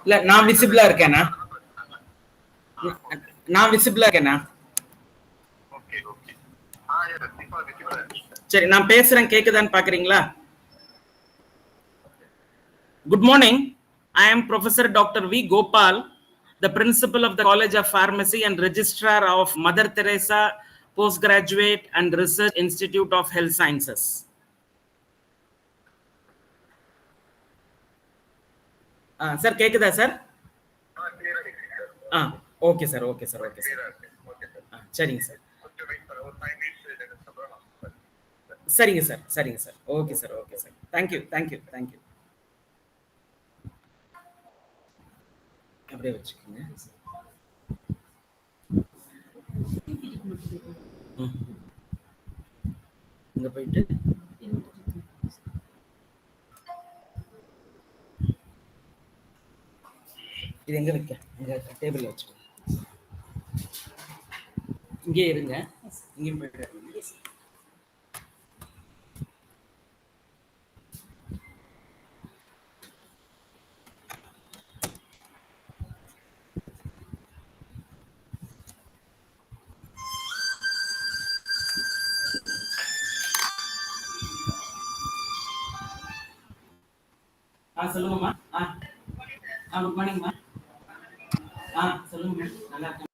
இல்ல நான் விசிபிளா இருக்கேனா? நான் விசிபிளா இருக்கேனா? சரி, நான் பேசுறேன் கேக்குதான்னு பாக்குறீங்களா? Good morning. I am Professor Dr. V. Gopal, the principal of the College of Pharmacy and registrar of Mother Teresa Postgraduate and Research Institute of Health Sciences. Sir, கேக்குதா sir? Okay sir, okay sir, okay sir. சரிங்க sir. சரிங்க sir, சரிங்க sir. Okay sir, okay sir. Thank you, thank you, thank you. அப்படியே வச்சுக்கோங்க. இங்க போயிட்டு இது எங்க வைக்க? இங்க டேபிள்ல வச்சுக்கோங்க. இங்கே இருங்க. இங்கேயும் போயிட்டு சொல்லுங்கம்மா. குட் மார்னிங்மா. சொல்லுங்க. நல்லா இருக்கேன்.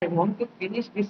I want to finish this.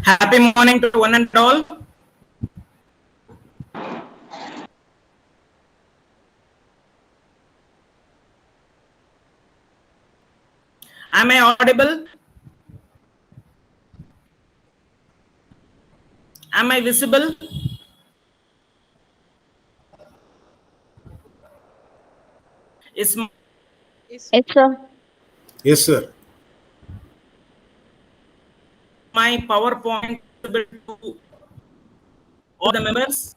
Happy morning to one and all. Am I audible? Am I visible? Is Yes, sir. Yes, sir. my PowerPoint visible to all the members?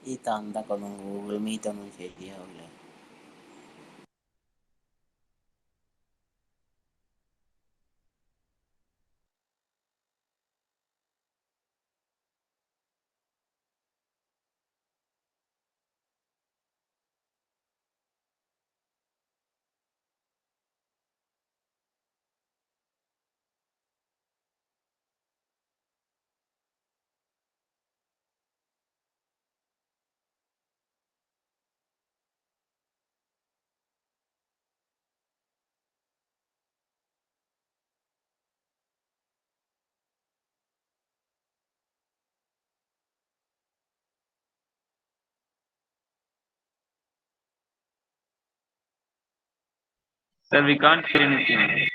ഈ തന്തക്കൊന്നും ഗൂഗിൾ മീറ്റ് ഒന്നും ശരിയാവില്ല. Sir, we can't hear anything.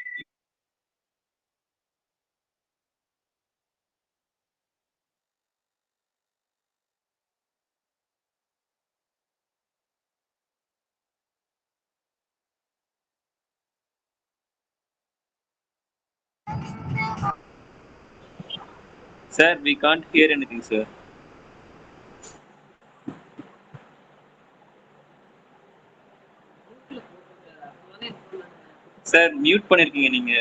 Sir, we can't hear anything, sir. Sir, mute பண்ணிருக்கீங்க நீங்க.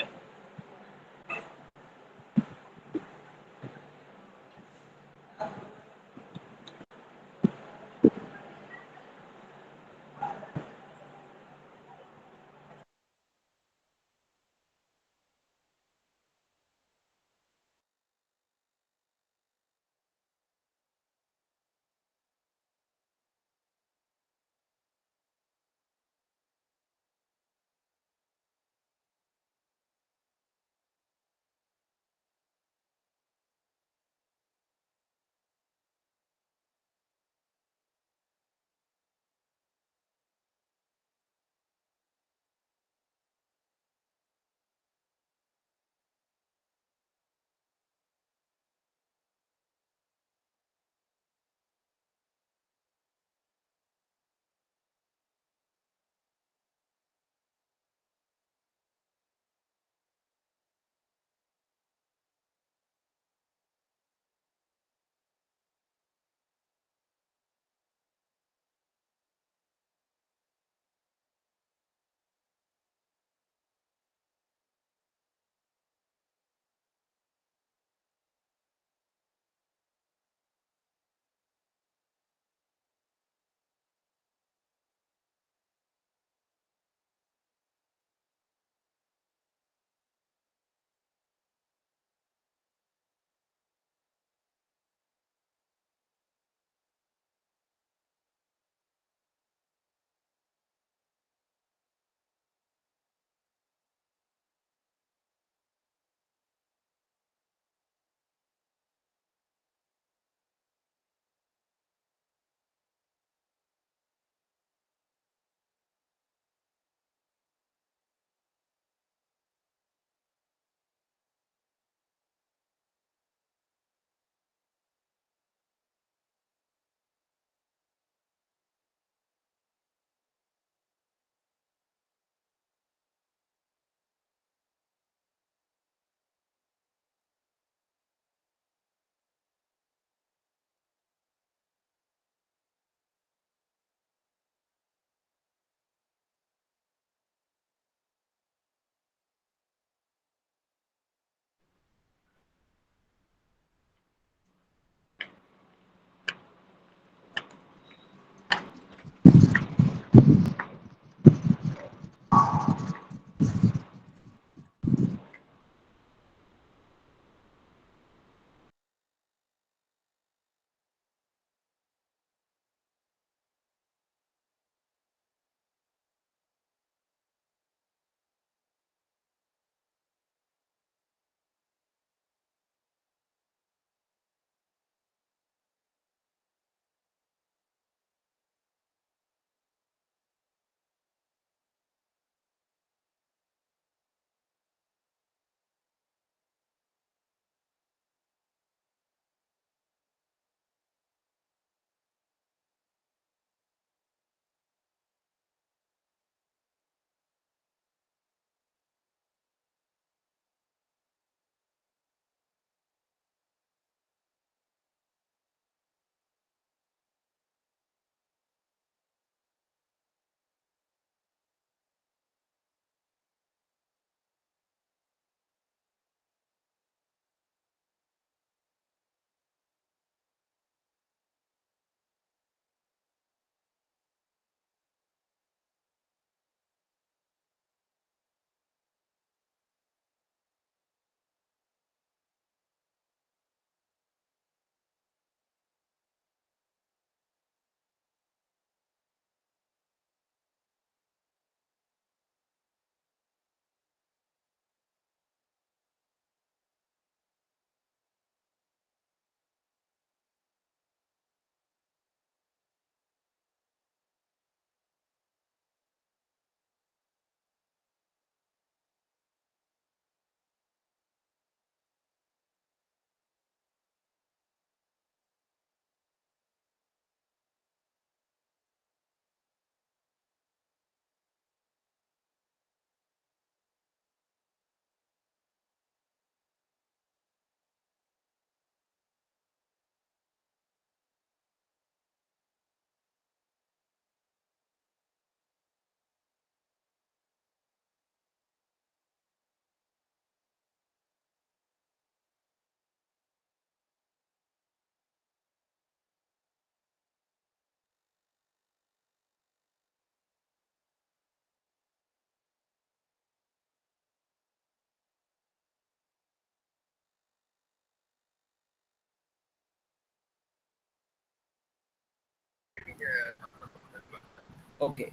Okay,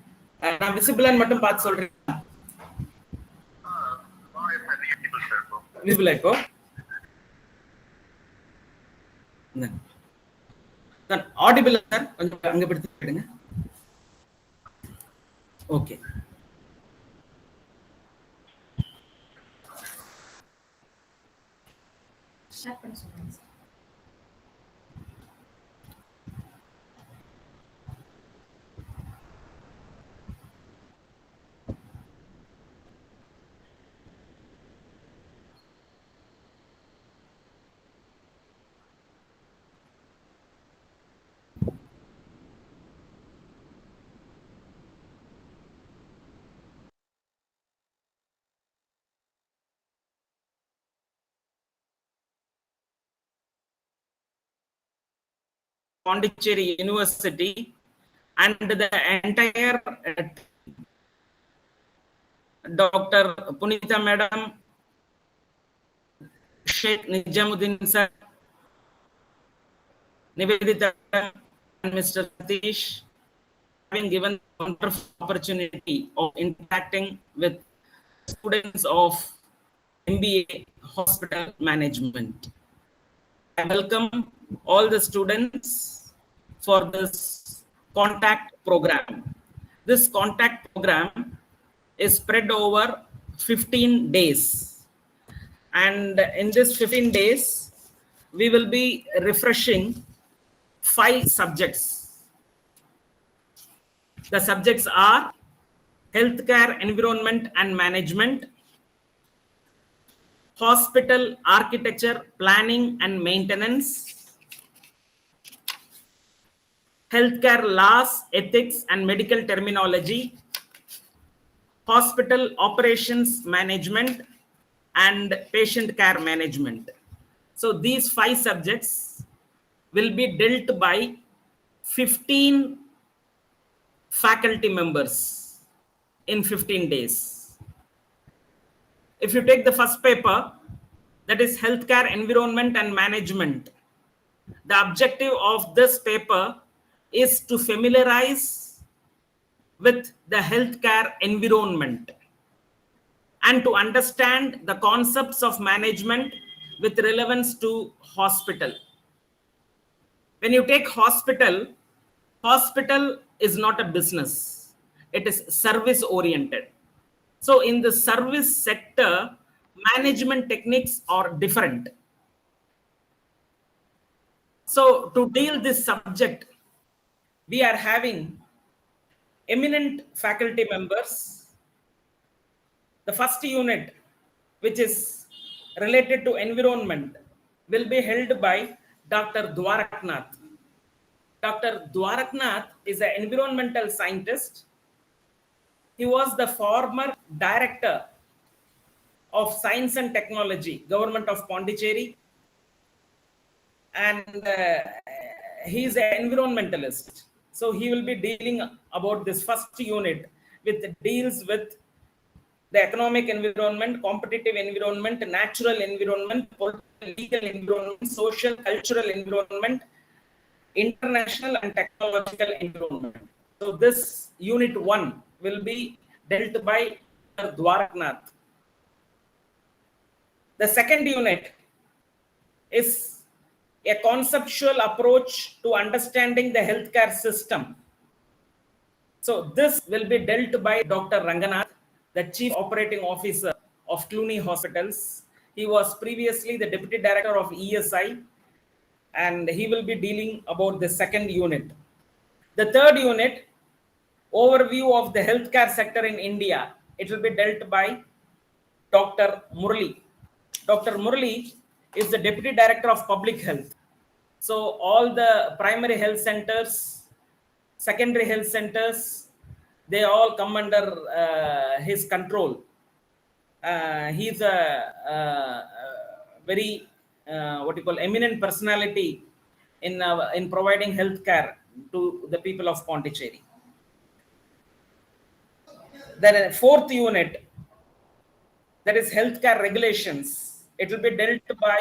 நான் visible மட்டும் பார்த்து சொல்றேன். Visible இப்போ ஆடிபிள் சார், கொஞ்சம் அங்க படுத்துடுங்க. ஓகே, ஸ்டார்ட் பண்ண சொல்லுங்க sir. Pondicherry University and the entire Dr. Punita Madam, Sheikh Nijamuddin sir, Nivedita and Mr. Satish, having given the wonderful opportunity of interacting with students of MBA Hospital Management. I welcome all the students for this contact program. This contact program is spread over 15 days. And in this 15 days, we will be refreshing 5 subjects. The subjects are healthcare environment and management, hospital architecture, planning and maintenance, healthcare laws, ethics and medical terminology, hospital operations management, and patient care management. So these 5 subjects will be dealt by 15 faculty members in 15 days. If you take the first paper, that is healthcare environment and management, the objective of this paper is to familiarize with the healthcare environment and to understand the concepts of management with relevance to hospital. When you take hospital, hospital is not a business, it is service oriented. So in the service sector, management techniques are different. So to deal this subject, we are having eminent faculty members. The first unit, which is related to environment, will be held by Dr. Dwaraknath. Dr. Dwaraknath is an environmental scientist. He was the former director of Science and Technology, Government of Pondicherry, and he is an environmentalist. So he will be dealing about this first unit, which deals with the economic environment, competitive environment, natural environment, political, legal environment, social, cultural environment, international and technological environment. So this unit 1 will be dealt by Dwaraknath. The second unit is a conceptual approach to understanding the healthcare system. So this will be dealt by Dr. Ranganath, the Chief Operating Officer of Cluny Hospitals. He was previously the Deputy Director of ESI, and he will be dealing about the second unit. The third unit, overview of the healthcare sector in India, it will be dealt by Dr. Murli. Dr. Murli is the Deputy Director of Public Health. So all the primary health centers, secondary health centers, they all come under his control. He's a very eminent personality in providing healthcare to the people of Pondicherry. Then fourth unit, that is healthcare regulations. It will be dealt by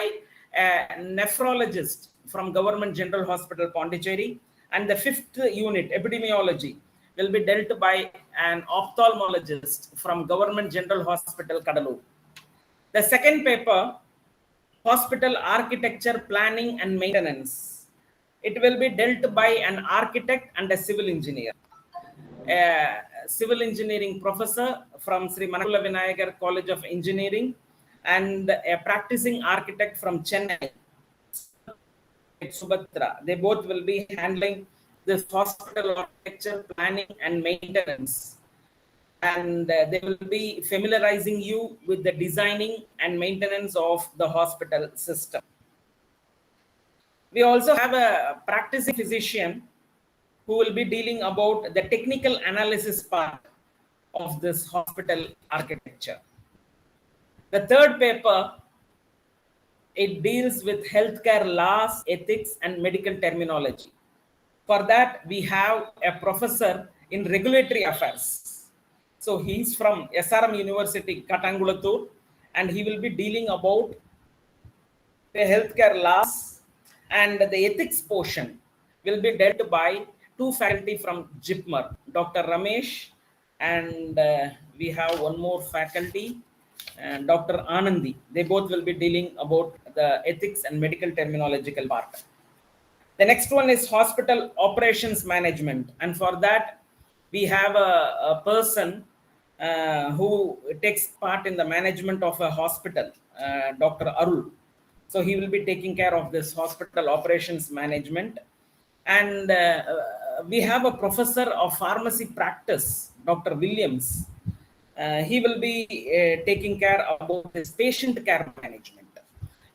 a nephrologist from Government General Hospital Pondicherry, And the fifth unit, epidemiology, will be dealt by an ophthalmologist from Government General Hospital, Kadalur. The second paper, hospital architecture, planning and maintenance, it will be dealt by an architect and a civil engineer. A civil engineering professor from Sri Manakula Vinayagar College of Engineering and a practicing architect from Chennai, Subhatra. They both will be handling this hospital architecture, planning and maintenance. And they will be familiarizing you with the designing and maintenance of the hospital system. We also have a practicing physician who will be dealing about the technical analysis part of this hospital architecture. The third paper, it deals with healthcare laws, ethics, and medical terminology. For that, we have a professor in regulatory affairs. So he's from SRM University, Katangulatur, and he will be dealing about the healthcare laws, and the ethics portion will be dealt by two faculty from JIPMER, Dr. Ramesh, and we have one more faculty, Dr. Anandi. They both will be dealing about the ethics and medical terminological part. The next one is hospital operations management, and for that we have a person who takes part in the management of a hospital, Dr. Arul. So he will be taking care of this hospital operations management. And we have a professor of pharmacy practice, Dr. Williams. He will be taking care about this patient care management.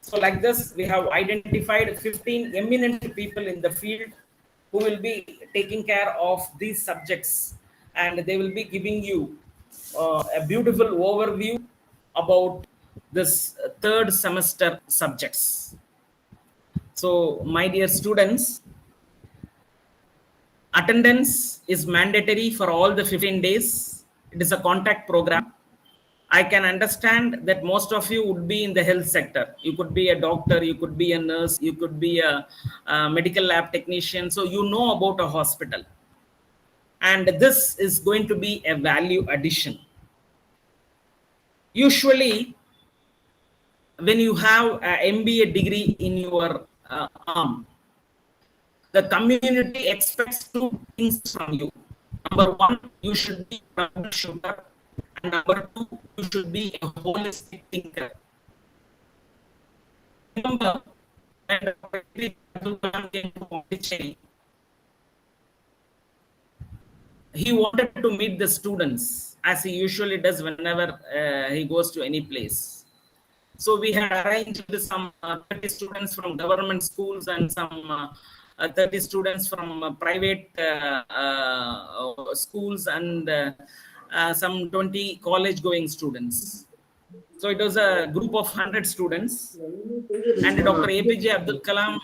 So like this, we have identified 15 eminent people in the field who will be taking care of these subjects, and they will be giving you a beautiful overview about this third semester subjects. So my dear students, attendance is mandatory for all the 15 days. It is a contact program. I can understand that most of you would be in the health sector. You could be a doctor, you could be a nurse, you could be a medical lab technician. So you know about a hospital. And this is going to be a value addition. Usually, when you have an MBA degree in your arm, the community expects two things from you. Number one, you should be a troubleshooter. And number two, you should be a holistic thinker. Remember, when Abdul Kalam came to Pondicherry, he wanted to meet the students as he usually does whenever he goes to any place. So we had arranged some 30 students from government schools and some 30 students from private schools and some 20 college going students. So it was a group of 100 students, and Dr. APJ Abdul Kalam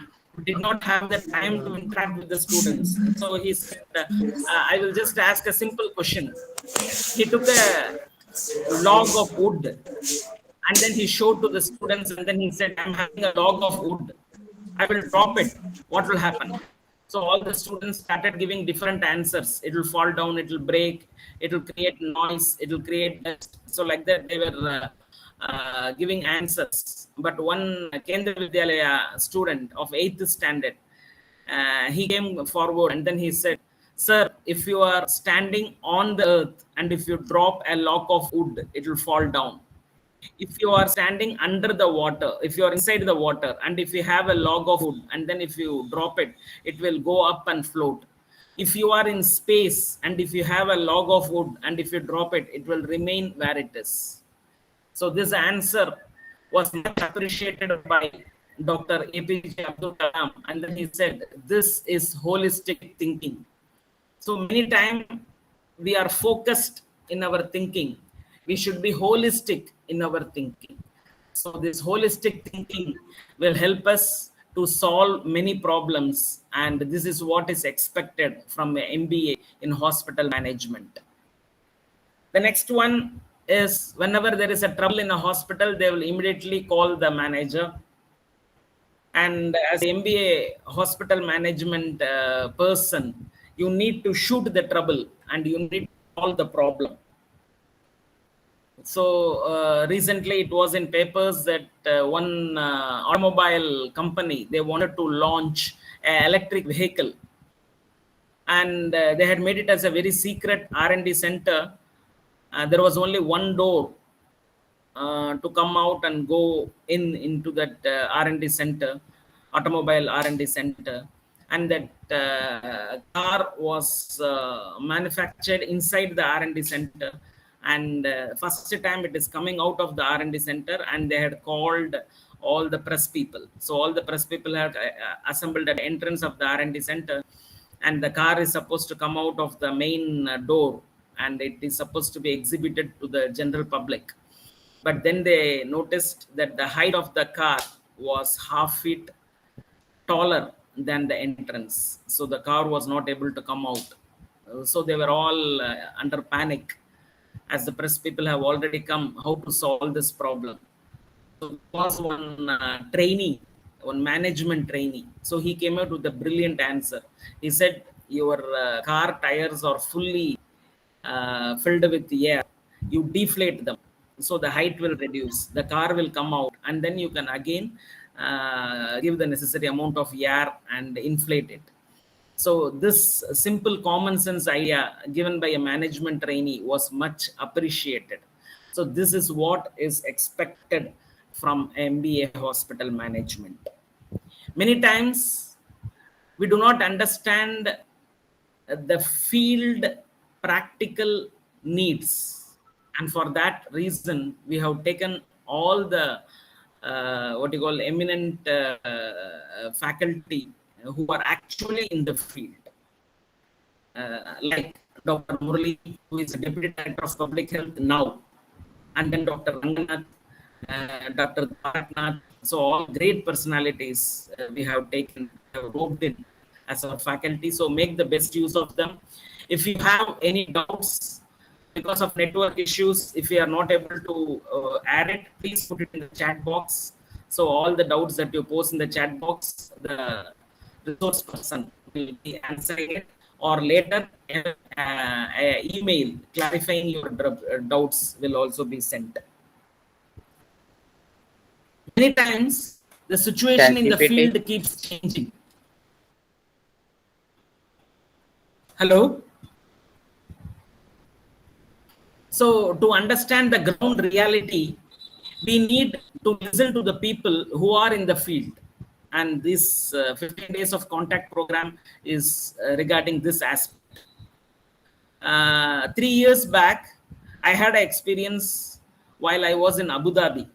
did not have the time to interact with the students. So he said, I will just ask a simple question. He took a log of wood and then he showed to the students, and then he said, I'm having a log of wood. I will drop it. What will happen? So all the students started giving different answers. It will fall down, it will break, it will create noise, it will create dust. So like that, they were giving answers. But one Kendra Vidyalaya student of 8th standard, he came forward and then he said, sir, if you are standing on the earth and if you drop a log of wood, it will fall down. If you are standing under the water, if you are inside the water, and if you have a log of wood, and then if you drop it, it will go up and float. If you are in space, and if you have a log of wood, and if you drop it, it will remain where it is. So this answer was much appreciated by Dr. APJ Abdul Kalam, and then he said, this is holistic thinking. So many times we are focused in our thinking. We should be holistic in our thinking. So this holistic thinking will help us to solve many problems, and this is what is expected from an MBA in hospital management. The next one is, whenever there is a trouble in a hospital, they will immediately call the manager. And as MBA hospital management person, you need to shoot the trouble and you need to solve the problem. So recently it was in papers that one automobile company, they wanted to launch an electric vehicle, and they had made it as a very secret R&D center. There was only one door to come out and go into that R&D center, automobile R&D center, and that car was manufactured inside the R&D center. And first time it is coming out of the R&D center, and they had called all the press people. So all the press people had assembled at the entrance of the R&D center, and the car is supposed to come out of the main door, and it is supposed to be exhibited to the general public. But then they noticed that the height of the car was half feet taller than the entrance, so the car was not able to come out. So they were all under panic, as the press people have already come, how to solve this problem. So there was one trainee, one management trainee, so he came out with a brilliant answer. He said, your car tires are fully filled with air, you deflate them, so the height will reduce, the car will come out, and then you can again give the necessary amount of air and inflate it. So this simple common sense idea given by a management trainee was much appreciated. So this is what is expected from MBA hospital management. Many times we do not understand the field practical needs, and for that reason we have taken all the what you call eminent faculty who are actually in the field, like Dr. Murali, who is the Deputy Director of Public Health now, and then Dr. Ranganath, Dr. Bharatnath. So all great personalities we have taken, have roped in as our faculty. So make the best use of them. If you have any doubts because of network issues, if you are not able to add it, please put it in the chat box. So all the doubts that you post in the chat box, the resource person will be answering it, or later email clarifying your doubts will also be sent. Many times the situation in the field keeps changing. Hello? So to understand the ground reality, we need to listen to the people who are in the field. And this 15 days of contact program is regarding this aspect. 3 years back, I had an experience while I was in Abu Dhabi.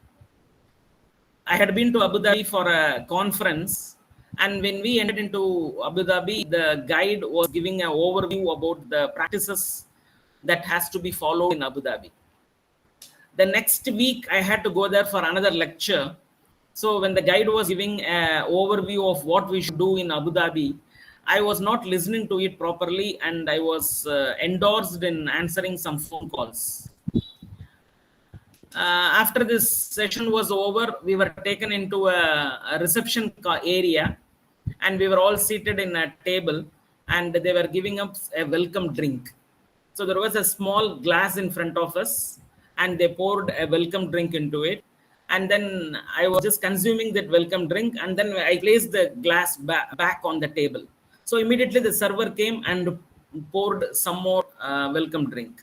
I had been to Abu Dhabi for a conference, and when we entered into Abu Dhabi, the guide was giving an overview about the practices that has to be followed in Abu Dhabi. The next week, I had to go there for another lecture. So when the guide was giving an overview of what we should do in Abu Dhabi, I was not listening to it properly, and I was endorsed in answering some phone calls. After this session was over, we were taken into a reception area, and we were all seated in a table, and they were giving us a welcome drink. So there was a small glass in front of us, and they poured a welcome drink into it. And then I was just consuming that welcome drink, and then I placed the glass back on the table. So immediately the server came and poured some more welcome drink.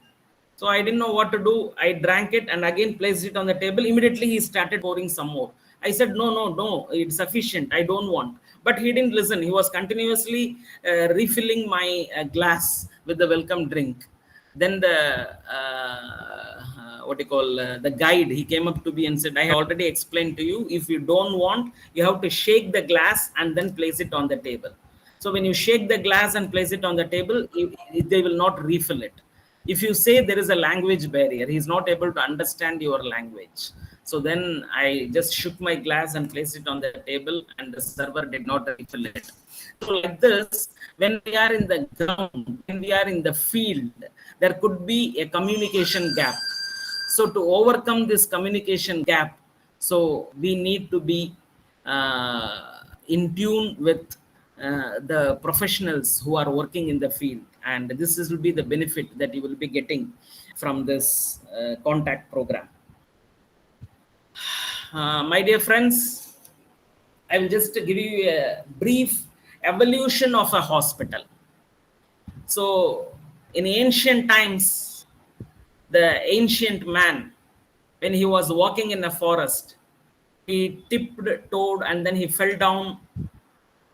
So I didn't know what to do. I drank it and again placed it on the table. Immediately he started pouring some more. I said, no, it's sufficient. I don't want. But he didn't listen. He was continuously refilling my glass with the welcome drink. Then the the guide, he came up to me and said, I have already explained to you, if you don't want, you have to shake the glass and then place it on the table. So when you shake the glass and place it on the table, they will not refill it. If you say there is a language barrier, he's not able to understand your language. So then I just shook my glass and placed it on the table, and the server did not refill it. So like this, when we are in the ground, when we are in the field, there could be a communication gap. So to overcome this communication gap, so we need to be in tune with the professionals who are working in the field, and will be the benefit that you will be getting from this contact program. My dear friends, I will just give you a brief evolution of a hospital. So, in ancient times, the ancient man, when he was walking in a forest, he tipped toed and then he fell down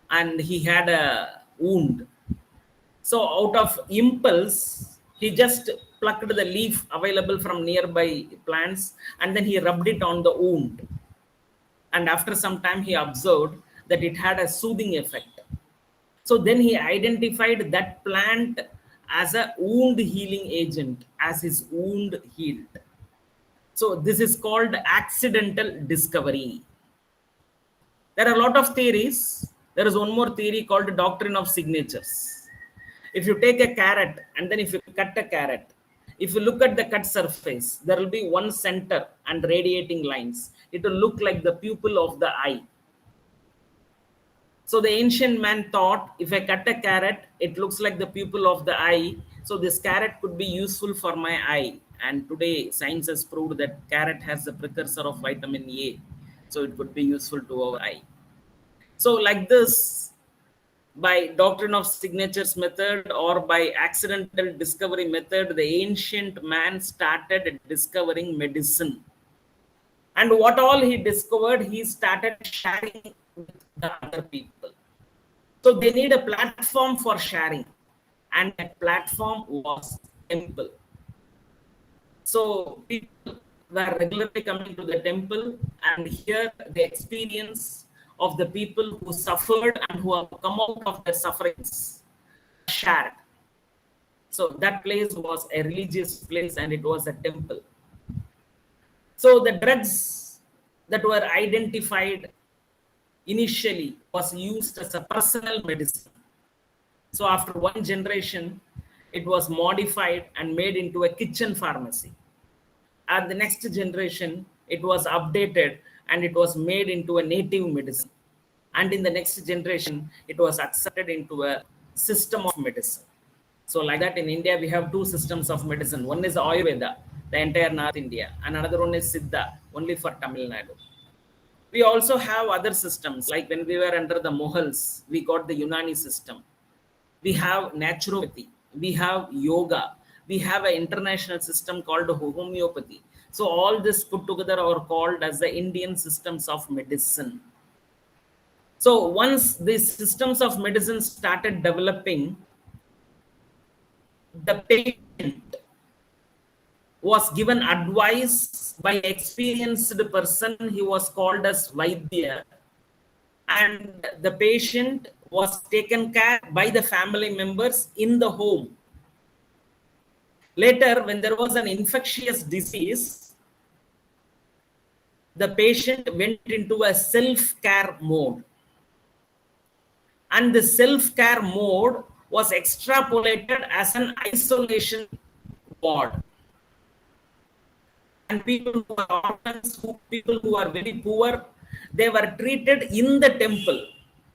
and he had a wound. So, out of impulse, he just plucked the leaf available from nearby plants and then he rubbed it on the wound. And after some time, he observed that it had a soothing effect. So then he identified that plant as a wound healing agent, as his wound healed. So this is called accidental discovery. There are a lot of theories. There is one more theory called doctrine of signatures. If you take a carrot and then if you cut a carrot, if you look at the cut surface, there will be one center and radiating lines. It will look like the pupil of the eye. So the ancient man thought, if I cut a carrot, it looks like the pupil of the eye. So this carrot could be useful for my eye. And today science has proved that carrot has the precursor of vitamin A. So it could be useful to our eye. So like this, by doctrine of signatures method or by accidental discovery method, the ancient man started discovering medicine. And what all he discovered, he started sharing with the other people. So they need a platform for sharing. And that platform was temple. So people were regularly coming to the temple and here the experience of the people who suffered and who have come out of their sufferings shared. So that place was a religious place and it was a temple. So the drugs that were identified initially was used as a personal medicine. So after one generation, it was modified and made into a kitchen pharmacy. And the next generation, it was updated and it was made into a native medicine. And in the next generation, it was accepted into a system of medicine. So like that in India, we have two systems of medicine. One is Ayurveda, the entire North India, and another one is Siddha, only for Tamil Nadu. We also have other systems, like when we were under the Mughals, we got the Unani system. We have naturopathy, we have yoga, we have an international system called homeopathy. So all this put together are called as the Indian systems of medicine. So once these systems of medicine started developing, the patient was given advice by an experienced person. He was called as Vaidya, and the patient was taken care by the family members in the home. Later, when there was an infectious disease, the patient went into a self-care mode. And the self-care mode was extrapolated as an isolation ward. And people who are orphans, people who are very poor, they were treated in the temple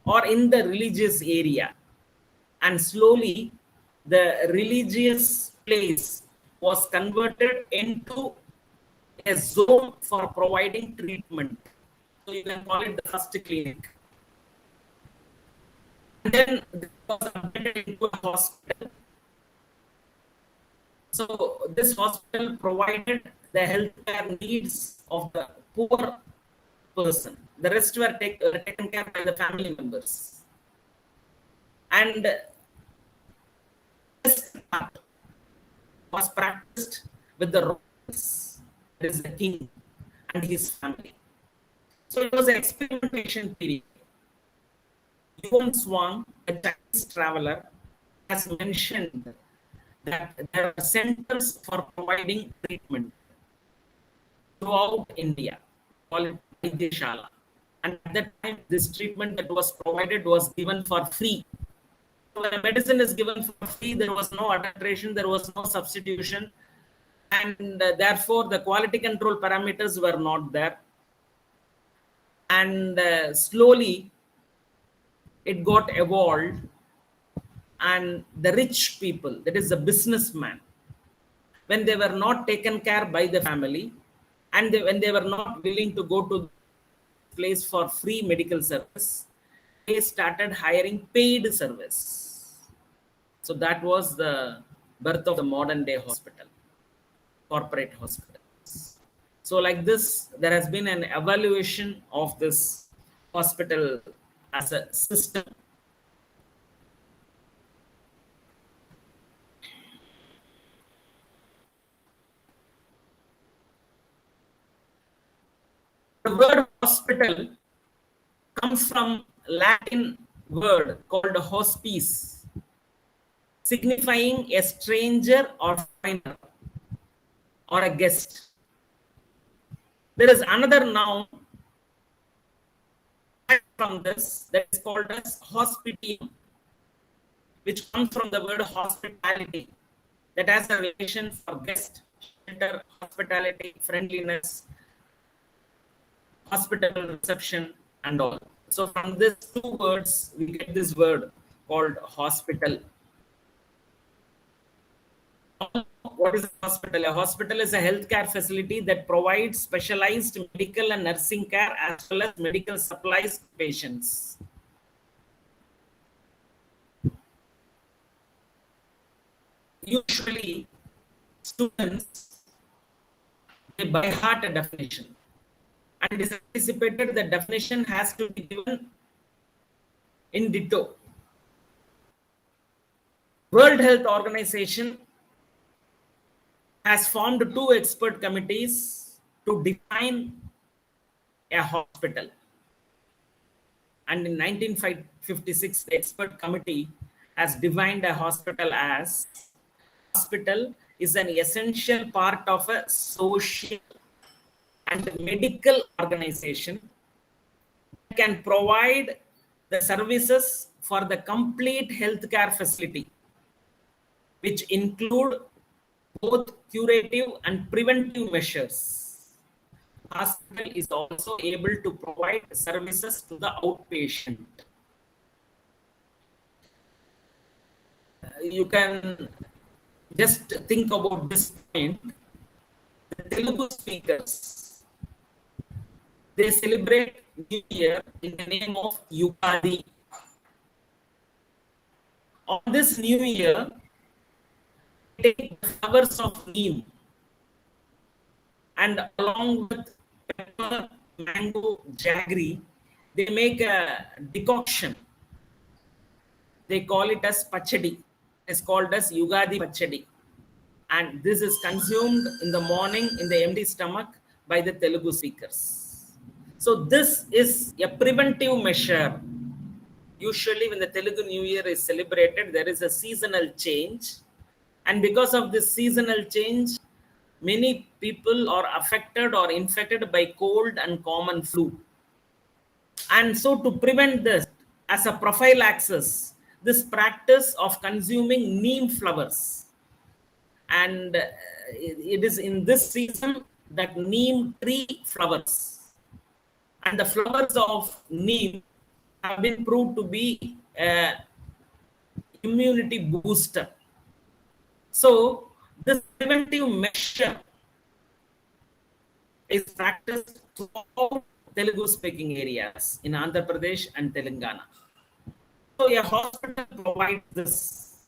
or in the religious area. And slowly, the religious place was converted into a zone for providing treatment. So you can call it the first clinic. And then it was updated into a hospital. So this hospital provided the healthcare needs of the poor person. The rest were taken care by the family members. And this part was practiced with the royals, that is the king and his family. So it was an experimentation period. Yuan Swang, a Chinese traveler, has mentioned that there are centers for providing treatment throughout India, called Vidyashala. And at that time, this treatment that was provided was given for free. So when medicine is given for free, there was no adulteration, there was no substitution, and therefore the quality control parameters were not there. And slowly, it got evolved, and the rich people, that is the businessman, when they were not taken care by the family, and when they were not willing to go to the place for free medical service, they started hiring paid service. So that was the birth of the modern day hospital, corporate hospitals. So like this, there has been an evaluation of this hospital as a system. The word hospital comes from Latin word called hospice, signifying a stranger or foreigner or a guest. There is another noun from this that is called as hospitium, which comes from the word hospitality, that has a relation for guest, shelter, hospitality, friendliness, hospitable reception, and all. So from these two words, we get this word called hospital. What is a hospital? A hospital is a healthcare facility that provides specialized medical and nursing care as well as medical supplies to patients. Usually, students, they by heart a definition, and it is anticipated the definition has to be given in ditto. World Health Organization has formed two expert committees to define a hospital. And in 1956, the expert committee has defined a hospital as hospital is an essential part of a social and medical organization that can provide the services for the complete healthcare facility, which include both curative and preventive measures. Hospital is also able to provide services to the outpatient. You can just think about this point. The Telugu speakers, they celebrate New Year in the name of Yugadi. On this New Year, they take the flowers of neem and along with pepper, mango, jaggery, they make a decoction. They call it as pachadi. It's called as Yugadi pachadi. And this is consumed in the morning in the empty stomach by the Telugu speakers. So this is a preventive measure. Usually when the Telugu New Year is celebrated, there is a seasonal change. And because of this seasonal change, many people are affected or infected by cold and common flu. And so to prevent this, as a prophylaxis, this practice of consuming neem flowers, and it is in this season that neem tree flowers, and the flowers of neem have been proved to be a immunity booster. So this preventive measure is practiced throughout Telugu speaking areas in Andhra Pradesh and Telangana. So a hospital provides this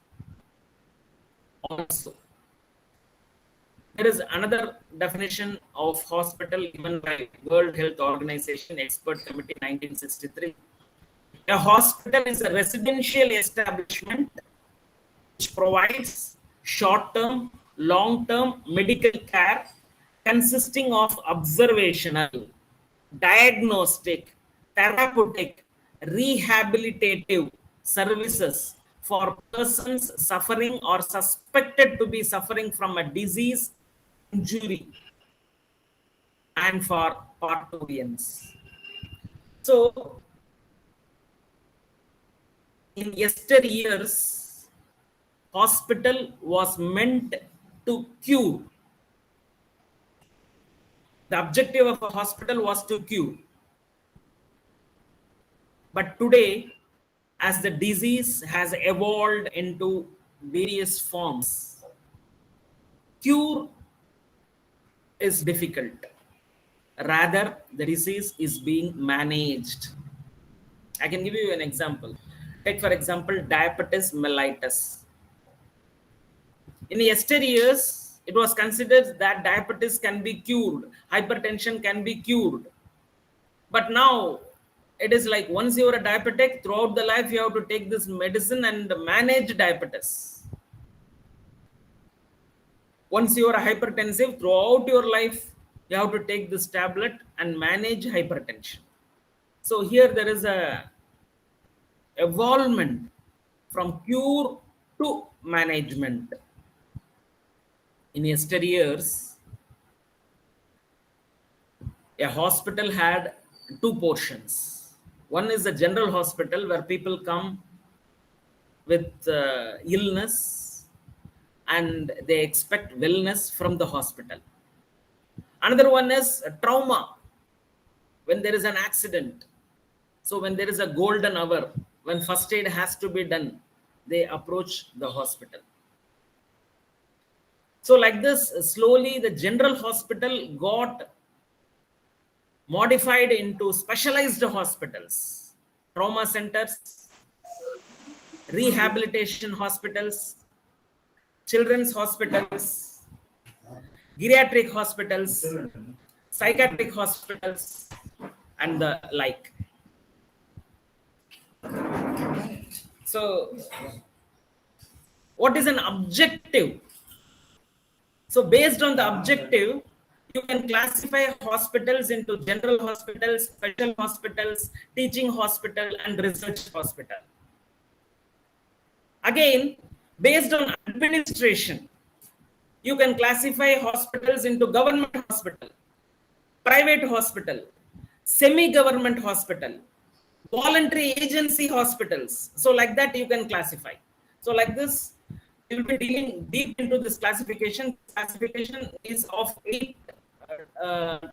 also. There is another definition of hospital given by World Health Organization Expert Committee 1963. A hospital is a residential establishment which provides short-term, long-term medical care consisting of observational, diagnostic, therapeutic, rehabilitative services for persons suffering or suspected to be suffering from a disease, injury, and for partorians. So, in yesteryears, hospital was meant to cure. The objective of a hospital was to cure. But today, as the disease has evolved into various forms, cure is difficult. Rather, the disease is being managed. I can give you an example. Take, for example, diabetes mellitus. In yesteryears, it was considered that diabetes can be cured, hypertension can be cured. But now, it is like once you are a diabetic, throughout the life, you have to take this medicine and manage diabetes. Once you are hypertensive, throughout your life, you have to take this tablet and manage hypertension. So here there is a evolvement from cure to management. In yesteryears, a hospital had two portions. One is a general hospital where people come with illness and they expect wellness from the hospital. Another one is trauma, when there is an accident. So when there is a golden hour, when first aid has to be done, they approach the hospital. So like this, slowly the general hospital got modified into specialized hospitals, trauma centers, rehabilitation hospitals, children's hospitals, geriatric hospitals, psychiatric hospitals, and the like. So, what is an objective? So, based on the objective, you can classify hospitals into general hospitals, special hospitals, teaching hospital, and research hospital. Again, based on administration, you can classify hospitals into government hospital, private hospital, semi-government hospital, voluntary agency hospitals. So like that you can classify. So like this, we will be dealing deep into this classification. Classification is of 8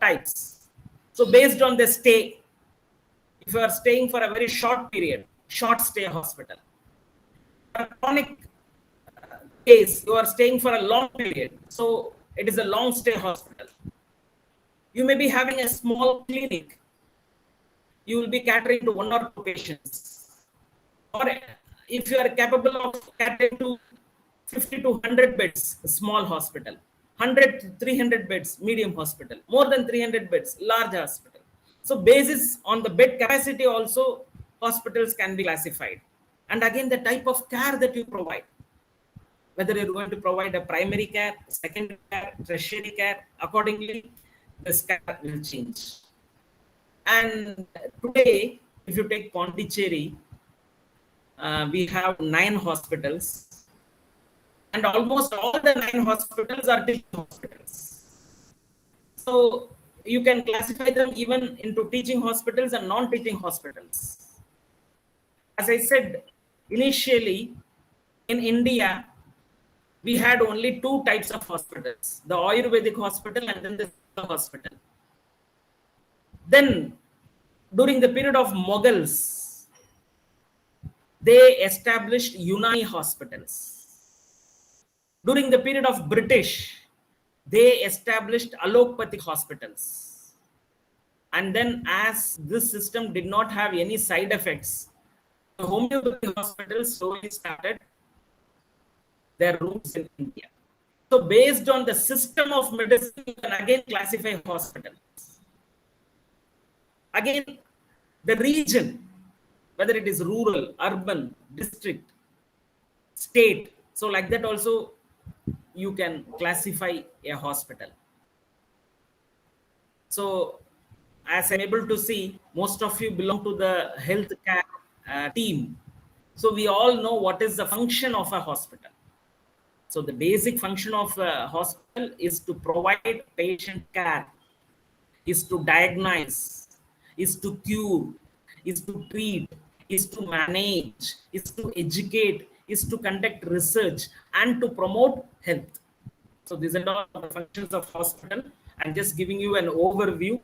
types. So based on the stay, if you are staying for a very short period, short stay hospital. A chronic case, you are staying for a long period, so it is a long stay hospital. You may be having a small clinic, you will be catering to 1 or 2 patients. Or if you are capable of catering to 50 to 100 beds, small hospital, 100 to 300 beds, medium hospital, more than 300 beds, large hospital. So basis on the bed capacity also, hospitals can be classified. And again, the type of care that you provide, whether you're going to provide a primary care, secondary care, tertiary care, accordingly, this care will change. And today, if you take Pondicherry, we have 9 hospitals, and almost all the 9 hospitals are teaching hospitals. So you can classify them even into teaching hospitals and non-teaching hospitals. As I said initially, in India, we had only 2 types of hospitals, the Ayurvedic hospital and then the hospital. Then, during the period of Mughals, they established Unani hospitals. During the period of British, they established allopathic hospitals. And then as this system did not have any side effects, the homeopathic hospitals slowly started their roots in India. So based on the system of medicine, you can again classify hospitals. Again, the region, whether it is rural, urban, district, state. So like that also, you can classify a hospital. So as I'm able to see, most of you belong to the healthcare team. So we all know what is the function of a hospital. So the basic function of a hospital is to provide patient care, is to diagnose, is to cure, is to treat, is to manage, is to educate, is to conduct research, and to promote health. So these are all the functions of hospital. I'm just giving you an overview.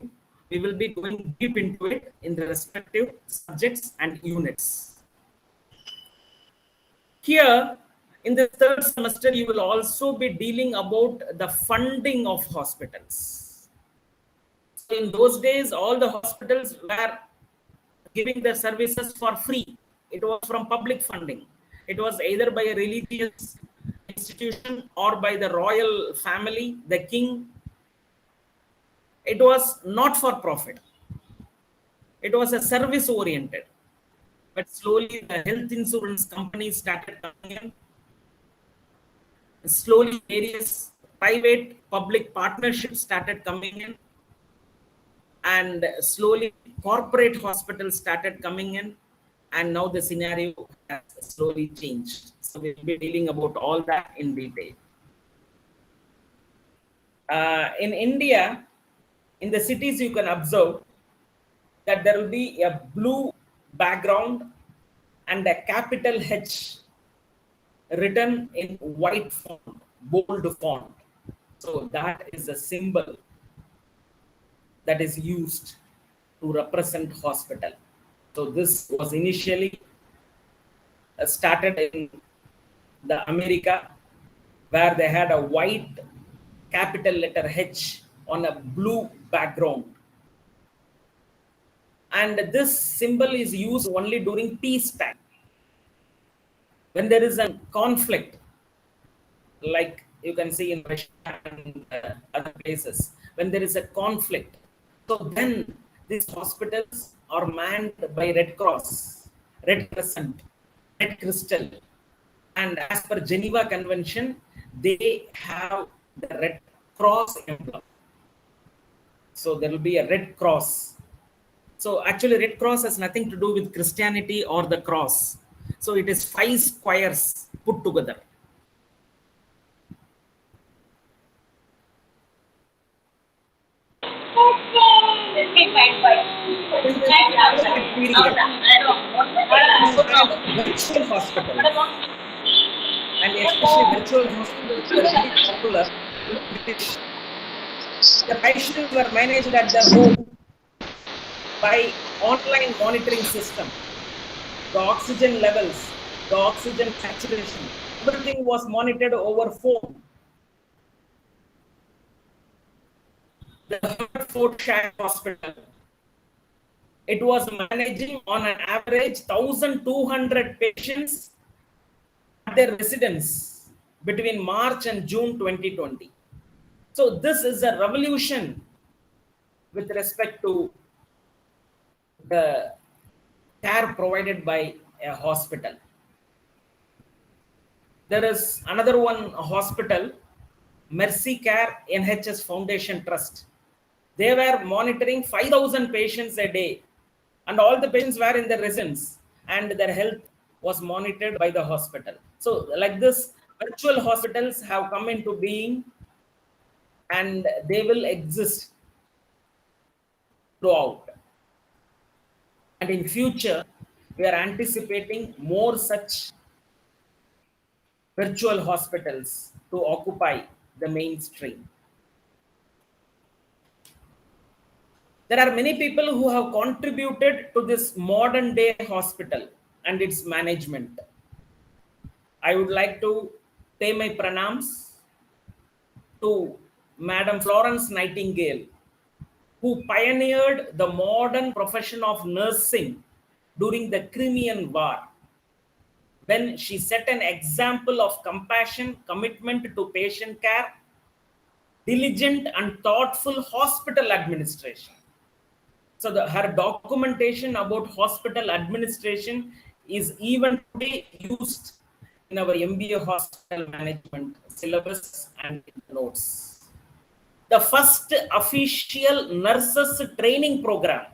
We will be going deep into it in the respective subjects and units. Here, in the third semester, you will also be dealing about the funding of hospitals. So in those days, all the hospitals were giving their services for free. It was from public funding. It was either by a religious institution or by the royal family, the king. It was not for profit. It was a service oriented. But slowly the health insurance companies started coming in. Slowly various private public partnerships started coming in. And slowly corporate hospitals started coming in. And now the scenario has slowly changed. So we'll be dealing about all that in detail. In India, in the cities, you can observe that there will be a blue background and a capital H written in white font, bold font. So that is a symbol that is used to represent hospital. So this was initially started in the America, where they had a white capital letter H on a blue background. And this symbol is used only during peacetime. When there is a conflict, like you can see in Russia and other places, when there is a conflict, so then these hospitals are manned by Red Cross, Red Crescent, Red Crystal, and as per Geneva Convention, they have the Red Cross emblem. So there will be a Red Cross. So actually Red Cross has nothing to do with Christianity or the cross. So it is 5 squares put together. Virtual hospitals, and especially virtual hospitals were very popular in British. The patients were managed at their home by online monitoring system. The oxygen levels, the oxygen saturation, everything was monitored over phone. The Hertfordshire Hospital, it was managing on an average 1,200 patients at their residence between March and June 2020. So this is a revolution with respect to the care provided by a hospital. There is another one hospital, Mercy Care NHS Foundation Trust. They were monitoring 5,000 patients a day, and all the patients were in their residence, and their health was monitored by the hospital. So like this, virtual hospitals have come into being, and they will exist throughout. And in future, we are anticipating more such virtual hospitals to occupy the mainstream. There are many people who have contributed to this modern day hospital and its management. I would like to pay my pranams to Madam Florence Nightingale, who pioneered the modern profession of nursing during the Crimean War, when she set an example of compassion, commitment to patient care, diligent and thoughtful hospital administration. So her documentation about hospital administration is even today used in our MBA hospital management syllabus and notes. The first official nurses training program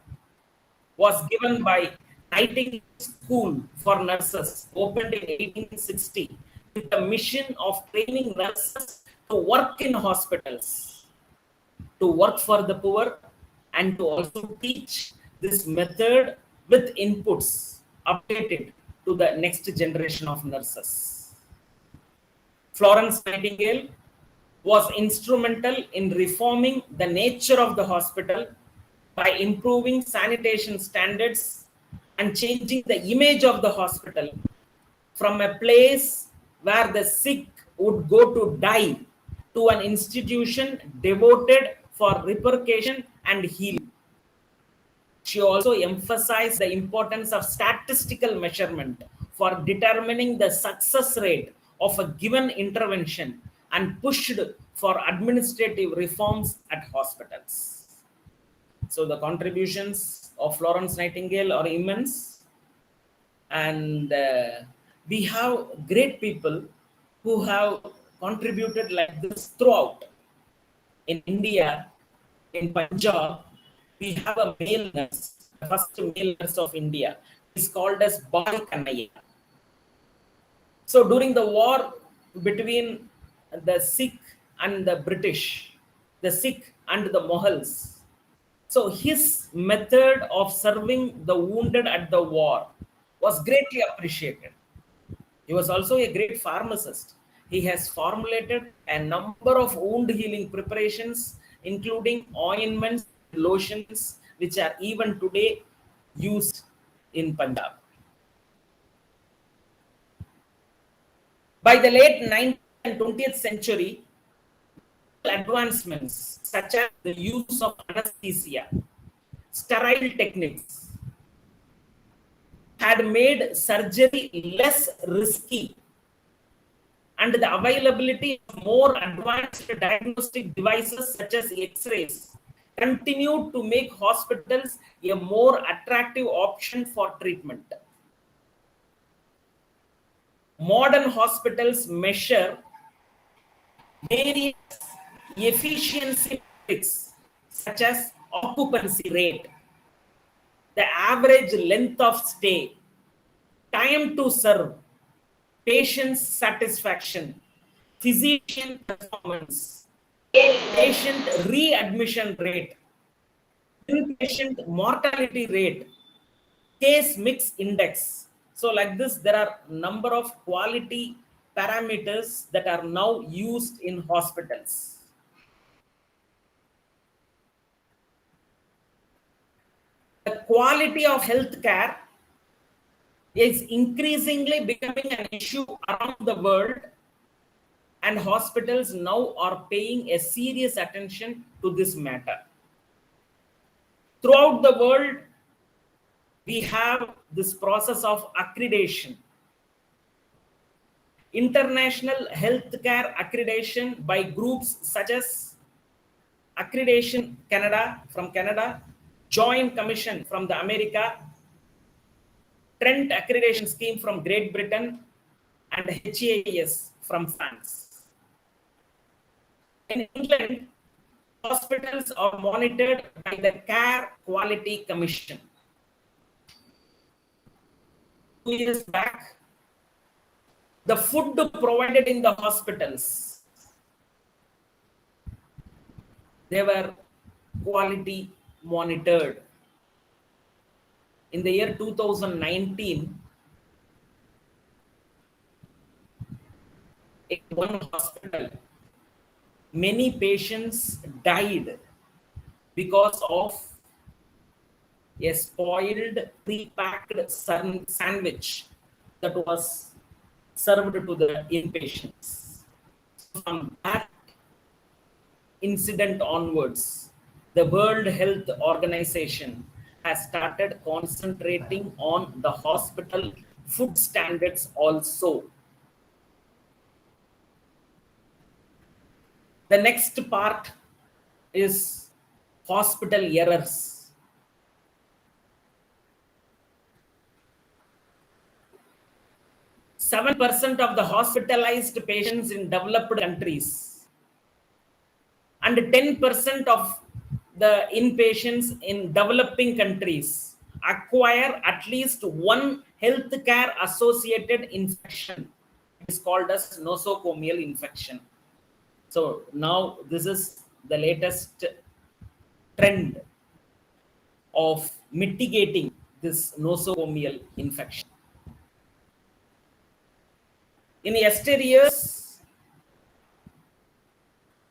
was given by Nightingale School for Nurses, opened in 1860, with the mission of training nurses to work in hospitals, to work for the poor, and to also teach this method with inputs updated to the next generation of nurses. Florence Nightingale was instrumental in reforming the nature of the hospital by improving sanitation standards and changing the image of the hospital from a place where the sick would go to die to an institution devoted for reparation and healing. She also emphasized the importance of statistical measurement for determining the success rate of a given intervention and pushed for administrative reforms at hospitals. So the contributions of Florence Nightingale are immense, and we have great people who have contributed like this throughout. In India, in Punjab, we have a male nurse, the first male nurse of India. He's called as Bal Kannaiah. So during the war between the Sikh and the British, the Sikh and the Mughals, so his method of serving the wounded at the war was greatly appreciated. He was also a great pharmacist. He has formulated a number of wound healing preparations, including ointments, lotions, which are even today used in Punjab. By the late 19th and 20th century, advancements such as the use of anesthesia, sterile techniques, had made surgery less risky, and the availability of more advanced diagnostic devices such as X-rays continued to make hospitals a more attractive option for treatment. Modern hospitals measure various efficiency metrics such as occupancy rate, the average length of stay, time to serve, patient satisfaction, physician performance, patient readmission rate, inpatient mortality rate, case mix index. So like this, there are number of quality parameters that are now used in hospitals. The quality of healthcare is increasingly becoming an issue around the world, and hospitals now are paying a serious attention to this matter. Throughout the world, we have this process of accreditation. International healthcare accreditation by groups such as Accreditation Canada from Canada, Joint Commission from the America, Trent Accreditation Scheme from Great Britain, and HAS from France. In England, hospitals are monitored by the Care Quality Commission. 2 years back, the food provided in the hospitals, they were quality monitored. In the year 2019, in one hospital, many patients died because of a spoiled pre-packed sandwich that was served to the inpatients. From that incident onwards, the World Health Organization has started concentrating on the hospital food standards also. The next part is hospital errors. 7% of the hospitalized patients in developed countries and 10% of the inpatients in developing countries acquire at least one healthcare associated infection. It is called as nosocomial infection. So now this is the latest trend of mitigating this nosocomial infection. In yesteryears,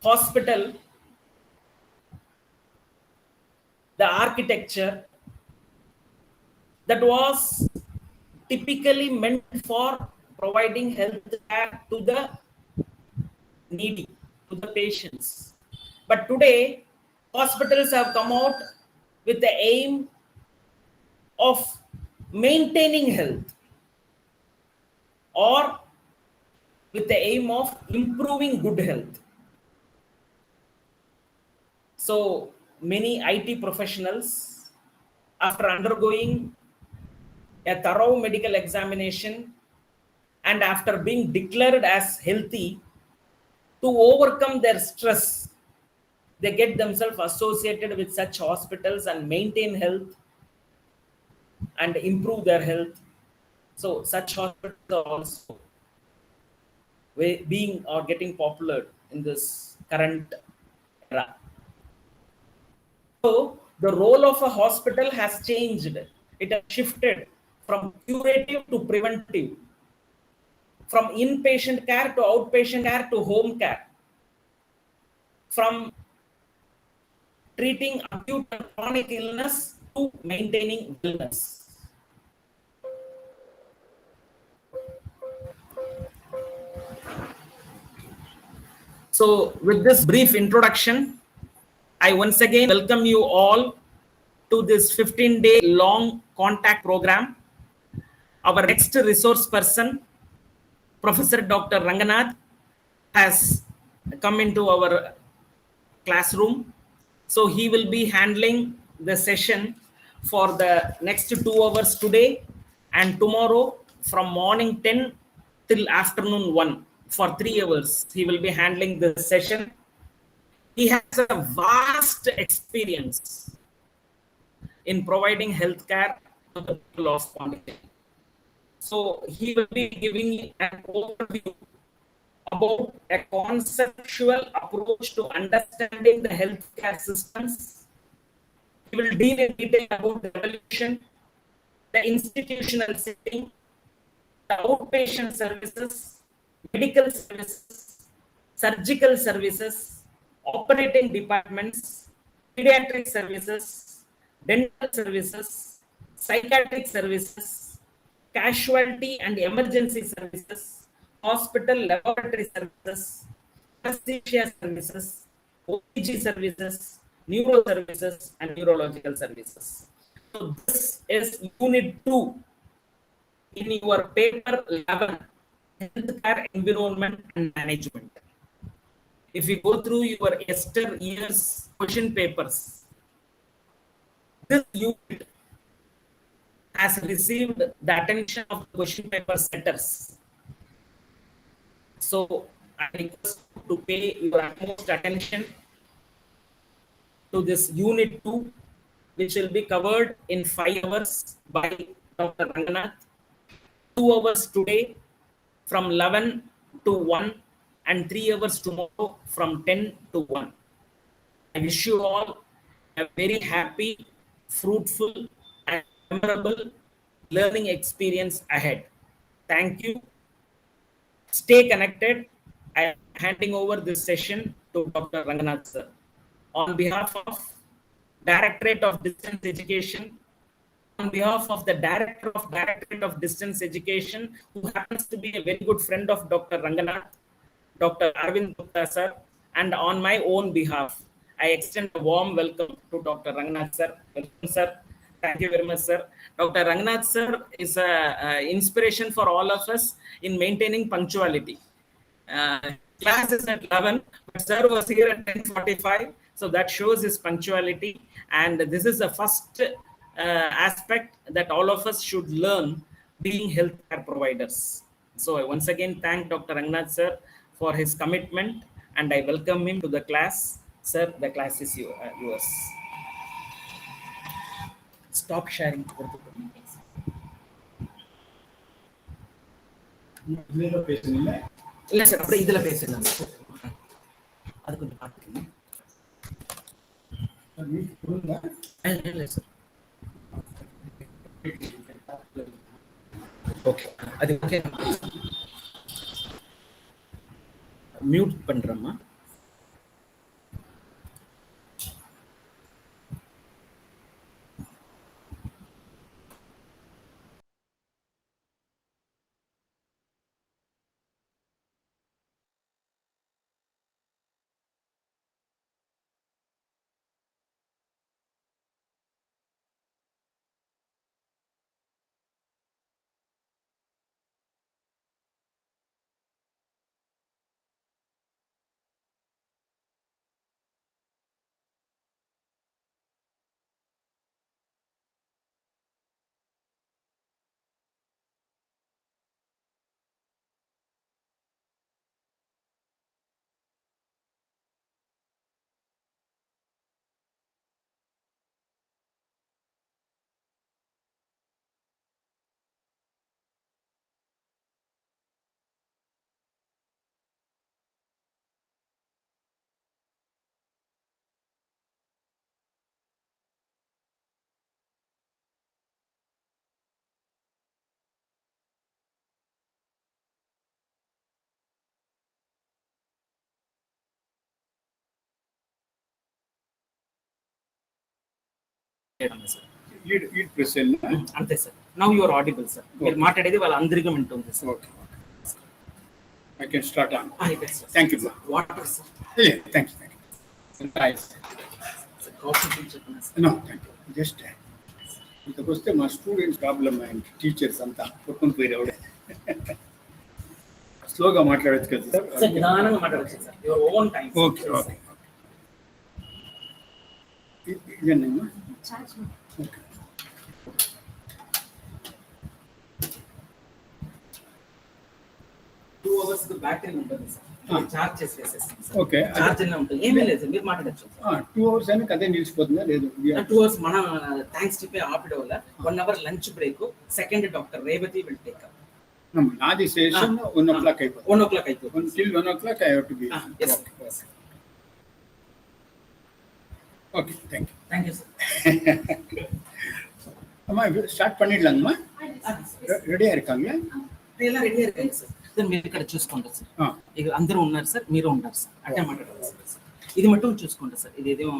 hospital, the architecture that was typically meant for providing health care to the needy, to the patients. But today, hospitals have come out with the aim of maintaining health or with the aim of improving good health. So many IT professionals, after undergoing a thorough medical examination and after being declared as healthy, to overcome their stress, they get themselves associated with such hospitals and maintain health and improve their health. So such hospitals are also being or getting popular in this current era. So the role of a hospital has changed. It has shifted from curative to preventive, from inpatient care to outpatient care to home care, from treating acute and chronic illness to maintaining wellness. So, with this brief introduction, I once again welcome you all to this 15-day long contact program. Our next resource person, Professor Dr. Ranganath, has come into our classroom. So he will be handling the session for the next 2 hours today and tomorrow from morning 10 till afternoon 1 for 3 hours. He will be handling the session. He has a vast experience in providing healthcare to the people of Pondicherry. So he will be giving an overview about a conceptual approach to understanding the healthcare systems. He will deal in detail about the evolution, the institutional setting, the outpatient services, medical services, surgical services, operating departments, pediatric services, dental services, psychiatric services, casualty and emergency services, hospital laboratory services, anesthesia services, OPG services, neuro services, and neurological services. So this is unit 2 in your paper 11, healthcare environment and management. If you go through your yesteryear's question papers, this unit has received the attention of the question paper setters. So I request you to pay your utmost attention to this unit 2, which will be covered in 5 hours by Dr. Ranganath. 2 hours today from 11 to 1 and 3 hours tomorrow from 10 to 1. I wish you all a very happy, fruitful, and memorable learning experience ahead. Thank you. Stay connected. I am handing over this session to Dr. Ranganath sir. On behalf of Directorate of Distance Education, on behalf of the Directorate of Distance Education, who happens to be a very good friend of Dr. Ranganath, Dr. Arvind Gupta sir, and on my own behalf, I extend a warm welcome to Dr. Ranganath sir. Welcome, sir. Thank you very much, sir. Dr. Ranganath sir is an inspiration for all of us in maintaining punctuality. Class is at 11, but sir was here at 10:45, so that shows his punctuality. And this is the first aspect that all of us should learn being healthcare providers. So I once again thank Dr. Ranganath sir for his commitment, and I welcome him to the class. Sir, the class is yours. Stop sharing. இல்ல sir அப்படியே இதுல பேசலாம் அது கொஞ்சம் பார்த்துக்கணும் இல்லை sir okay அது okay mute பண்றேம்மா చేయడమే సార్. లీడ్ ప్రెస్ వెళ్ళినా అంతే sir. Now you are audible sir. మీరు మాట్లాడేది వాళ్ళందరికీ వింటుంది sir. Okay I can start on. అయిపోయింది sir. Thank you. Water sir. Yeah, thank you. Nice. Coffee చెప్పండి sir. No, thank you. Just ఇంతకు వస్తే మా స్టూడెంట్స్ ప్రాబ్లమ్ అండ్ టీచర్స్ అంతా కొట్టుకుని పోయి రావడే. స్లోగా మాట్లాడచ్చు కదా సార్. సార్ నిదానంగా మాట్లాడచ్చు sir. Your own time. Okay okay ఇదేనమ్మా. చార్జ్ ఓకే 2 hours బ్యాటరీ ఉంటుంది సార్. చార్జ్ చేసి వేసేస్తాం సార్. ఓకే చార్జ్ అనే ఉంటుంది. ఏమీ లేదు సార్, మీరు మాట్లాడచ్చు సార్. 2 hours అయినా కదే నిలిచిపోతుందా లేదు? 2 hours మన థ్యాంక్స్ చెప్పి ఆపడం వల్ల 1 hour lunch break. Second doctor Revathi will take up. నాది సెషన్ 1 o'clock అయిపోతుంది. 1 o'clock అయిపోతుంది. Till 1 o'clock I have to be. Yes. Okay, thank you. Thank you sir. அம்மா ஸ்டார்ட் பண்ணிடலாங்கம்மா. ரெடியா இருக்காங்களா? ఎல்லாம் రెడీ అయిపోయింది సార్. సార్ మీరు ఇక్కడ చూసుకోండి సార్. ఇక అందరూ ఉన్నారు సార్, మీరు ఉన్నారు సార్. అంటే మాట్లాడాలి సార్. ఇది మట్టుకు చూసుకోండి సార్. ఇదేమో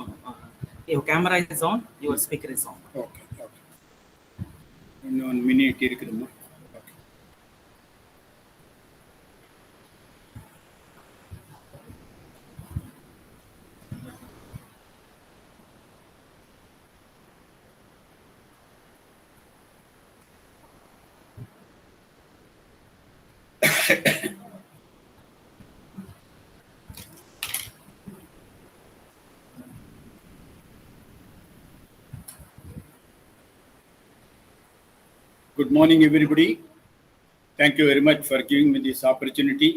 camera is on, your speaker is on. Okay okay. 1 minute இருக்குதுమ్మా. Good morning, everybody. Thank you very much for giving me this opportunity.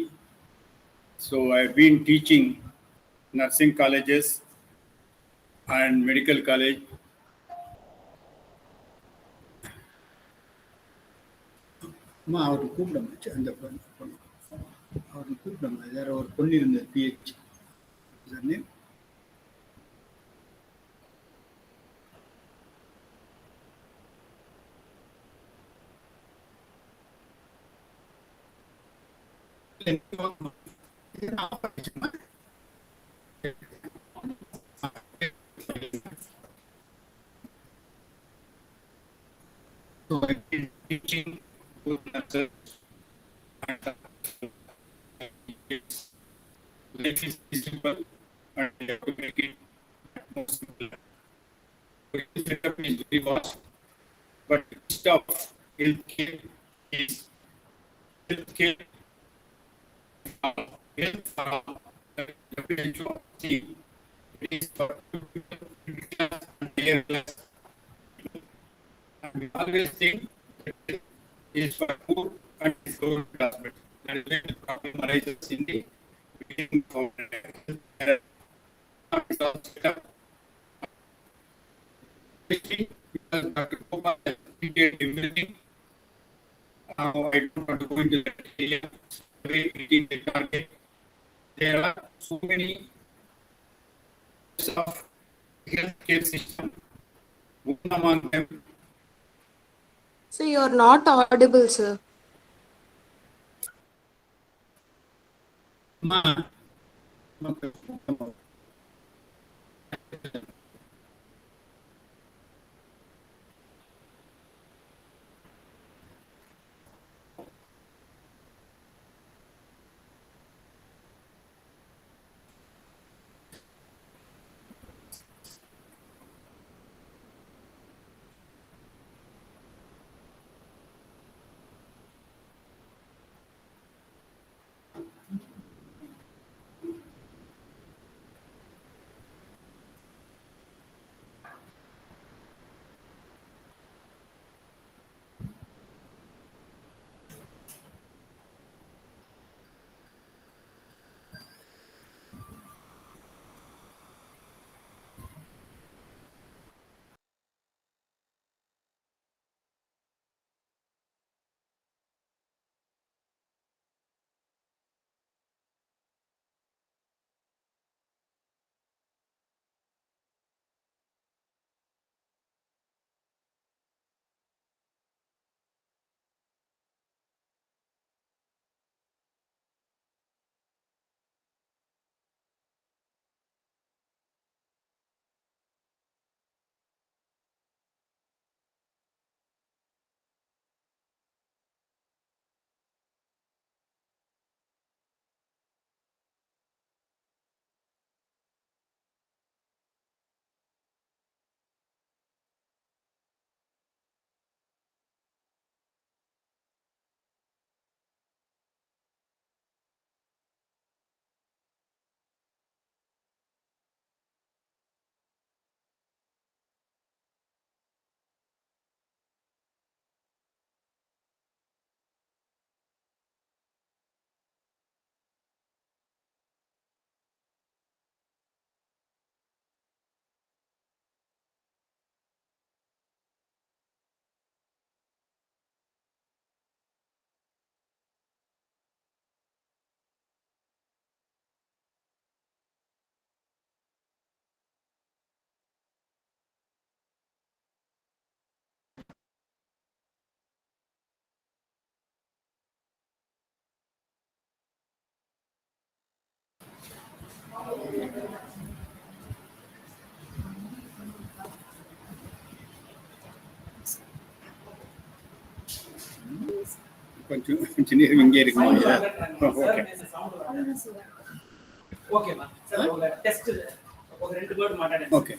So I've been teaching nursing colleges and medical college. அம்மா அவருக்கு கூப்பிடுங்க. அந்த அவருக்கு கூப்பிடுங்க. வேற ஒரு பொண்ணு இருந்தது பிஹெச் நேம். So I've been teaching both nurses and it's life is simple and you have to make it more simple. This setup is very vast, but stuff healthcare is healthcare. Health for all. WHO team. It is for and their class. And we always think it is for poor and lower class, but that is where the problem arises in the beginning of the because Dr. Gopal has detailed everything. I don't want to go into that area. It is the target. There are so many of healthcare system. One among them. So you are not audible, sir. Ma. கொஞ்சம் engineering இங்கே இருக்குமா? Okay. ஓகேமா sir உங்க test ஒரு ரெண்டு word மாட்டாடேன். Okay.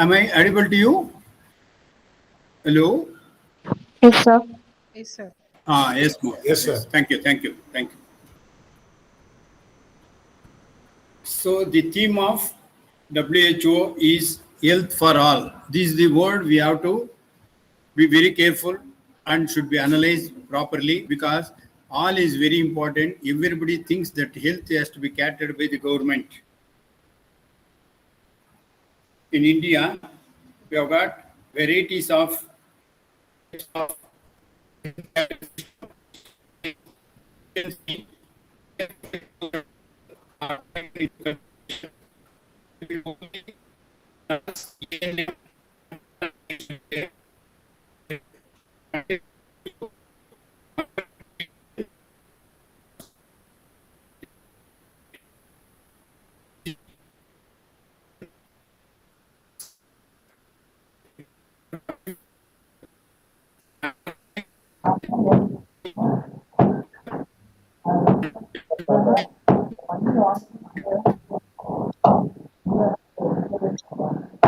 Am I audible to you? Hello? Yes, sir. Yes, sir. Yes, ma'am. Yes, sir. Thank you, thank you, thank you. So the theme of WHO is health for all. This is the word we have to be very careful and should be analyzed properly, because all is very important. Everybody thinks that health has to be catered by the government. In India, we have got varieties of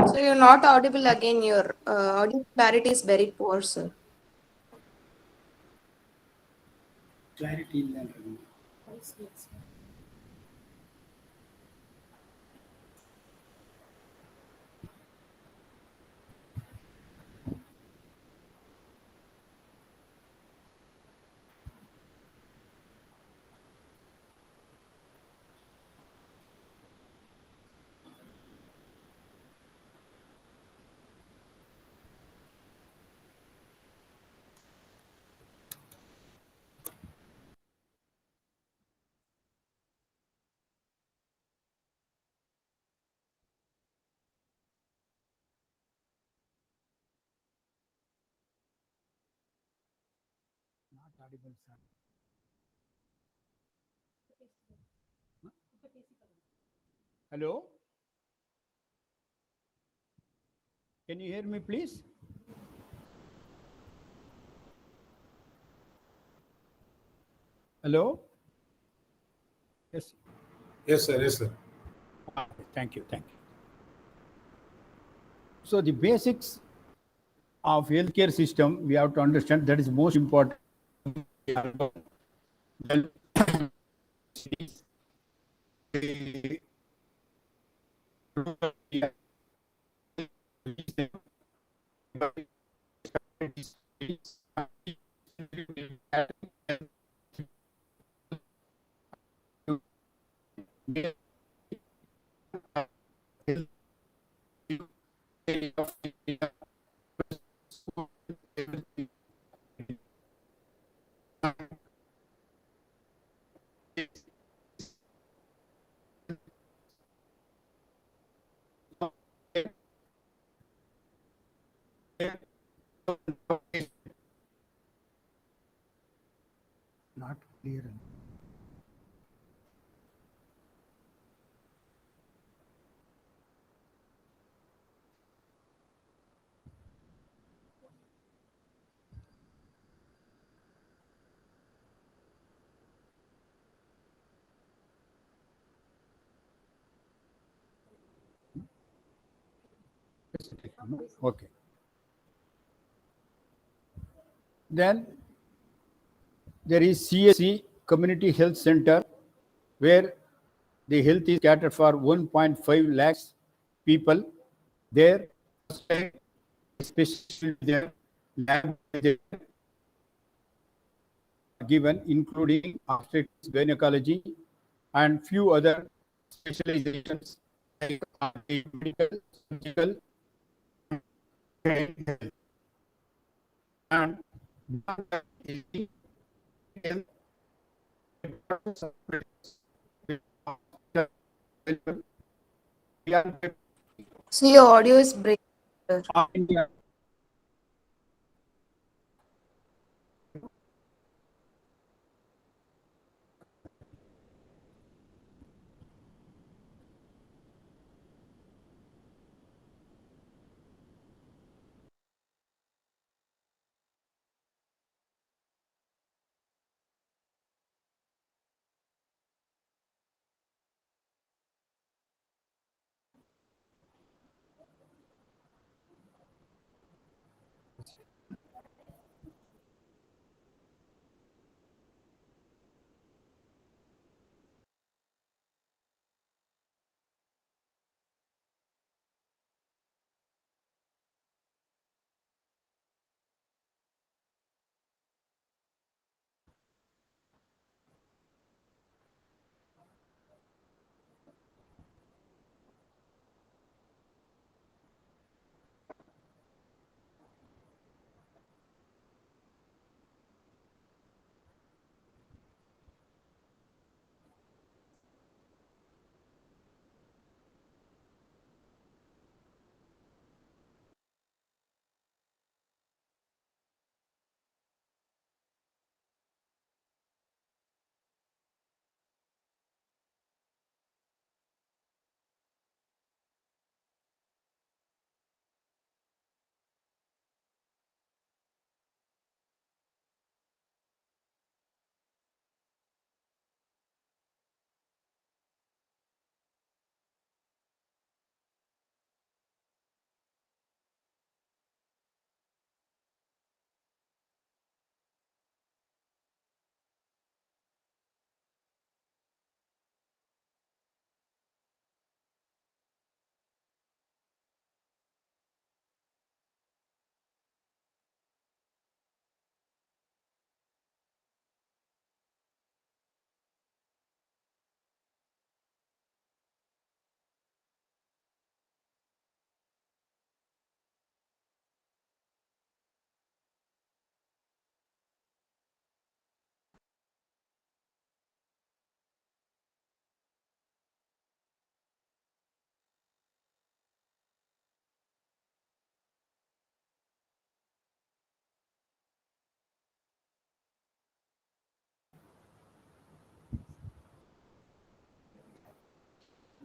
So you're not audible again. Your audio clarity is very poor, sir. clarity in that. Not audible, sir. Hello? Can you hear me, please? Hello? Yes. Yes, sir. Yes, sir. Thank you. Thank you. So the basics of healthcare system, we have to understand that is most important. Then not clear. Okay. Then there is CSC, Community Health Center, where the health is catered for 1.5 lakhs people. There, especially their lab given, including obstetrics, gynecology, and few other specializations like medical, surgical, and So your audio is breaking, sir. India.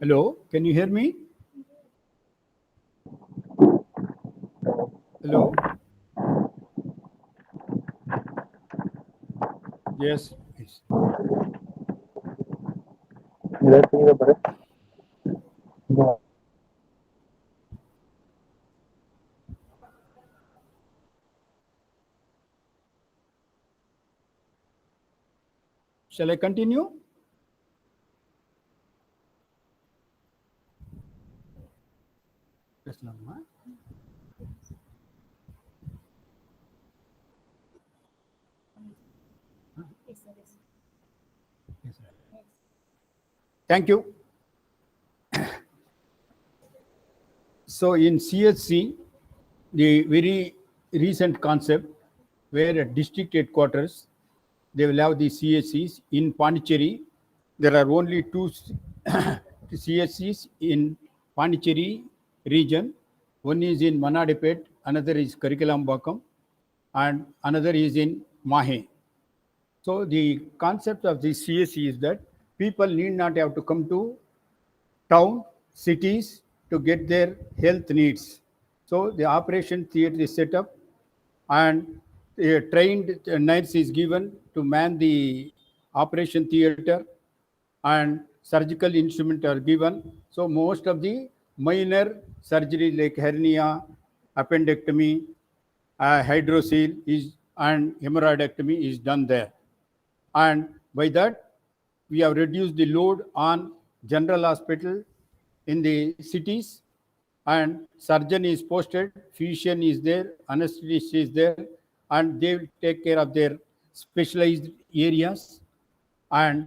Hello, can you hear me? Hello? Yes, please. Shall I continue? Yes, Lama. Yes, sir. Thank you. So in CHC, the very recent concept where at district headquarters, they will have the CHCs. In Pondicherry, there are only two CHCs in Pondicherry region. One is in Manadipet, another is Karikalambakkam, and another is in Mahe. So the concept of the CSC is that people need not have to come to town, cities to get their health needs. So the operation theatre is set up and a trained nurse is given to man the operation theatre and surgical instruments are given. So most of the minor surgery like hernia, appendectomy, hydrocele is and hemorrhoidectomy is done there. And by that, we have reduced the load on general hospital in the cities and surgeon is posted, physician is there, anesthetist is there, and they will take care of their specialized areas and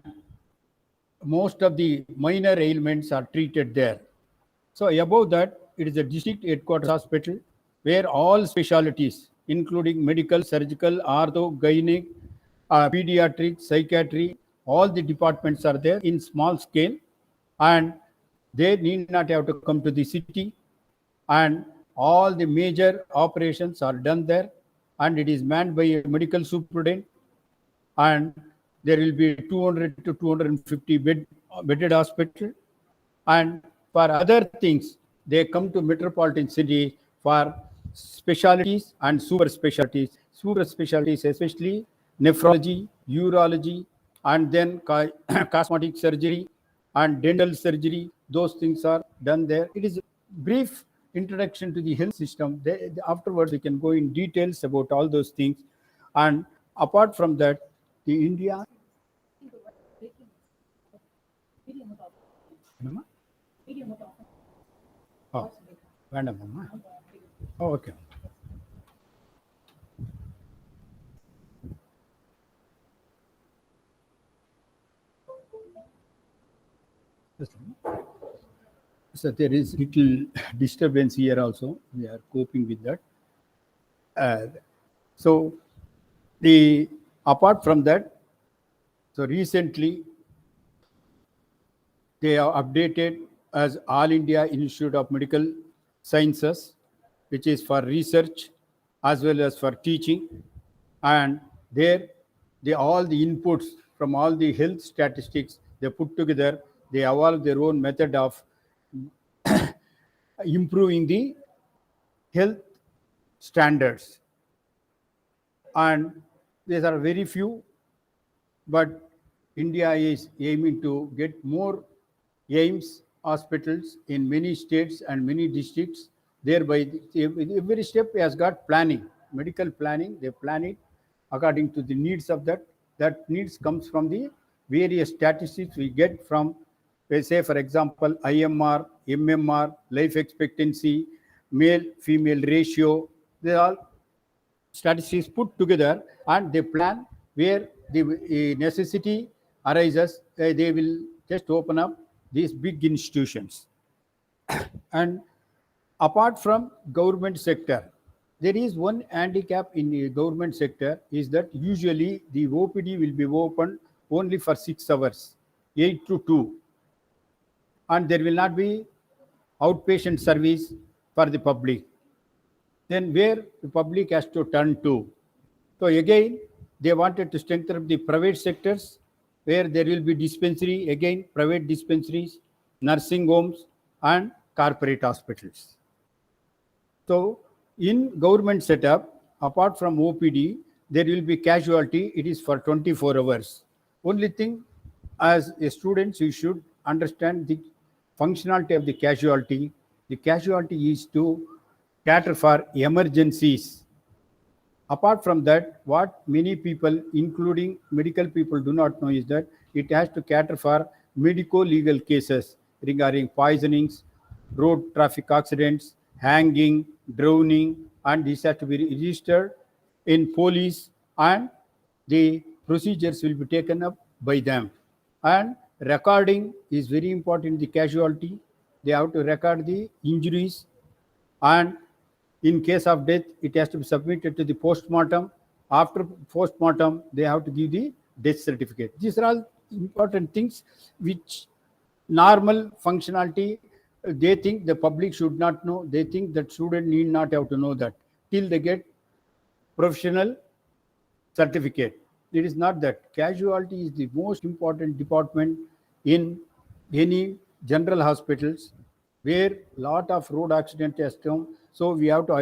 most of the minor ailments are treated there. So above that, it is a district headquarters hospital where all specialties, including medical, surgical, ortho, gynec, pediatrics, psychiatry, all the departments are there in small scale, and they need not have to come to the city, and all the major operations are done there, and it is manned by a medical superintendent, and there will be 200 to 250 bedded hospital, and for other things they come to metropolitan city for specialties and super specialties especially nephrology, urology, and then cosmetic surgery and dental surgery. Those things are done there. It is a brief introduction to the health system. Afterwards we can go in details about all those things. And apart from that, the India oh, வேண்டாமாம்மா? Oh, okay. So there is little disturbance here also. We are coping with that. So apart from that, so recently they are updated as All India Institute of Medical Sciences, which is for research as well as for teaching. And there, all the inputs from all the health statistics, they put together, they evolve their own method of improving the health standards. And there are very few, but India is aiming to get more AIMS hospitals in many states and many districts. Thereby, every step has got planning, medical planning. They plan it according to the needs of that. That needs comes from the various statistics we get from, say, for example, IMR, MMR, life expectancy, male-female ratio. They are statistics put together and they plan where the necessity arises. They will just open up these big institutions. And apart from government sector, there is one handicap in the government sector is that usually the OPD will be open only for 6 hours, 8 to 2. And there will not be outpatient service for the public. Then where the public has to turn to. So again, they wanted to strengthen the private sectors where there will be dispensary, again, private dispensaries, nursing homes, and corporate hospitals. So in government setup, apart from OPD, there will be casualty. It is for 24 hours. Only thing, as a student, you should understand the functionality of the casualty. The casualty is to cater for emergencies. Apart from that, what many people, including medical people, do not know is that it has to cater for medico-legal cases regarding poisonings, road traffic accidents, hanging, drowning, and this has to be registered in police, and the procedures will be taken up by them. And recording is very important in the casualty. They have to record the injuries, and in case of death, it has to be submitted to the postmortem. After postmortem, they have to give the death certificate. These are all important things which normal functionality, they think the public should not know. They think that student need not have to know that till they get professional certificate. It is not that. Casualty is the most important department in any general hospitals where lot of road accident has come. So we have to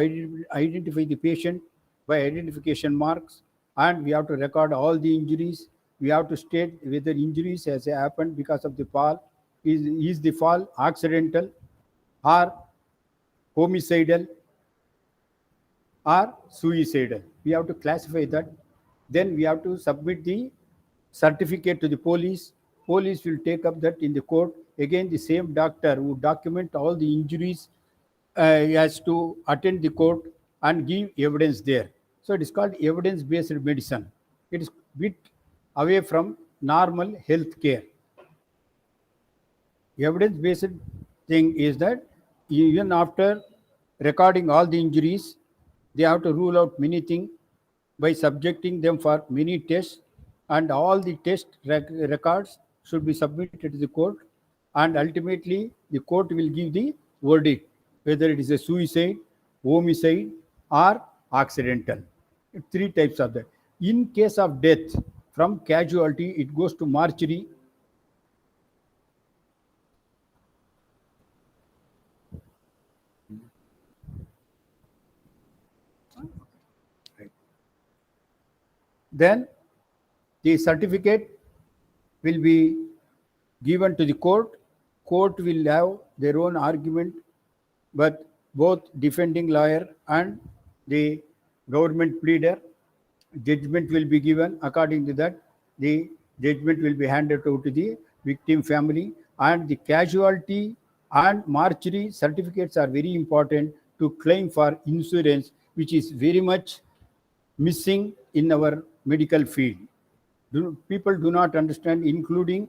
identify the patient by identification marks, and we have to record all the injuries. We have to state whether injuries has happened because of the fall. Is the fall accidental or homicidal or suicidal? We have to classify that. Then we have to submit the certificate to the police. Police will take up that in the court. Again, the same doctor who document all the injuries has to attend the court and give evidence there. So it is called evidence-based medicine. It is bit away from normal health care. Evidence-based thing is that even after recording all the injuries, they have to rule out many things by subjecting them for many tests, and all the test records should be submitted to the court, and ultimately the court will give the verdict whether it is a suicide, homicide, or accidental. Three types of that. In case of death from casualty, it goes to mortuary. Then the certificate will be given to the court. Court will have their own argument, but both defending lawyer and the government pleader, judgment will be given. According to that, the judgment will be handed over to the victim family, and the casualty and mortuary certificates are very important to claim for insurance, which is very much missing in our medical field. People do not understand, including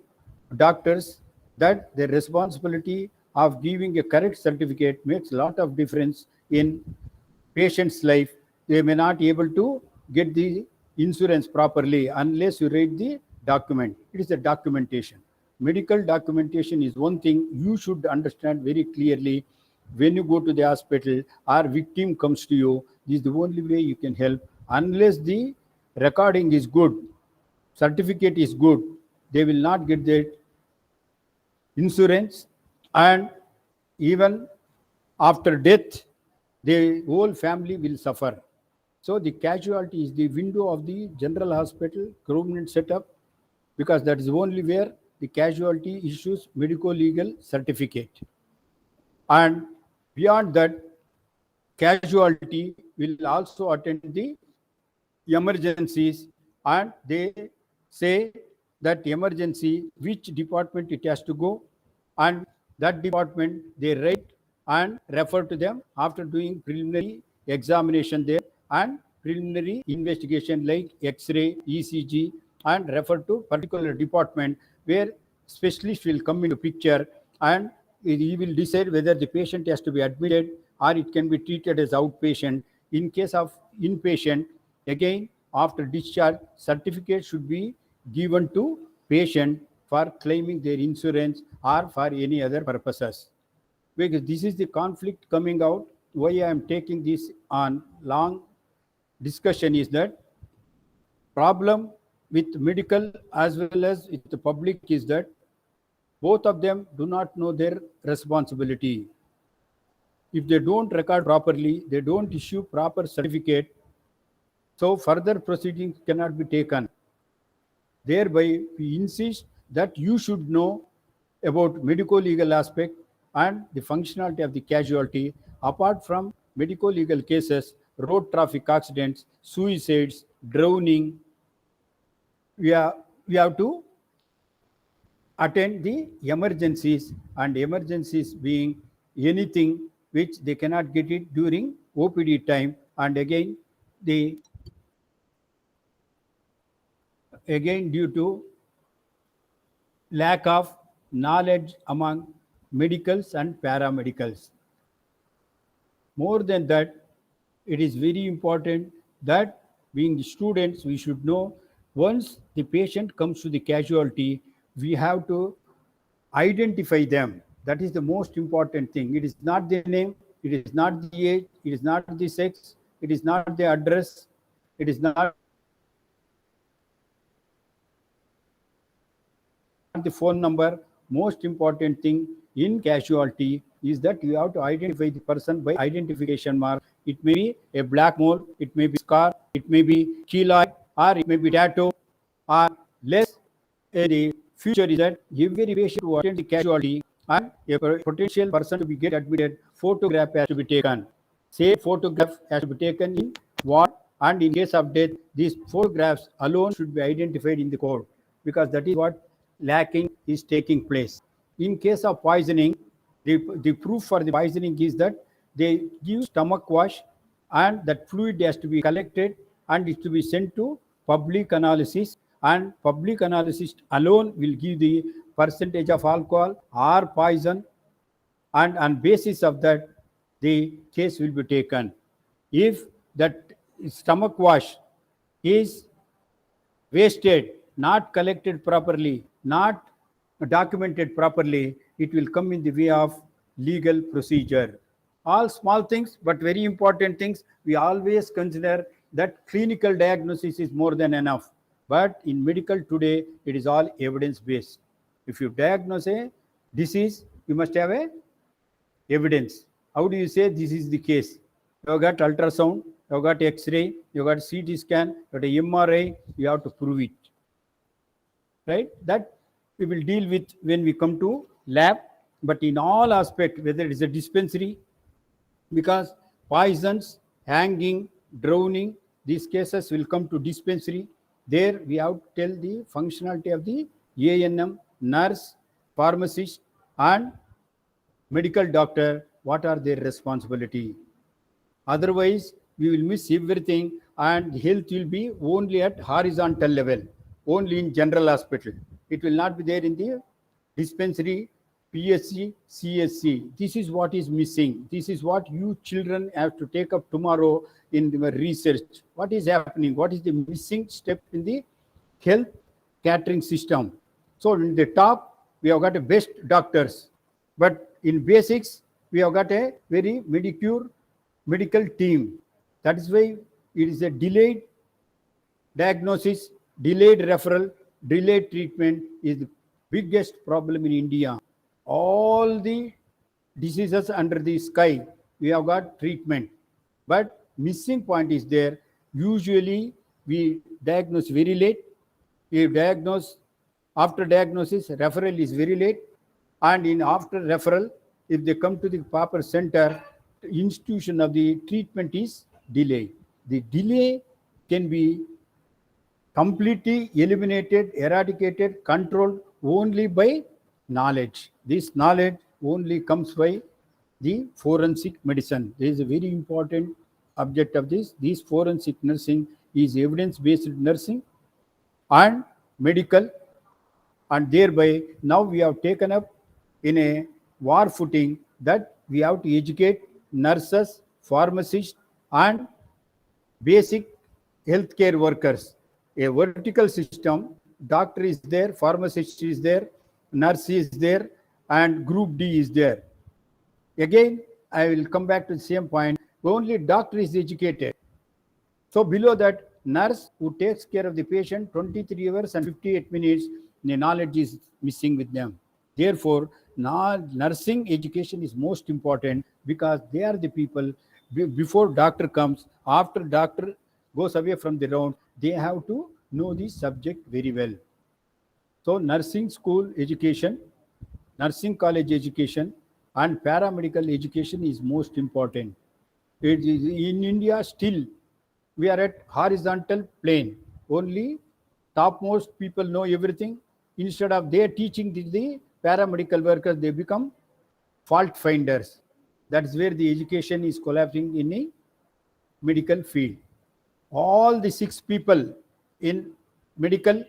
doctors, that the responsibility of giving a correct certificate makes a lot of difference in patient's life. They may not be able to get the insurance properly unless you read the document. It is the documentation. Medical documentation is one thing you should understand very clearly. When you go to the hospital or victim comes to you, this is the only way you can help. Unless the recording is good, certificate is good, they will not get the insurance, and even after death, the whole family will suffer. So the casualty is the window of the general hospital government setup, because that is only where the casualty issues medico-legal certificate. And beyond that, casualty will also attend the emergencies, and they say that emergency, which department it has to go, and that department they write and refer to them after doing preliminary examination there and preliminary investigation like X-ray, ECG, and refer to particular department where specialist will come into picture, and he will decide whether the patient has to be admitted or it can be treated as outpatient. In case of inpatient, again after discharge, certificate should be given to patient for claiming their insurance or for any other purposes. Because this is the conflict coming out. Why I am taking this on long discussion is that problem with medical as well as with the public is that Both of them do not know their responsibility. If they don't record properly, they don't issue proper certificate, so further proceedings cannot be taken. Thereby, we insist that you should know about medico-legal aspect and the functionality of the casualty. Apart from medico-legal cases, road traffic accidents, suicides, drowning, we have to attend the emergencies, and emergencies being anything which they cannot get it during OPD time, and again due to lack of knowledge among medicals and paramedicals. More than that, it is very important that being students, we should know once the patient comes to the casualty, we have to identify them. That is the most important thing. It is not the name, it is not the age, it is not the sex, it is not the address, it is not the phone number. Most important thing in casualty is that you have to identify the person by identification mark. It may be a black mole, it may be scar, it may be keloid, or it may be tattoo, or less. The future is that every patient who attends the casualty and a potential person to be get admitted, photograph has to be taken. Say photograph has to be taken in ward, and in case of death, these photographs alone should be identified in the code, because that is what lacking is taking place. In case of poisoning, the proof for the poisoning is that they give stomach wash, and that fluid has to be collected and is to be sent to public analysis, and public analysis alone will give the percentage of alcohol or poison, and on basis of that the case will be taken. If that stomach wash is wasted, not collected properly, not documented properly, it will come in the way of legal procedure. All small things, but very important things. We always consider that clinical diagnosis is more than enough. But in medical today, it is all evidence-based. If you diagnose a disease, you must have a evidence. How do you say this is the case? You have got ultrasound, you have got X-ray, you have got CT scan, you have got MRI, you have to prove it. Right? That we will deal with when we come to lab. But in all aspects, whether it is a dispensary, because poisons, hanging, drowning, these cases will come to dispensary. There we have to tell the functionality of the ANM, nurse, pharmacist, and medical doctor, what are their responsibility. Otherwise, we will miss everything, and health will be only at horizontal level, only in general hospital. It will not be there in the dispensary, PSC, CSC. This is what is missing. This is what you children have to take up tomorrow in the research. What is happening? What is the missing step in the health catering system? So in the top, we have got the best doctors. But in basics, we have got a very medical team. That is why it is a delayed diagnosis, delayed referral, delayed treatment is the biggest problem in India. All the diseases under the sky, we have got treatment. But missing point is there. Usually, we diagnose very late. We diagnose after diagnosis, referral is very late. And in after referral, if they come to the proper center, the institution of the treatment is delayed. The delay can be completely eliminated, eradicated, controlled only by knowledge. This knowledge only comes by the forensic medicine. There is a very important object of this. This forensic nursing is evidence-based nursing and medical, and thereby now we have taken up in a war footing that we have to educate nurses, pharmacists, and basic healthcare workers. A vertical system, doctor is there, pharmacist is there, nurse is there, and group D is there. Again, I will come back to the same point. Only doctor is educated. So below that, nurse who takes care of the patient 23 hours and 58 minutes, the knowledge is missing with them. Therefore, now nursing education is most important because they are the people before doctor comes, after doctor goes away from the round, they have to know the subject very well. So nursing school education, nursing college education, and paramedical education is most important. It is in India still we are at horizontal plane. Only topmost people know everything. Instead of they teaching the paramedical workers, they become fault finders. That's where the education is collapsing in a medical field. All the 6 people in medical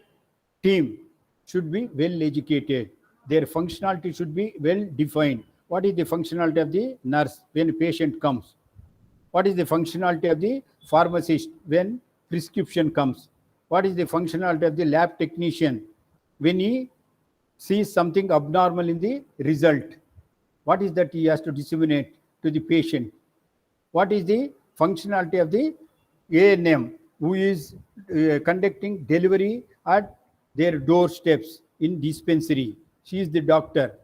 team should be well educated. Their functionality should be well defined. What is the functionality of the nurse when a patient comes? What is the functionality of the pharmacist when prescription comes? What is the functionality of the lab technician when he sees something abnormal in the result? What is that he has to disseminate to the patient? What is the functionality of the ANM who is conducting delivery at their doorsteps in dispensary? She is the doctor.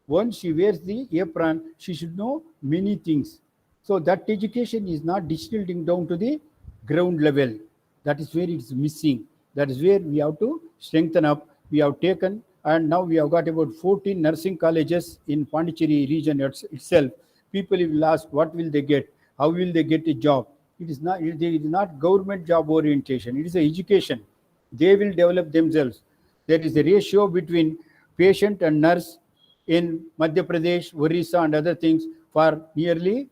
Once she wears the apron, she should know many things. So that education is not distilled down to the ground level. That is where it's missing. That is where we have to strengthen up. We have taken, and now we have got about 14 nursing colleges in Pondicherry region itself. People will ask, what will they get? How will they get a job? It is not government job orientation. It is an education. They will develop themselves. There is a ratio between patient and nurse in Madhya Pradesh, Orissa, and other things. For nearly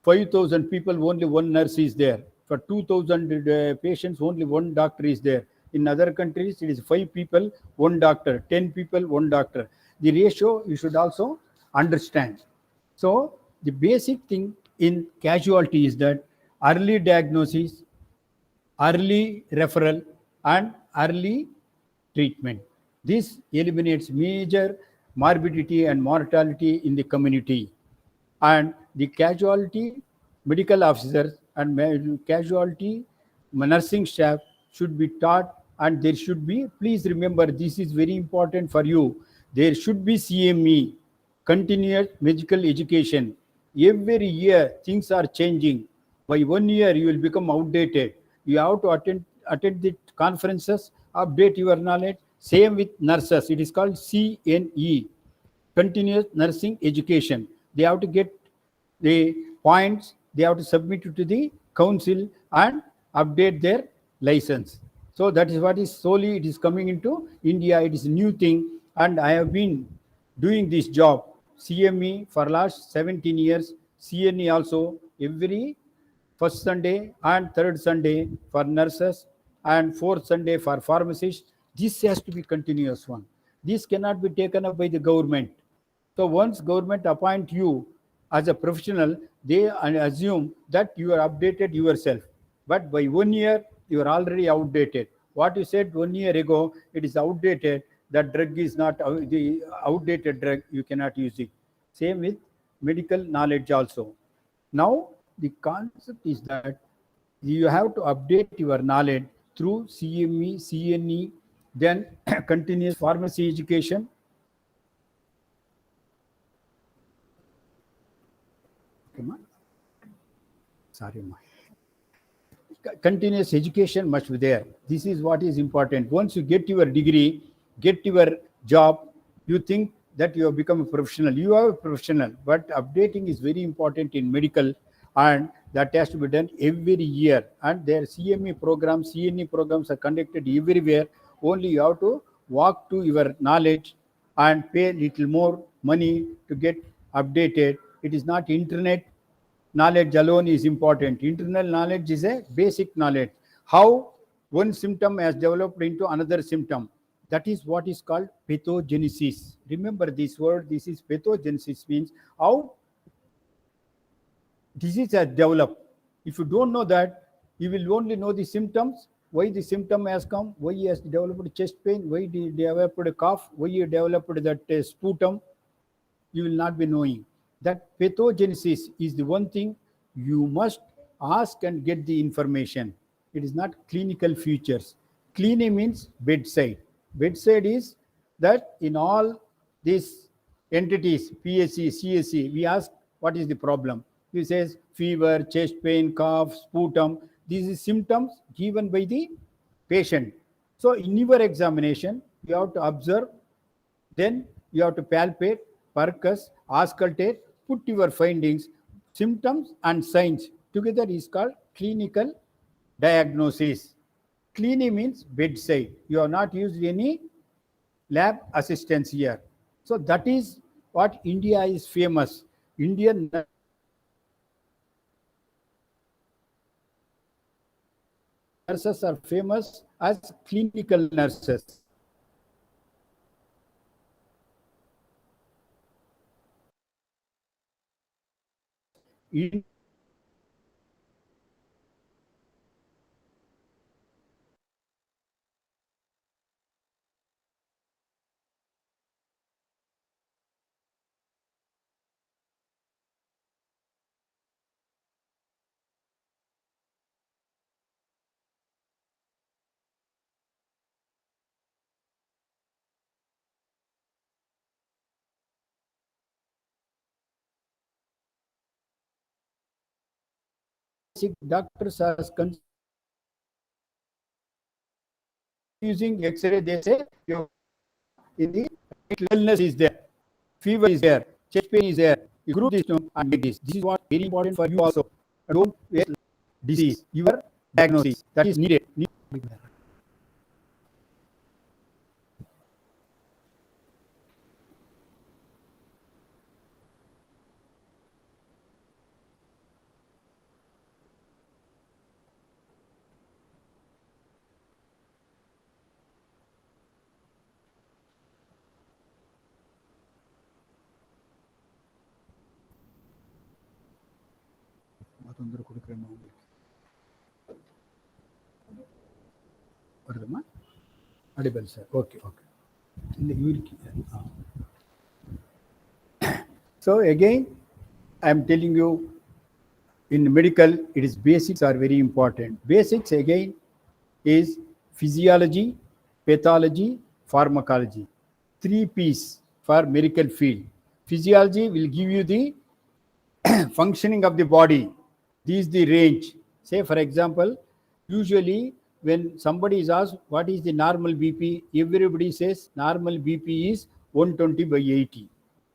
5,000 people, only one nurse is there. For 2,000 patients, only one doctor is there. In other countries, it is 5 people, one doctor, 10 people, one doctor. The ratio you should also understand. So the basic thing in casualty is that early diagnosis, early referral, and early treatment. This eliminates major morbidity and mortality in the community. And the casualty medical officers and casualty nursing staff should be taught, and there should be, please remember, this is very important for you, there should be CME, continuous medical education. Every year things are changing. By 1 year you will become outdated. You have to attend the conferences, update your knowledge. Same with nurses, it is called CNE, continuous nursing education. They have to get the points, they have to submit it to the council and update their license. So that is what is solely it is coming into India. It is a new thing, and I have been doing this job CME for last 17 years, CNE also every first Sunday and third Sunday for nurses and fourth Sunday for pharmacists. This has to be continuous one. This cannot be taken up by the government. So once government appoint you as a professional, they assume that you are updated yourself. But by 1 year, you are already outdated. What you said 1 year ago, it is outdated. That drug is not the outdated drug. You cannot use it. Same with medical knowledge also. Now, the concept is that you have to update your knowledge through CME, CNE, then continuous pharmacy education. Sorry, continuous education must be there. This is what is important. Once you get your degree, get your job, you think that you have become a professional. You are a professional, but updating is very important in medical, and that has to be done every year. And their CME programs, CNE programs are conducted everywhere. Only you have to walk to your knowledge and pay little more money to get updated. It is not internet knowledge alone is important. Internal knowledge is a basic knowledge. How one symptom has developed into another symptom. That is what is called pathogenesis. Remember this word. This is pathogenesis, means how disease has developed. If you don't know that, you will only know the symptoms, why the symptom has come, why he has developed chest pain, why he developed a cough, why he developed that sputum. You will not be knowing. That pathogenesis is the one thing you must ask and get the information. It is not clinical features. Clinic means bedside. Bedside is that in all these entities, PSC, CSC, we ask what is the problem. He says fever, chest pain, cough, sputum. These are symptoms given by the patient. So in your examination, you have to observe, then you have to palpate, percuss, auscultate, put your findings, symptoms and signs together is called clinical diagnosis. Clinic means bedside. You have not used any lab assistance here. So that is what India is famous. Indian nurses are famous as clinical nurses. In doctors are using X-ray, they say your in the illness is there, fever is there, chest pain is there. You group this and make this. This is what very important for you also. Don't waste disease. Your diagnosis that is needed. Audible, sir. Okay. So again, I am telling you, in medical, it is basics are very important. Basics again is physiology, pathology, pharmacology. 3 P's for medical field. Physiology will give you the functioning of the body. This is the range. Say, for example, usually when somebody is asked what is the normal BP, everybody says normal BP is 120/80.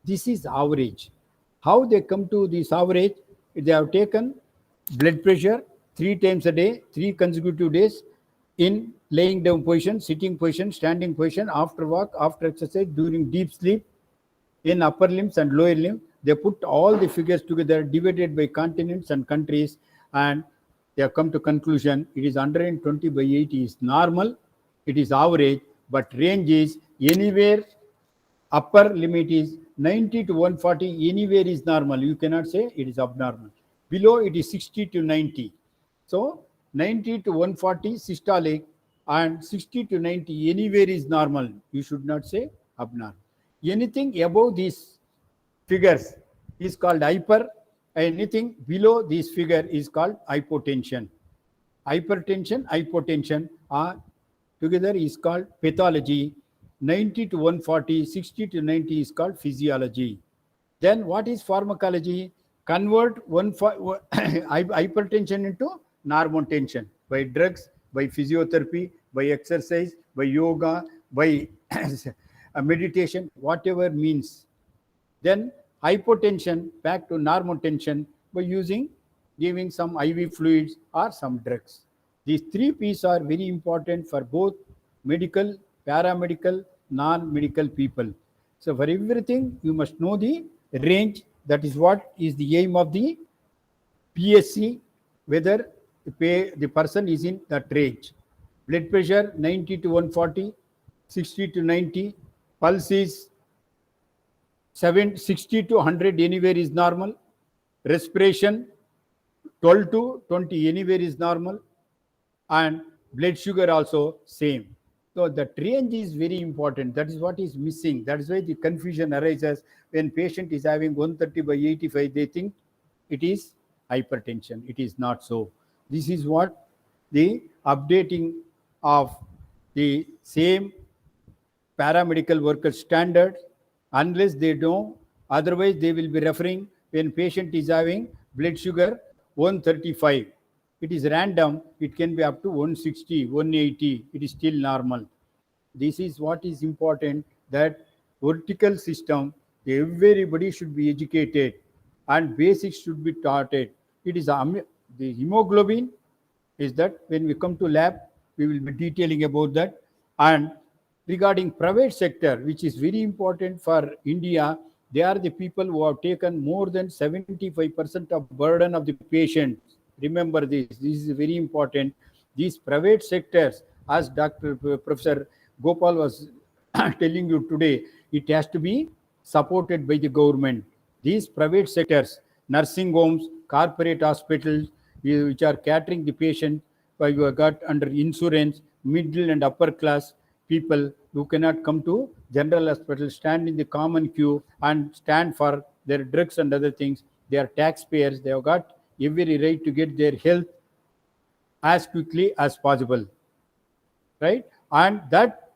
This is average. How they come to this average? They have taken blood pressure 3 times a day, 3 consecutive days in laying down position, sitting position, standing position, after walk, after exercise, during deep sleep, in upper limbs and lower limb. They put all the figures together, divided by continents and countries, and they have come to conclusion it is 120/80 is normal, it is average, but range is anywhere, upper limit is 90 to 140, anywhere is normal. You cannot say it is abnormal. Below it is 60 to 90. So 90 to 140 systolic and 60 to 90 anywhere is normal. You should not say abnormal. Anything above these figures is called hyper. Anything below this figure is called hypotension. Hypotension are together is called pathology. 90 to 140, 60 to 90 is called physiology. Then what is pharmacology? Convert hypertension into normal tension by drugs, by physiotherapy, by exercise, by yoga, by meditation, whatever means. Then hypotension back to normal tension by giving some IV fluids or some drugs. These 3 P's are very important for both medical, paramedical, non-medical people. So for everything, you must know the range. That is what is the aim of the PSC, whether the person is in that range. Blood pressure 90 to 140, 60 to 90. Pulse is 60 to 100, anywhere is normal. Respiration 12 to 20, anywhere is normal. And blood sugar also same. So that range is very important. That is what is missing. That is why the confusion arises when patient is having 130/85. They think it is hypertension. It is not so. This is what the updating of the same paramedical worker standard unless they don't. Otherwise, they will be referring when patient is having blood sugar 135. It is random. It can be up to 160, 180. It is still normal. This is what is important, that vertical system, everybody should be educated and basics should be taught. It is the hemoglobin is that when we come to lab, we will be detailing about that. And regarding private sector, which is very important for India, they are the people who have taken more than 75% of burden of the patient. Remember this. This is very important. These private sectors, as Dr. Professor Gopal was telling you today, it has to be supported by the government. These private sectors, nursing homes, corporate hospitals, which are catering the patient, you have got under insurance, middle and upper class people who cannot come to general hospital, stand in the common queue and stand for their drugs and other things. They are taxpayers. They have got every right to get their health as quickly as possible, right? And that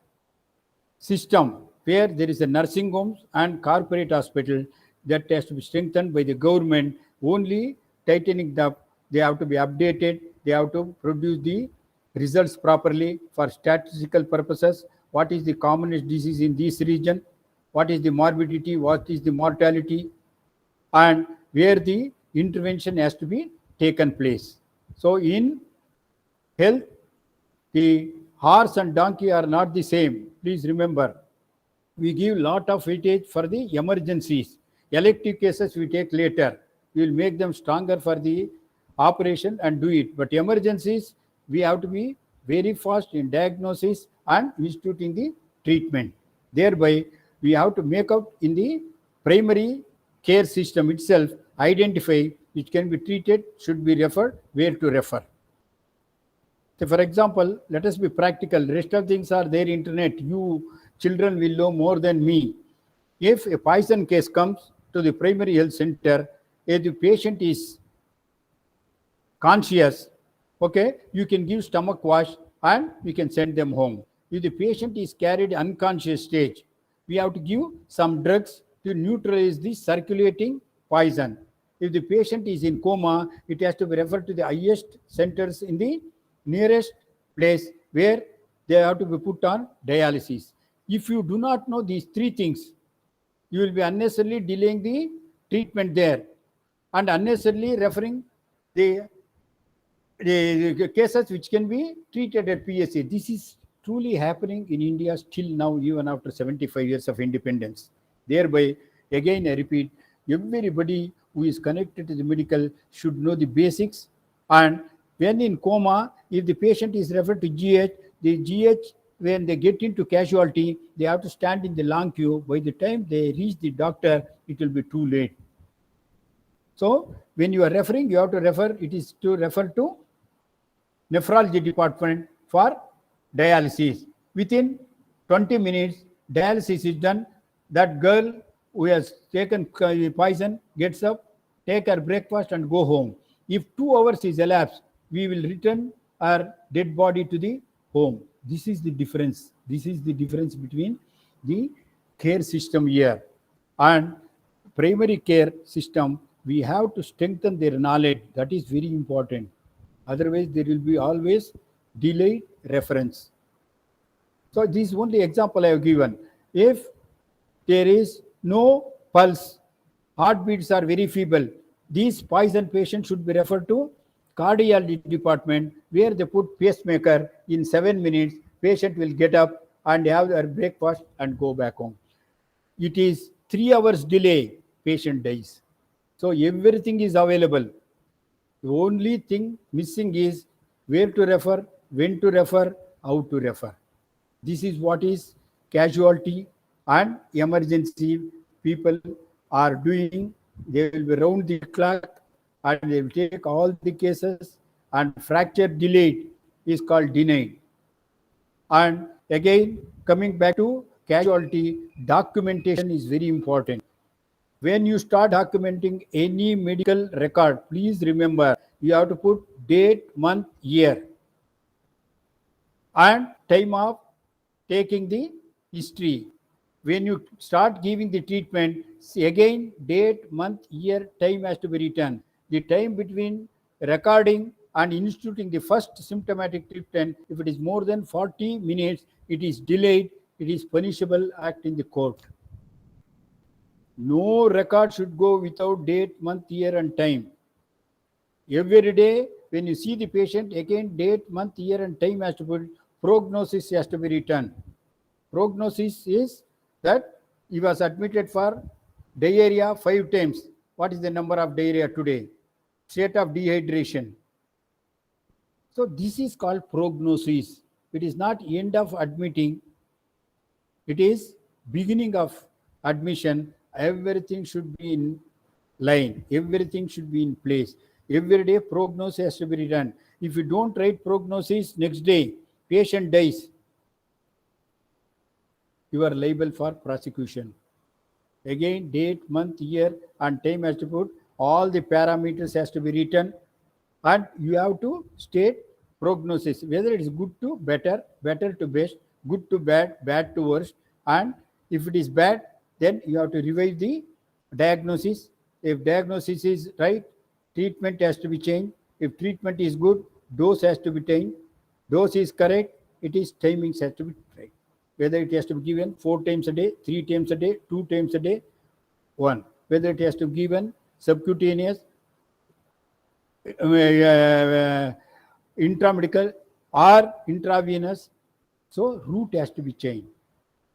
system where there is a nursing homes and corporate hospital, that has to be strengthened by the government, only tightening up. They have to be updated. They have to produce the results properly for statistical purposes. What is the commonest disease in this region? What is the morbidity? What is the mortality? And where the intervention has to be taken place. So in health, the horse and donkey are not the same. Please remember, we give lot of weightage for the emergencies. Elective cases we take later. We will make them stronger for the operation and do it. But emergencies, we have to be very fast in diagnosis and instituting the treatment. Thereby, we have to make out in the primary care system itself, identify which can be treated, should be referred, where to refer. So for example, let us be practical. Rest of things are there, internet. You children will know more than me. If a poison case comes to the primary health center, if the patient is conscious, okay, you can give stomach wash and we can send them home. If the patient is carried unconscious stage, we have to give some drugs to neutralize the circulating poison. If the patient is in coma, it has to be referred to the highest centers in the nearest place where they have to be put on dialysis. If you do not know these three things, you will be unnecessarily delaying the treatment there and unnecessarily referring the cases which can be treated at PSA. This is truly happening in India still now, even after 75 years of independence. Thereby, again, I repeat, everybody who is connected to the medical should know the basics. And when in coma, if the patient is referred to GH, the GH, when they get into casualty, they have to stand in the long queue. By the time they reach the doctor, it will be too late. So when you are referring, you have to refer, it is to refer to nephrology department for dialysis. Within 20 minutes, dialysis is done. That girl who has taken poison gets up, take her breakfast and go home. If 2 hours is elapsed, we will return our dead body to the home. This is the difference. This is the difference between the care system here and primary care system. We have to strengthen their knowledge. That is very important. Otherwise, there will be always delayed reference. So this is only example I have given. If there is no pulse, heartbeats are very feeble, these poison patients should be referred to cardiology department, where they put pacemaker. In 7 minutes, patient will get up and have their breakfast and go back home. It is 3 hours delay, patient dies. So everything is available. The only thing missing is where to refer, when to refer, how to refer. This is what is casualty and emergency people are doing. They will be round the clock and they will take all the cases, and fracture delayed is called denied. And again, coming back to casualty, documentation is very important. When you start documenting any medical record, please remember you have to put date, month, year, and time of taking the history. when you start giving the treatment, see again, date, month, year, time has to be written. The time between recording and instituting the first symptomatic treatment, if it is more than 40 minutes, it is delayed, it is punishable act in the court. No record should go without date, month, year, and time. Every day, when you see the patient, again, date, month, year, and time has to be, prognosis has to be written. Prognosis is that he was admitted for diarrhea 5 times. What is the number of diarrhea today? State of dehydration. So this is called prognosis. It is not end of admitting. It is beginning of admission. Everything should be in line. Everything should be in place. Every day prognosis has to be written. If you don't write prognosis, next day patient dies, you are liable for prosecution. Again, date, month, year, and time has to put. All the parameters has to be written, and you have to state prognosis, whether it is good to better, better to best, good to bad, bad to worst. And if it is bad, then you have to revise the diagnosis. If diagnosis is right, treatment has to be changed. If treatment is good, dose has to be changed. Dose is correct, it is timings has to be right. Whether it has to be given 4 times a day, 3 times a day, 2 times a day, 1. Whether it has to be given subcutaneous, intramedical, or intravenous. So route has to be changed.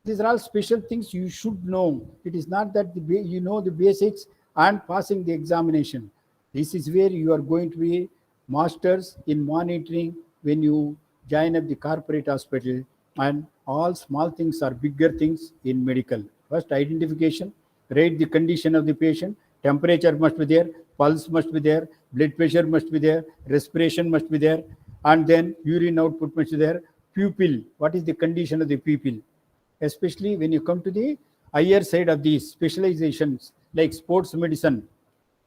These are all special things you should know. It is not that you know the basics and passing the examination. This is where you are going to be masters in monitoring when you join up the corporate hospital, and all small things are bigger things in medical. First, identification, rate the condition of the patient, temperature must be there, pulse must be there, blood pressure must be there, respiration must be there, and then urine output must be there. Pupil, what is the condition of the pupil? Especially when you come to the higher side of these specializations like sports medicine.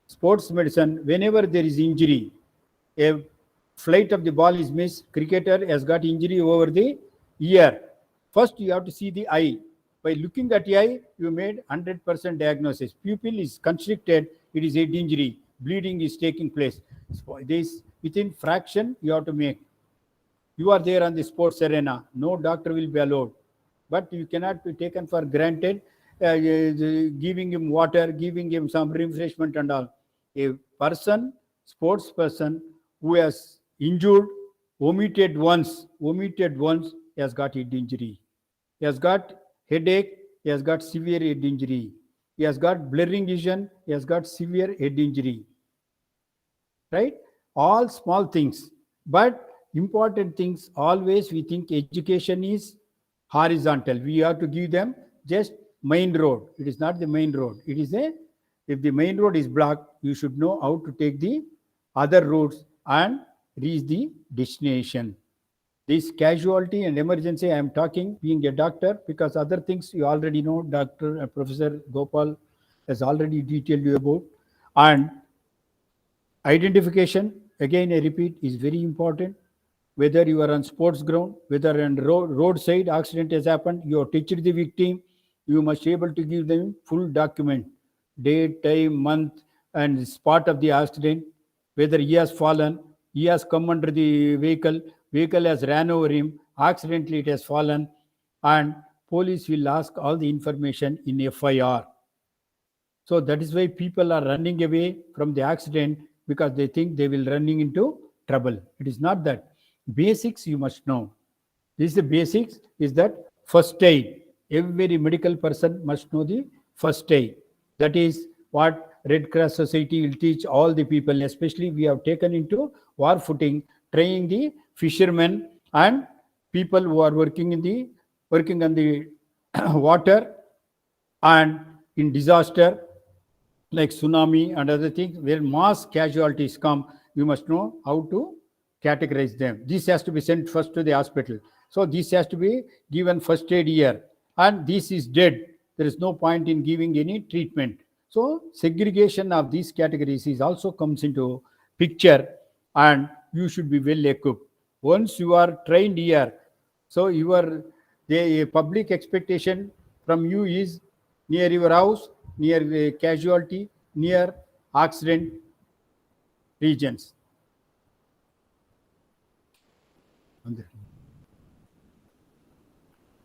Sports medicine, whenever there is injury, a flight of the ball is missed, cricketer has got injury over the ear. First, you have to see the eye. By looking at the eye, you made 100% diagnosis. Pupil is constricted, it is head injury, bleeding is taking place. This within fraction you have to make. You are there on the sports arena, no doctor will be allowed. But you cannot be taken for granted, giving him water, giving him some refreshment and all. A person, sports person who has injured, vomited once, he has got head injury. He has got headache, he has got severe head injury. He has got blurring vision, he has got severe head injury. Right? All small things. But important things, always we think education is horizontal. We have to give them just main road. It is not the main road. It is if the main road is blocked, you should know how to take the other roads and reach the destination. This casualty and emergency, I am talking being a doctor, because other things you already know, Dr. Professor Gopal has already detailed you about. And identification, again I repeat, is very important. Whether you are on sports ground, whether on roadside accident has happened, you have touched the victim, you must be able to give them full document, date, time, month, and spot of the accident, whether he has fallen, he has come under the vehicle has ran over him, accidentally it has fallen, and police will ask all the information in FIR. So that is why people are running away from the accident, because they think they will running into trouble. It is not that. Basics you must know. This is the basics, is that first aid. Every medical person must know the first aid. That is what Red Cross Society will teach all the people, especially we have taken into war footing, training the fishermen and people who are working on the water and in disaster like tsunami and other things, where mass casualties come, you must know how to categorize them. This has to be sent first to the hospital. So this has to be given first aid here. And this is dead. There is no point in giving any treatment. So segregation of these categories is also comes into picture, and you should be well equipped. Once you are trained here, so the public expectation from you is near your house, near casualty, near accident regions.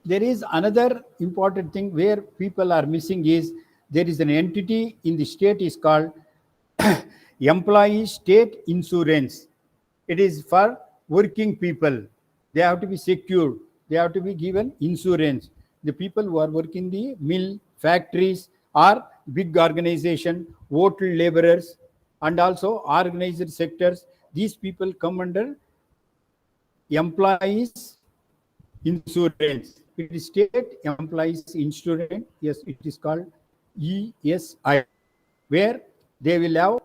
There is another important thing where people are missing is there is an entity in the state is called employee state insurance. It is for working people. They have to be secured. They have to be given insurance. The people who are working the mill, factories, or big organization, hotel laborers, and also organized sectors, these people come under employees insurance. It is state employees insurance. Yes, it is called ESI, where they will have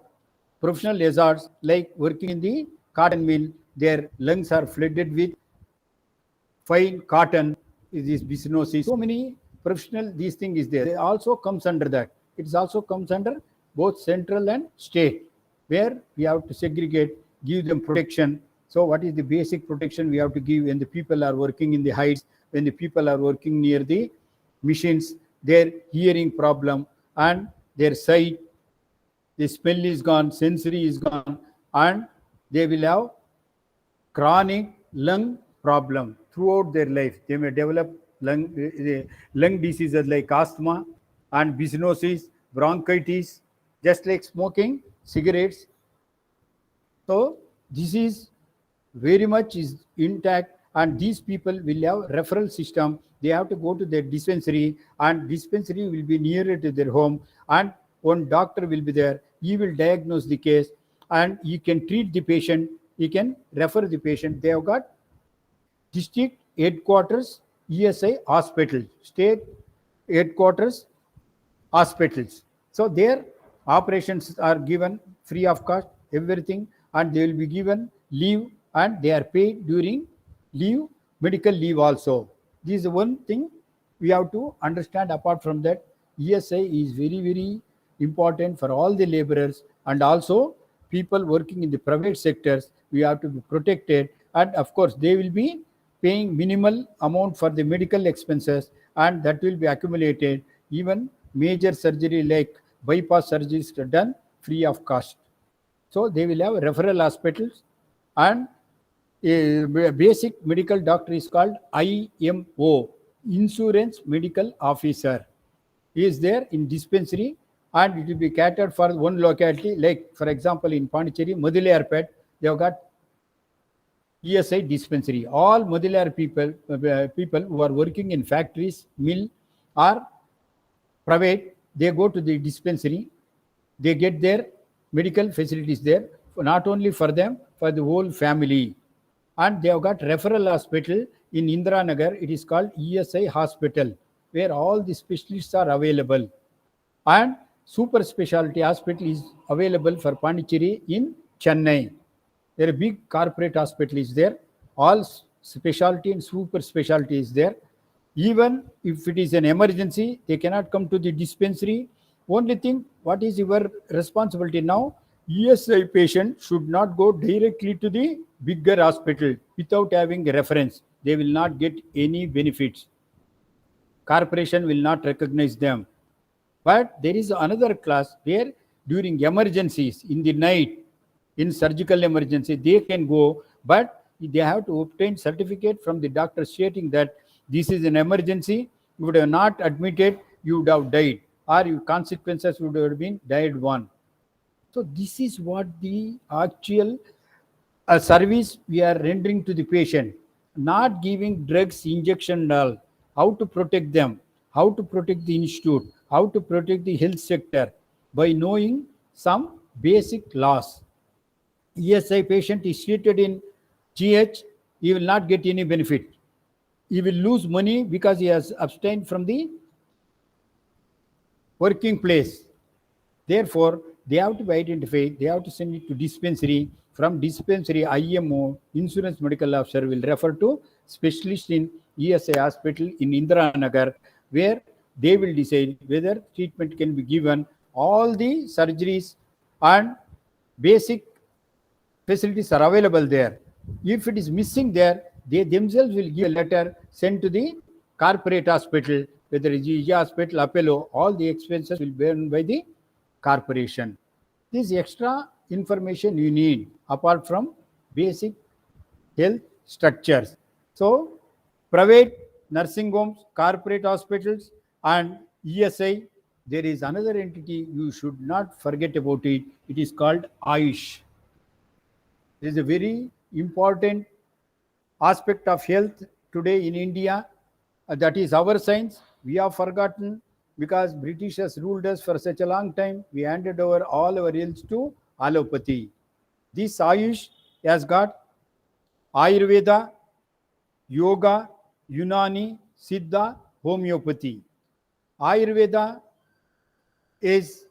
professional hazards like working in the cotton mill. Their lungs are flooded with fine cotton. This business, so many professional. This thing is there. It also comes under that. It also comes under both central and state, where we have to segregate, give them protection. So what is the basic protection we have to give when the people are working in the heights, when the people are working near the machines, their hearing problem and their sight, the smell is gone, sensory is gone, and they will have chronic lung problem throughout their life. They may develop lung diseases like asthma and byssinosis, bronchitis, just like smoking cigarettes. So this is very much is intact, and these people will have referral system. They have to go to their dispensary, and dispensary will be nearer to their home, and one doctor will be there. He will diagnose the case, and he can treat the patient. He can refer the patient. They have got district headquarters ESI hospital, state headquarters hospitals. So their operations are given free of cost, everything, and they will be given leave, and they are paid during leave, medical leave also. This is one thing we have to understand. Apart from that, ESI is very, very important for all the laborers and also people working in the private sectors. We have to be protected, and of course they will be paying minimal amount for the medical expenses, and that will be accumulated. Even major surgery like bypass surgeries are done free of cost. So they will have referral hospitals, and a basic medical doctor is called IMO, Insurance Medical Officer. He is there in dispensary, and it will be catered for one locality. Like for example, in Pondicherry, Madhulayarpet, they have got ESI dispensary. All Madhulayar people who are working in factories, mill, or private, they go to the dispensary. They get their medical facilities there, not only for them, for the whole family. And they have got referral hospital in Indira Nagar. It is called ESI hospital, where all the specialists are available. And super specialty hospital is available for Pondicherry in Chennai. There a big corporate hospital is there. All specialty and super specialty is there. Even if it is an emergency, they cannot come to the dispensary. Only thing, what is your responsibility now? ESI patient should not go directly to the bigger hospital without having a reference. They will not get any benefits. Corporation will not recognize them. But there is another class where during emergencies in the night, in surgical emergency, they can go, but they have to obtain certificate from the doctor stating that this is an emergency. You would have not admitted, you would have died, or your consequences would have been died one. So this is what the actual service we are rendering to the patient, not giving drugs, injection and all. How to protect them, how to protect the institute, how to protect the health sector by knowing some basic laws. ESI patient is treated in GH, he will not get any benefit. He will lose money because he has abstained from the working place. Therefore, they have to be identified, they have to send it to dispensary. From dispensary, IMO, Insurance Medical Officer, will refer to specialist in ESI hospital in Indira Nagar, where they will decide whether treatment can be given. All the surgeries and basic facilities are available there. If it is missing there, they themselves will give a letter sent to the corporate hospital whether it's GE Hospital, Apollo, all the expenses will be borne by the corporation. This extra information you need apart from basic health structures. So, private nursing homes, corporate hospitals, and ESI, there is another entity you should not forget about it. It is called Ayush. It is a very important aspect of health today in India. That is our science. We have forgotten because British has ruled us for such a long time. We handed over all our health to allopathy. This Ayush has got Ayurveda, Yoga, Unani, Siddha, Homeopathy. Ayurveda is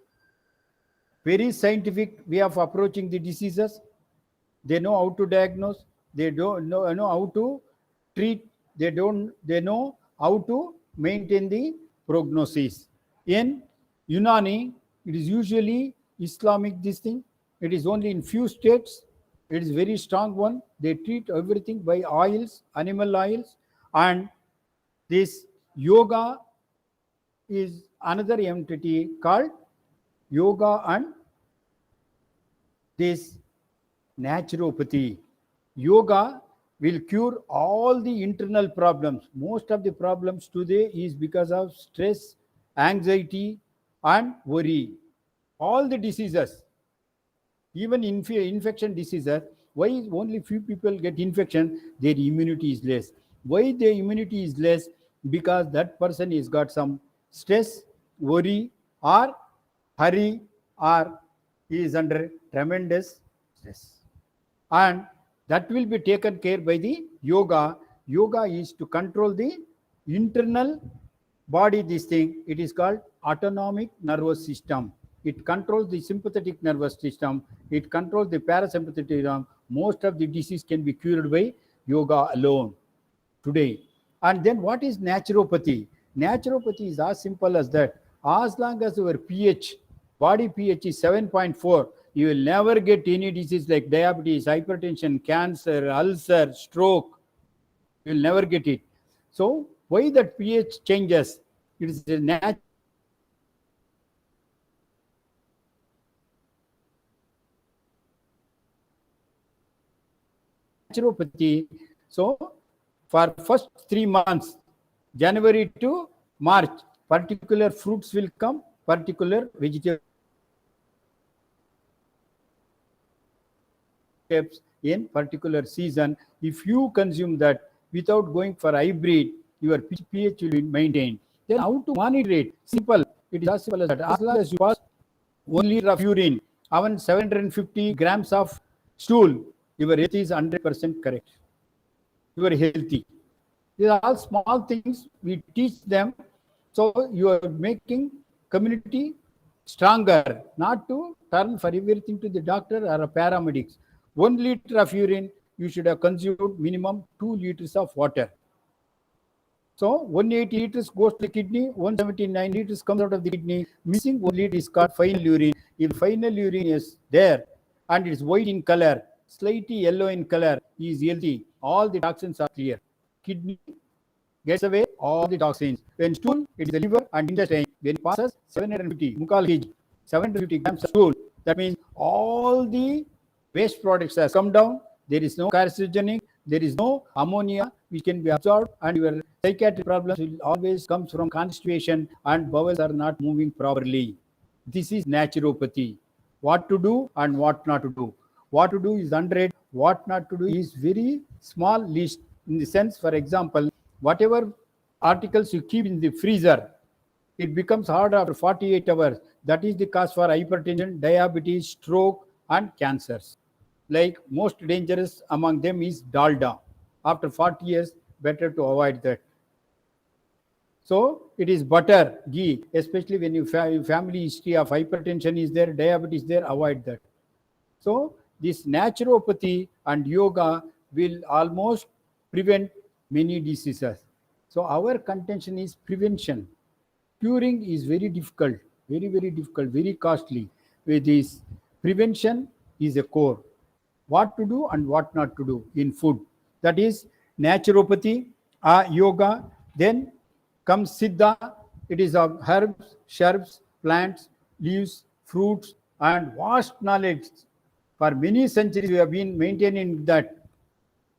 very scientific way of approaching the diseases. They know how to diagnose. They don't know how to treat. They know how to maintain the prognosis. In Unani, it is usually Islamic this thing. It is only in few states. It is very strong one. They treat everything by oils, animal oils, and this yoga is another entity called yoga and this naturopathy. Yoga will cure all the internal problems. Most of the problems today is because of stress, anxiety, and worry. All the diseases, even infection diseases, why only few people get infection? Their immunity is less. Why their immunity is less? Because that person has got some stress, worry, or hurry, or he is under tremendous stress. And that will be taken care by the yoga. Yoga is to control the internal body, this thing. It is called autonomic nervous system. It controls the sympathetic nervous system. It controls the parasympathetic system. Most of the disease can be cured by yoga alone today. And then what is naturopathy? Naturopathy is as simple as that. As long as your pH, body pH is 7.4, you will never get any disease like diabetes, hypertension, cancer, ulcer, stroke. You will never get it. So why that pH changes? It is a naturopathy. So for first 3 months, January to March, particular fruits will come, particular vegetables in particular season. If you consume that without going for hybrid, your pH will be maintained. Then how to monitor it? Simple. It is as simple as that. As long as you pass 1 liter of urine, even 750 grams of stool, your health is 100% correct. You are healthy. These are all small things we teach them. So you are making community stronger, not to turn for everything to the doctor or a paramedics. 1 liter of urine, you should have consumed minimum 2 liters of water. So 180 liters goes to the kidney, 179 liters comes out of the kidney. Missing 1 liter is called final urine. If final urine is there and it is white in color, slightly yellow in color, he is healthy. All the toxins are clear. Kidney gets away all the toxins. When stool, it is the liver and intestine. When it passes 750 kg, 750 grams of stool, that means all the waste products has come down. There is no carcinogenic, there is no ammonia which can be absorbed, and your psychiatric problems will always come from constipation and bowels are not moving properly. This is naturopathy. What to do and what not to do. What to do is 100, what not to do is very small list. In the sense, for example, whatever articles you keep in the freezer, it becomes hard after 48 hours. That is the cause for hypertension, diabetes, stroke, and cancers. Like most dangerous among them is dalda. After 40 years, better to avoid that. So it is butter, ghee, especially when your family history of hypertension is there, diabetes there, avoid that. So this naturopathy and yoga will almost prevent many diseases. So our contention is prevention. Curing is very difficult, very, very difficult, very costly. With this, prevention is a core. What to do and what not to do in food. That is naturopathy, yoga. Then Comes Siddha, it is of herbs, shrubs, plants, leaves, fruits, and vast knowledge. For many centuries, we have been maintaining that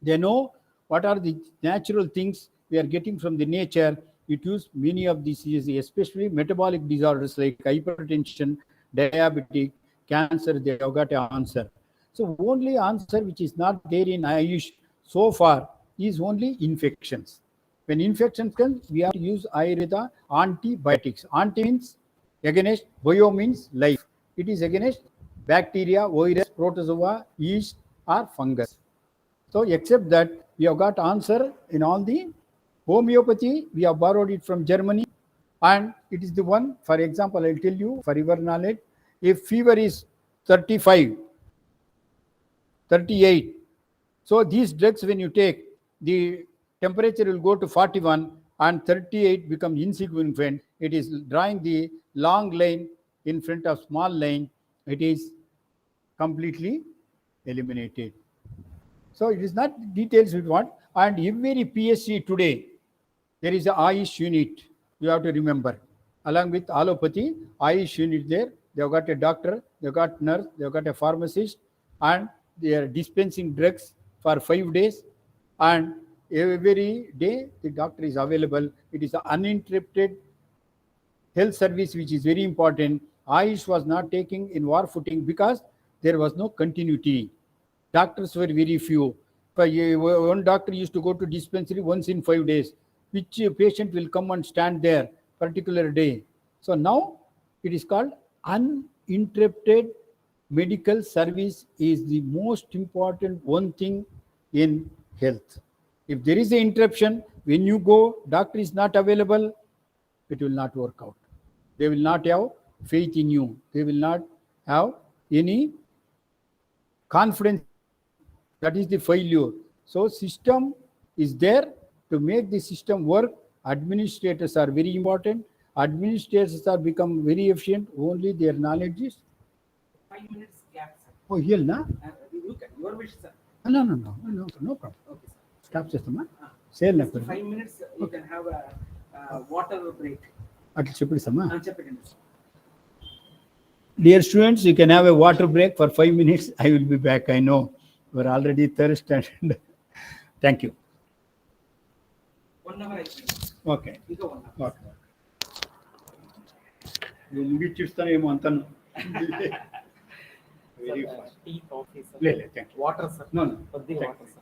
they know what are the natural things we are getting from the nature. It use many of these diseases, especially metabolic disorders like hypertension, diabetic, cancer. They have got an answer. So only answer which is not there in Ayush so far is only infections. When infections come, we have to use Ayurveda antibiotics. Anti means against, bio means life. It is against bacteria, virus, protozoa, yeast, or fungus. So except that we have got answer in all the homeopathy, we have borrowed it from Germany, and it is the one, for example, I'll tell you for your knowledge, if fever is 35, 38, so these drugs when you take, the temperature will go to 41 and 38 becomes insignificant. It is drawing the long line in front of small line. It is completely eliminated. So it is not details we want. And every PSC today, there is a Ayush unit. You have to remember. Along with allopathy, Ayush unit there. They've got a doctor, they've got nurse, they've got a pharmacist, and they are dispensing drugs for 5 days. And every day the doctor is available. It is an uninterrupted health service, which is very important. Ayush was not taking in war footing because there was no continuity. Doctors were very few. One doctor used to go to dispensary once in 5 days. Which patient will come and stand there particular day? So now it is called uninterrupted medical service is the most important one thing in health. If there is an interruption, when you go, doctor is not available, it will not work out. They will not have faith in you. They will not have any confidence in you. That is the failure. So system is there to make the system work. Administrators are very important. Administrators are become very efficient. Only their knowledge is 5 minutes gap, sir. oh here na Look at your wish, sir. no problem. Okay, sir. Stop చేస్తామా sale Just 5 minutes, you can have a water break. అట్లా చెప్పిస్తామా చెప్పండి, sir. Dear students, you can have a water break for 5 minutes. I will be back. I know you are already thirsty. And thank you. 1 hour అయిపోయింది. Okay. ఇంకా 1 hour. Okay. నువ్వు ముగిచ్చిస్తానేమో అంతను very fast tea coffee, sir. లేదు thank you water, sir. No కొద్దిగా Thank water, you. sir.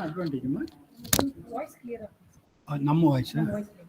advantage. Voice clear. ನಮ್ಮ voice Voice clear.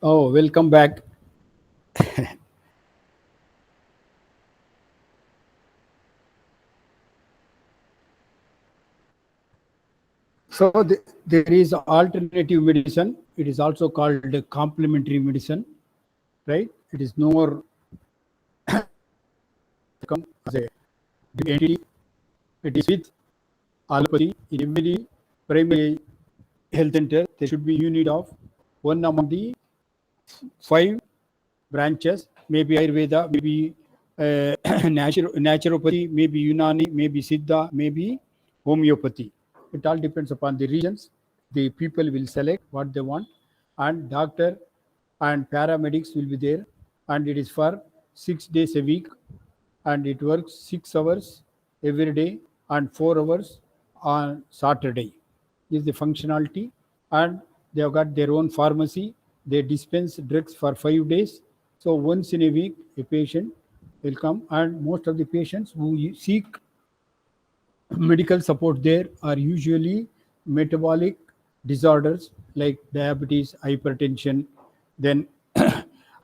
Oh, welcome back. So there is alternative medicine. It is also called complementary medicine, right? It is no more come as a big entity. It is with allopathy. In every primary health center, there should be unit of one among the 5 branches, maybe Ayurveda, maybe naturopathy, maybe Unani, maybe Siddha, maybe homeopathy. It all depends upon the regions. The people will select what they want, and doctor and paramedics will be there, and it is for 6 days a week, and it works 6 hours every day and 4 hours on Saturday. is the functionality, and they have got their own pharmacy. They dispense drugs for 5 days. So once in a week, a patient will come, and most of the patients who seek medical support there are usually metabolic disorders like diabetes, hypertension, then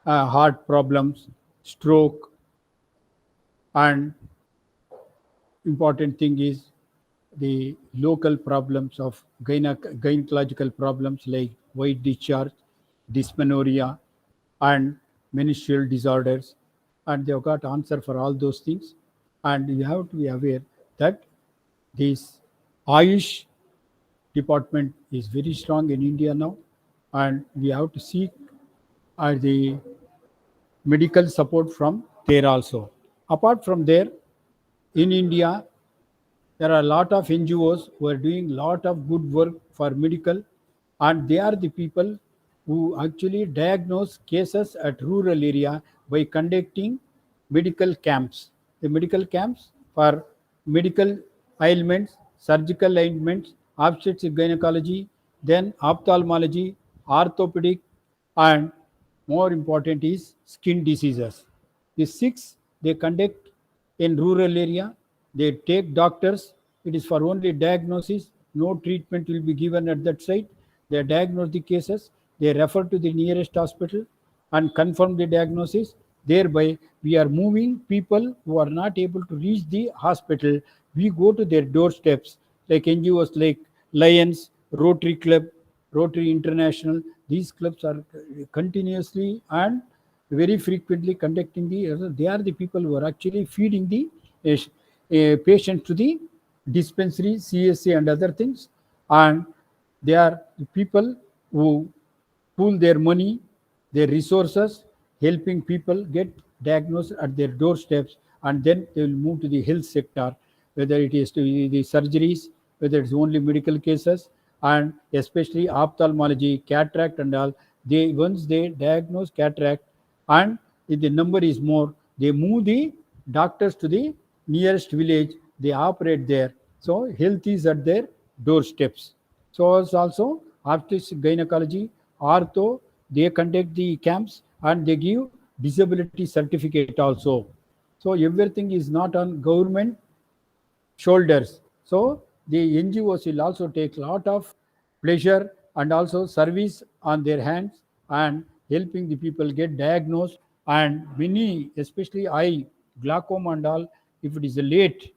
heart problems, stroke, and important thing is the local problems of gynecological problems like white discharge, dysmenorrhea, and menstrual disorders. And they've got answer for all those things. And you have to be aware that this Ayush department is very strong in India now, and we have to seek the medical support from there also. Apart from there, in India, there are a lot of NGOs who are doing a lot of good work for medical, and they are the people who actually diagnose cases at rural area by conducting medical camps. The medical camps for medical ailments, surgical ailments, obstetrics gynecology, then ophthalmology, orthopedic, and more important is skin diseases. The six they conduct in rural area. They take doctors. It is for only diagnosis. No treatment will be given at that site. They diagnose the cases. They refer to the nearest hospital and confirm the diagnosis. Thereby, we are moving people who are not able to reach the hospital. We go to their doorsteps, like NGOs like Lions, Rotary Club, Rotary International. These clubs are continuously and very frequently conducting they are the people who are actually feeding the patient to the dispensary, CSA, and other things. And they are the people who pool their money, their resources, helping people get diagnosed at their doorsteps, and then they will move to the health sector, whether it is to the surgeries, whether it's only medical cases, and especially ophthalmology, cataract, and all. They once they diagnose cataract, and if the number is more, they move the doctors to the nearest village. They operate there. So health is at their doorsteps. So it's also obstetrics, gynecology, ortho, they conduct the camps and they give disability certificate also. So everything is not on government shoulders. So the NGOs will also take a lot of pleasure and also service on their hands and helping the people get diagnosed. And many, especially eye, glaucoma and all, if it is late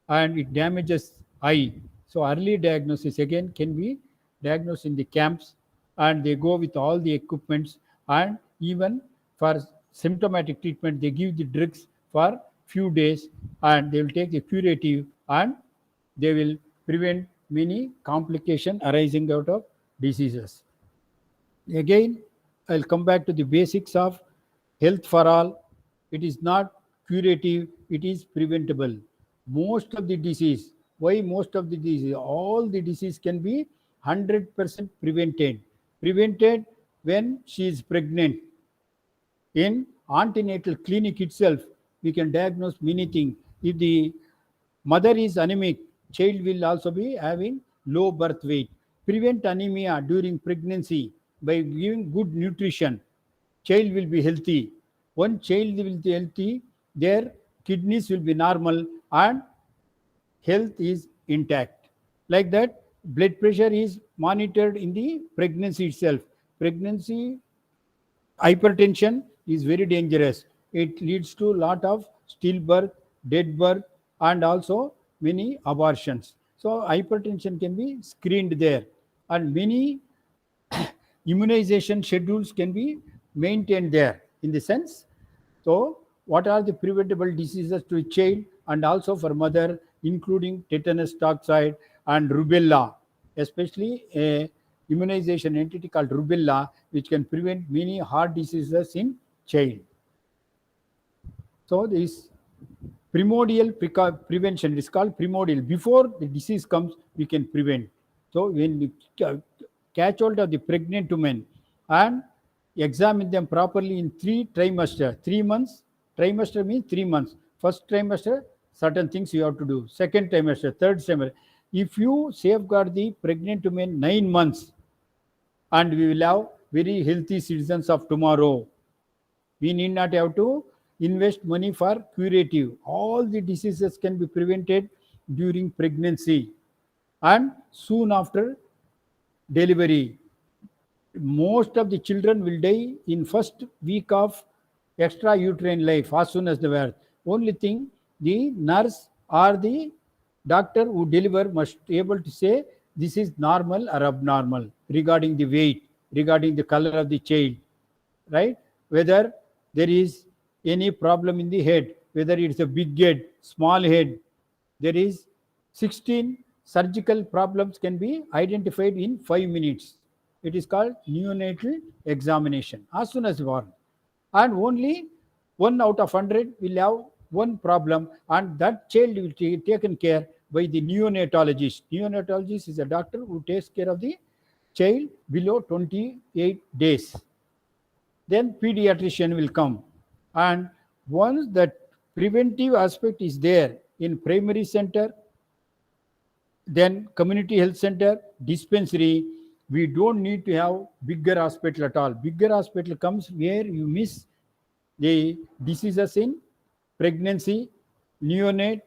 and it damages eye, so early diagnosis again can be diagnosed in the camps, and they go with all the equipments, and even for symptomatic treatment they give the drugs for few days, and they will take the curative, and they will prevent many complications arising out of diseases. Again, I'll come back to the basics of health for all. It is not curative, it is preventable. Most of the disease, why most of the disease? All the disease can be 100% prevented. Prevented when she is pregnant. In antenatal clinic itself, we can diagnose many things. If the mother is anemic, child will also be having low birth weight. Prevent anemia during pregnancy by giving good nutrition. Child will be healthy. One child will be healthy, their kidneys will be normal and health is intact. Like that, blood pressure is monitored in the pregnancy itself. Pregnancy hypertension is very dangerous. It leads to a lot of stillbirth, dead birth, and also many abortions. So hypertension can be screened there, and many immunization schedules can be maintained there in the sense. So what are the preventable diseases to a child and also for mother, including tetanus toxoid and rubella, especially a immunization entity called rubella, which can prevent many heart diseases in child. So this primordial prevention is called primordial. Before the disease comes, we can prevent. So when we catch hold of the pregnant women and examine them properly in 3 trimesters, 3 months, trimester means 3 months. First trimester, certain things you have to do. Second trimester, third trimester. if you safeguard the pregnant women 9 months, and we will have very healthy citizens of tomorrow. We need not have to invest money for curative. All the diseases can be prevented during pregnancy and soon after delivery. Most of the children will die in first week of extrauterine life as soon as they were. Only thing, the nurse or the doctor who deliver must be able to say this is normal or abnormal regarding the weight, regarding the color of the child, right? Whether there is any problem in the head, whether it's a big head, small head. There is 16 surgical problems can be identified in 5 minutes. It is called neonatal examination as soon as born. And only 1 out of 100 will have one problem, and that child will be taken care by the neonatologist. Neonatologist is a doctor who takes care of the child below 28 days. Then pediatrician will come. And once that preventive aspect is there in primary center, then community health center, dispensary, we don't need to have bigger hospital at all. Bigger hospital comes where you miss the diseases in pregnancy, neonate,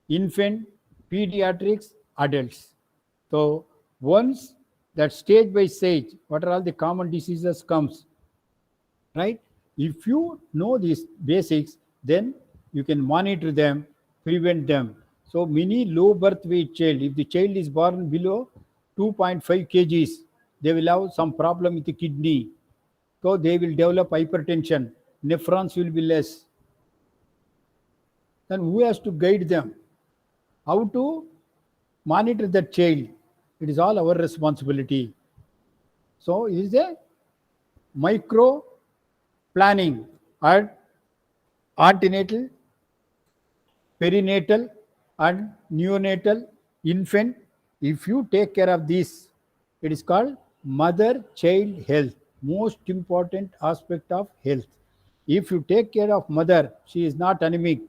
infant, pediatrics, adults. So once that stage by stage, what are all the common diseases comes, right? If you know these basics, then you can monitor them, prevent them. So many low birth weight child, if the child is born below 2.5 kgs, they will have some problem with the kidney. So they will develop hypertension, nephrons will be less. Then who has to guide them? How to monitor that child? It is all our responsibility. So it is a micro planning at antenatal, perinatal, and neonatal, infant. If you take care of this, it is called mother-child health, most important aspect of health. If you take care of mother, she is not anemic.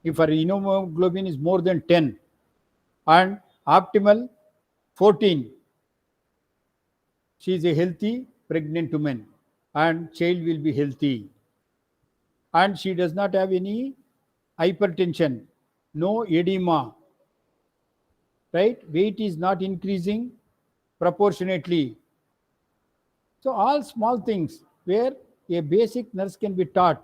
If her hemoglobin is more than 10 and optimal 14, she is a healthy pregnant woman and child will be healthy. And she does not have any hypertension, no edema, right? Weight is not increasing proportionately. So all small things where a basic nurse can be taught,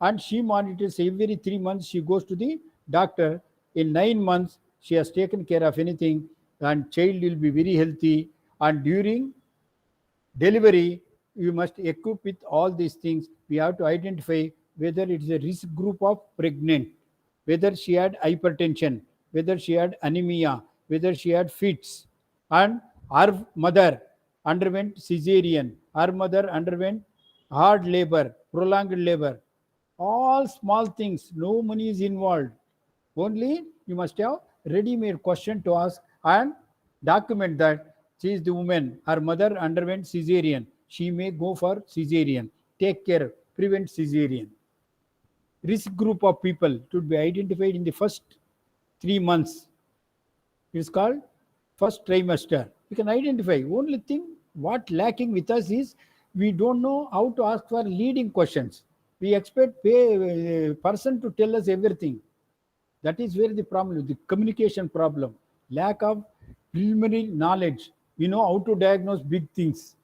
and she monitors every 3 months. She goes to the doctor. In 9 months, she has taken care of anything, and child will be very healthy. And during delivery, you must equip with all these things. We have to identify whether it is a risk group of pregnant, whether she had hypertension, whether she had anemia, whether she had fits, and her mother underwent cesarean, her mother underwent hard labor, prolonged labor. All small things, no money is involved. Only you must have ready-made question to ask and document that she is the woman, her mother underwent cesarean. She may go for cesarean. Take care, prevent cesarean. Risk group of people should be identified in the first 3 months. It is called first trimester. We can identify. Only thing what lacking with us is we don't know how to ask for leading questions. We expect a person to tell us everything. That is where the problem, the communication problem, lack of preliminary knowledge. We know how to diagnose big things,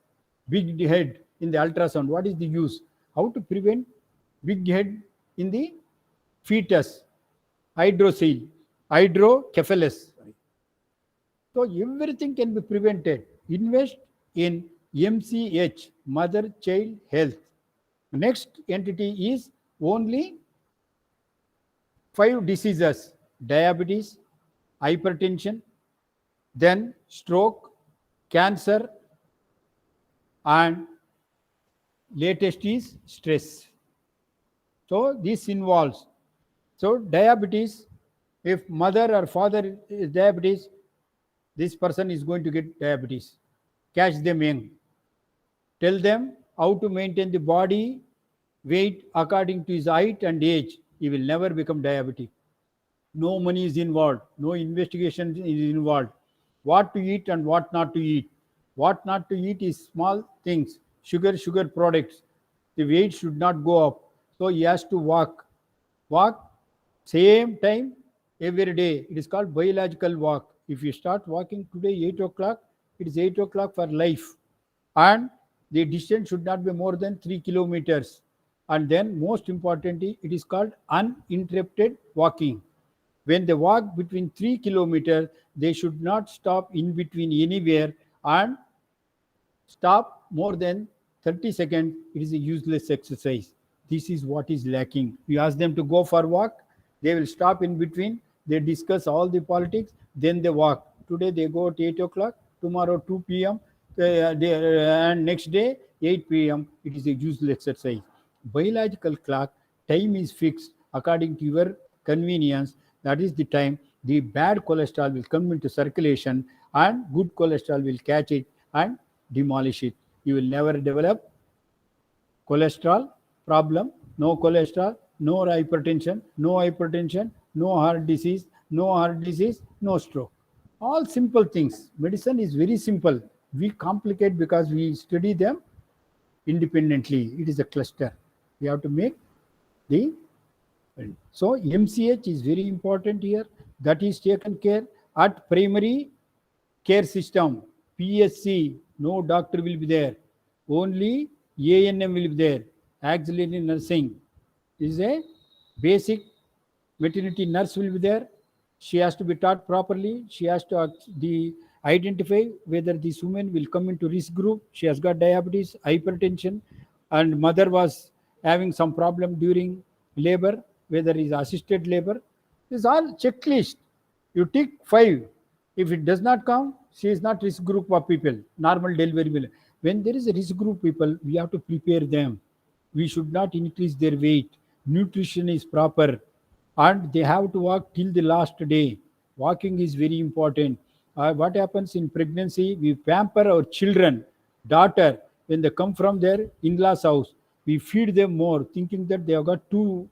big head in the ultrasound. What is the use? How to prevent big head in the fetus, hydrocephalus. So everything can be prevented. Invest in MCH, mother-child health. Next entity is only 5 diseases: diabetes, hypertension, then stroke, cancer, and latest is stress. So this involves, so diabetes, if mother or father is diabetes, this person is going to get diabetes. Catch them young. Tell them how to maintain the body weight according to his height and age. He will never become diabetic. No money is involved. No investigation is involved. what to eat and what not to eat. What not to eat is small things, sugar products. The weight should not go up. So he has to walk. Walk same time every day. It is called biological walk. If you start walking today 8 o'clock, it is 8 o'clock for life. And the distance should not be more than 3 kilometers. And then most importantly, it is called uninterrupted walking. When they walk between 3 kilometers, they should not stop in between anywhere and stop more than 30 seconds. It is a useless exercise. This is what is lacking. You ask them to go for walk, they will stop in between, they discuss all the politics, then they walk. Today they go at 8 o'clock, tomorrow 2 p.m., and next day 8 p.m. It is a useless exercise. Biological clock, time is fixed according to your convenience. That is the time the bad cholesterol will come into circulation and good cholesterol will catch it and demolish it. You will never develop cholesterol problem, no cholesterol, no hypertension, no heart disease, no stroke. All simple things. Medicine is very simple. We complicate because we study them independently. It is a cluster. We have to make the. So MCH is very important here. That is taken care at primary care system. PSC, no doctor will be there. Only ANM will be there. Auxiliary nursing is a basic maternity nurse will be there. She has to be taught properly. She has to identify whether this woman will come into risk group. She has got diabetes, hypertension, and mother was having some problem during labor, whether it is assisted labor. This is all checklist. You tick 5. If it does not come, she is not risk group of people. Normal delivery will. When there is a risk group people, we have to prepare them. We should not increase their weight. Nutrition is proper. And they have to walk till the last day. Walking is very important. What happens in pregnancy? We pamper our children, daughter, when they come from their in-laws house. We feed them more, thinking that they have got 2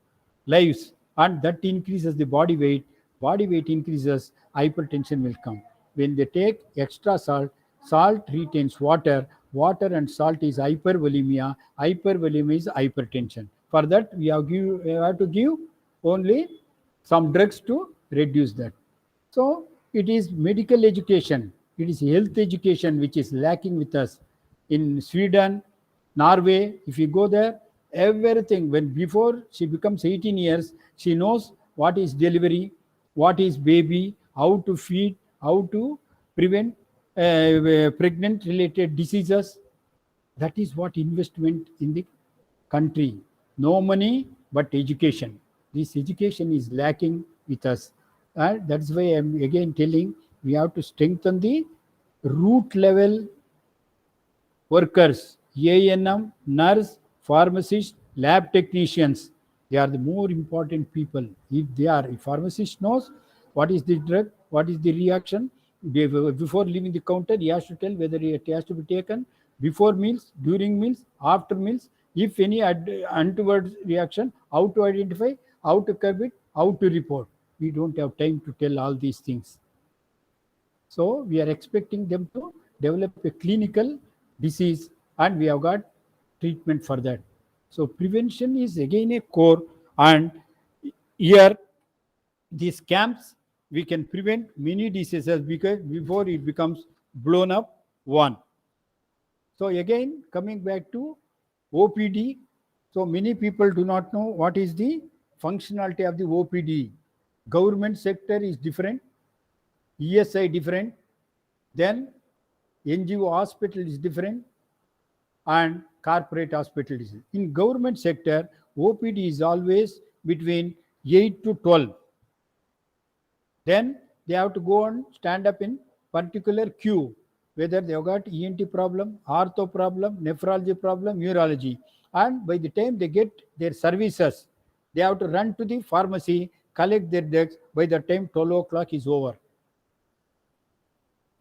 lives, and that increases the body weight. Body weight increases, hypertension will come. When they take extra salt, salt retains water. Water and salt is hypervolemia. Hypervolemia is hypertension. For that, we have to give only some drugs to reduce that. So it is medical education. It is health education which is lacking with us. In Sweden, Norway, if you go there, everything, when before she becomes 18 years, she knows what is delivery, what is baby, how to feed, how to prevent pregnant related diseases. That is what investment in the country. No money, but education. This education is lacking with us. And that's why I'm again telling we have to strengthen the root level workers, ANM, nurse, pharmacist, lab technicians. They are the more important people. If pharmacist knows what is the drug, what is the reaction, before leaving the counter, he has to tell whether it has to be taken before meals, during meals, after meals. If any untoward reaction, how to identify, how to curb it, how to report. We don't have time to tell all these things. So we are expecting them to develop a clinical disease, and we have got treatment for that. So prevention is again a core, and here these camps we can prevent many diseases because before it becomes blown up one. So again, coming back to OPD, so many people do not know what is the functionality of the OPD. Government sector is different, ESI different, then NGO hospital is different, and corporate hospital is. In government sector, OPD is always between 8 to 12. Then they have to go and stand up in particular queue, whether they have got ENT problem, ortho problem, nephrology problem, urology. And by the time they get their services, they have to run to the pharmacy, collect their drugs. By the time 12 o'clock is over.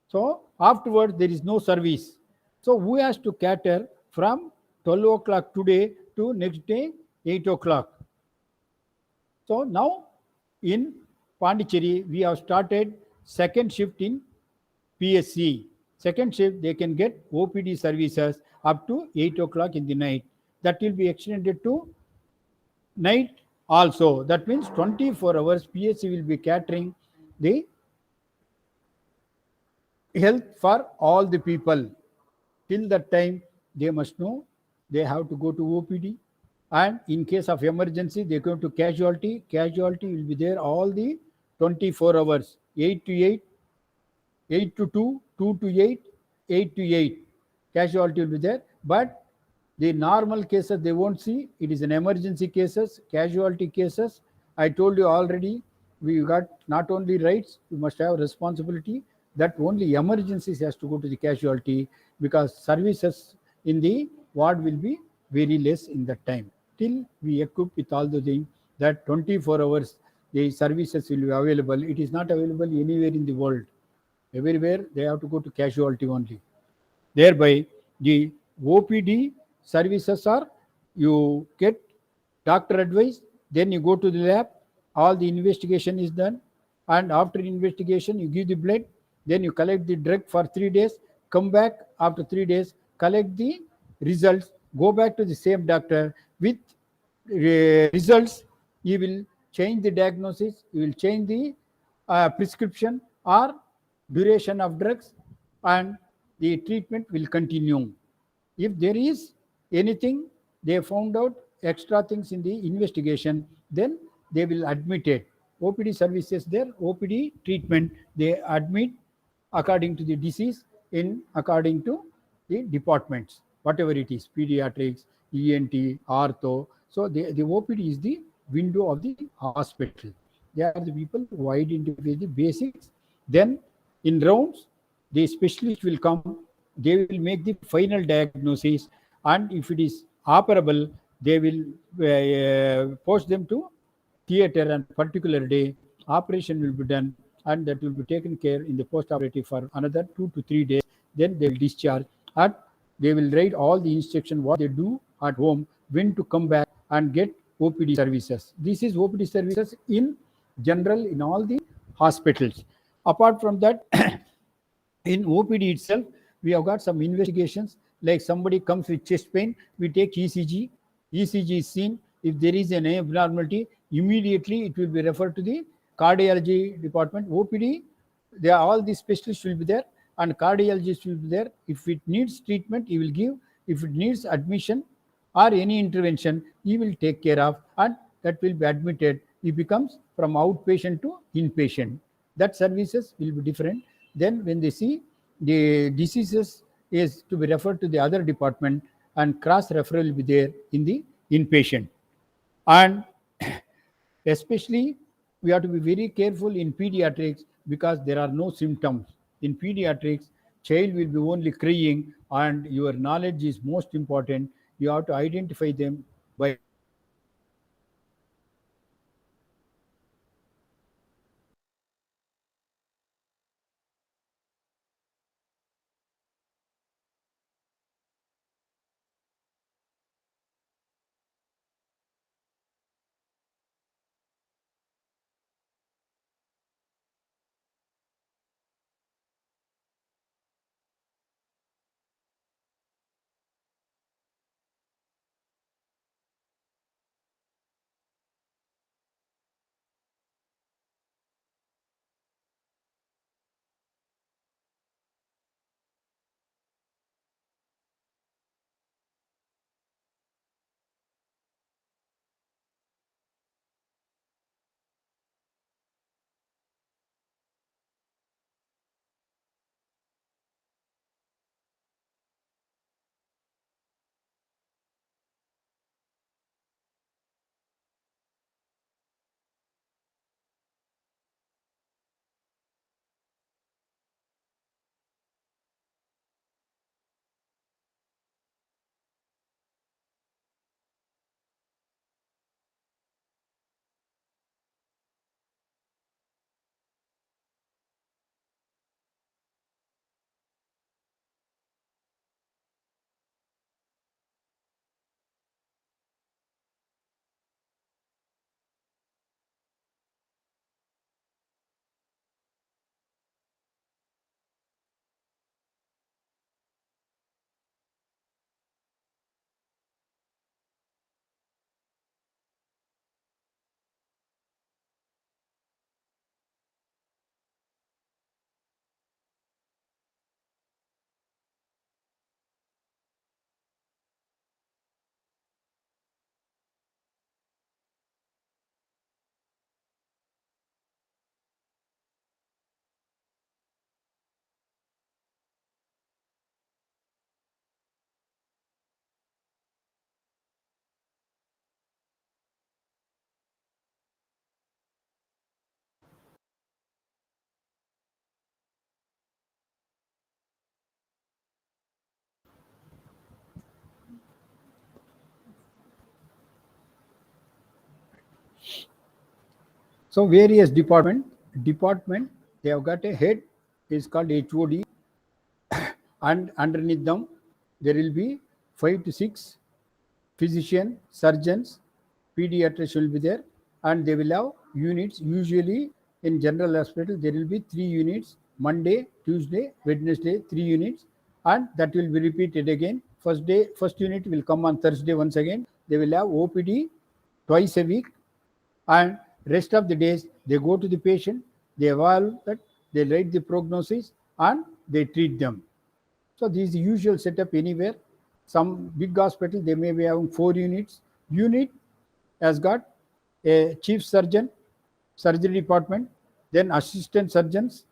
So afterwards, there is no service. So who has to cater from 12 o'clock today to next day 8 o'clock? So now in Pondicherry, we have started second shift in PSC. Second shift, they can get OPD services up to 8 o'clock in the night. That will be extended to night also. That means 24 hours PSC will be catering the health for all the people. Till that time, they must know they have to go to OPD. And in case of emergency, they go to casualty. Casualty will be there all the 24 hours, 8 to 8, 8 to 2, 2 to 8, 8 to 8. Casualty will be there. But the normal cases they won't see. It is an emergency cases, casualty cases. I told you already, we got not only rights, we must have responsibility. That only emergencies has to go to the casualty, because services in the ward will be very less in that time. Till we equip with all the things, that 24 hours the services will be available. It is not available anywhere in the world. Everywhere they have to go to casualty only. Thereby, the OPD services are, you get doctor advice, then you go to the lab, all the investigation is done, and after investigation, you give the blood, then you collect the drug for 3 days, come back after 3 days, collect the results, go back to the same doctor with results. You will change the diagnosis, you will change the prescription or duration of drugs, and the treatment will continue. If there is anything, they found out extra things in the investigation, then they will admit it. OPD services there, OPD treatment, they admit according to the disease, in according to the departments, whatever it is, pediatrics, ENT, ortho. So the OPD is the window of the hospital. They are the people who identify the basics. Then in rounds, the specialist will come, they will make the final diagnosis, and if it is operable, they will post them to theater on particular day. Operation will be done, and that will be taken care in the post operative for another 2 to 3 days. Then they will discharge, and they will write all the instruction what they do at home, when to come back and get OPD services. This is OPD services in general in all the hospitals. Apart from that, in OPD itself, we have got some investigations, like somebody comes with chest pain, we take ECG. ECG is seen. If there is an abnormality, immediately it will be referred to the cardiology department. OPD, they are, all the specialists will be there, and cardiologists will be there. If it needs treatment, he will give. If it needs admission or any intervention, he will take care of, and that will be admitted. He becomes from outpatient to inpatient. That services will be different. Then when they see the diseases is to be referred to the other department, and cross referral will be there in the inpatient. And especially we have to be very careful in pediatrics, because there are no symptoms. In pediatrics, child will be only crying, and your knowledge is most important. You have to identify them by So various department, they have got a head, is called HOD, and underneath them there will be 5 to 6 physician, surgeons, pediatricians will be there, and they will have units. Usually in general hospital there will be 3 units: Monday, Tuesday, Wednesday, 3 units, and that will be repeated again. First unit will come on Thursday once again. They will have OPD twice a week, and rest of the days they go to the patient, they evaluate that, they write the prognosis, and they treat them. So this is the usual setup anywhere. Some big hospital, they may be having 4 units. Unit has got a chief surgeon, surgery department, then assistant surgeons,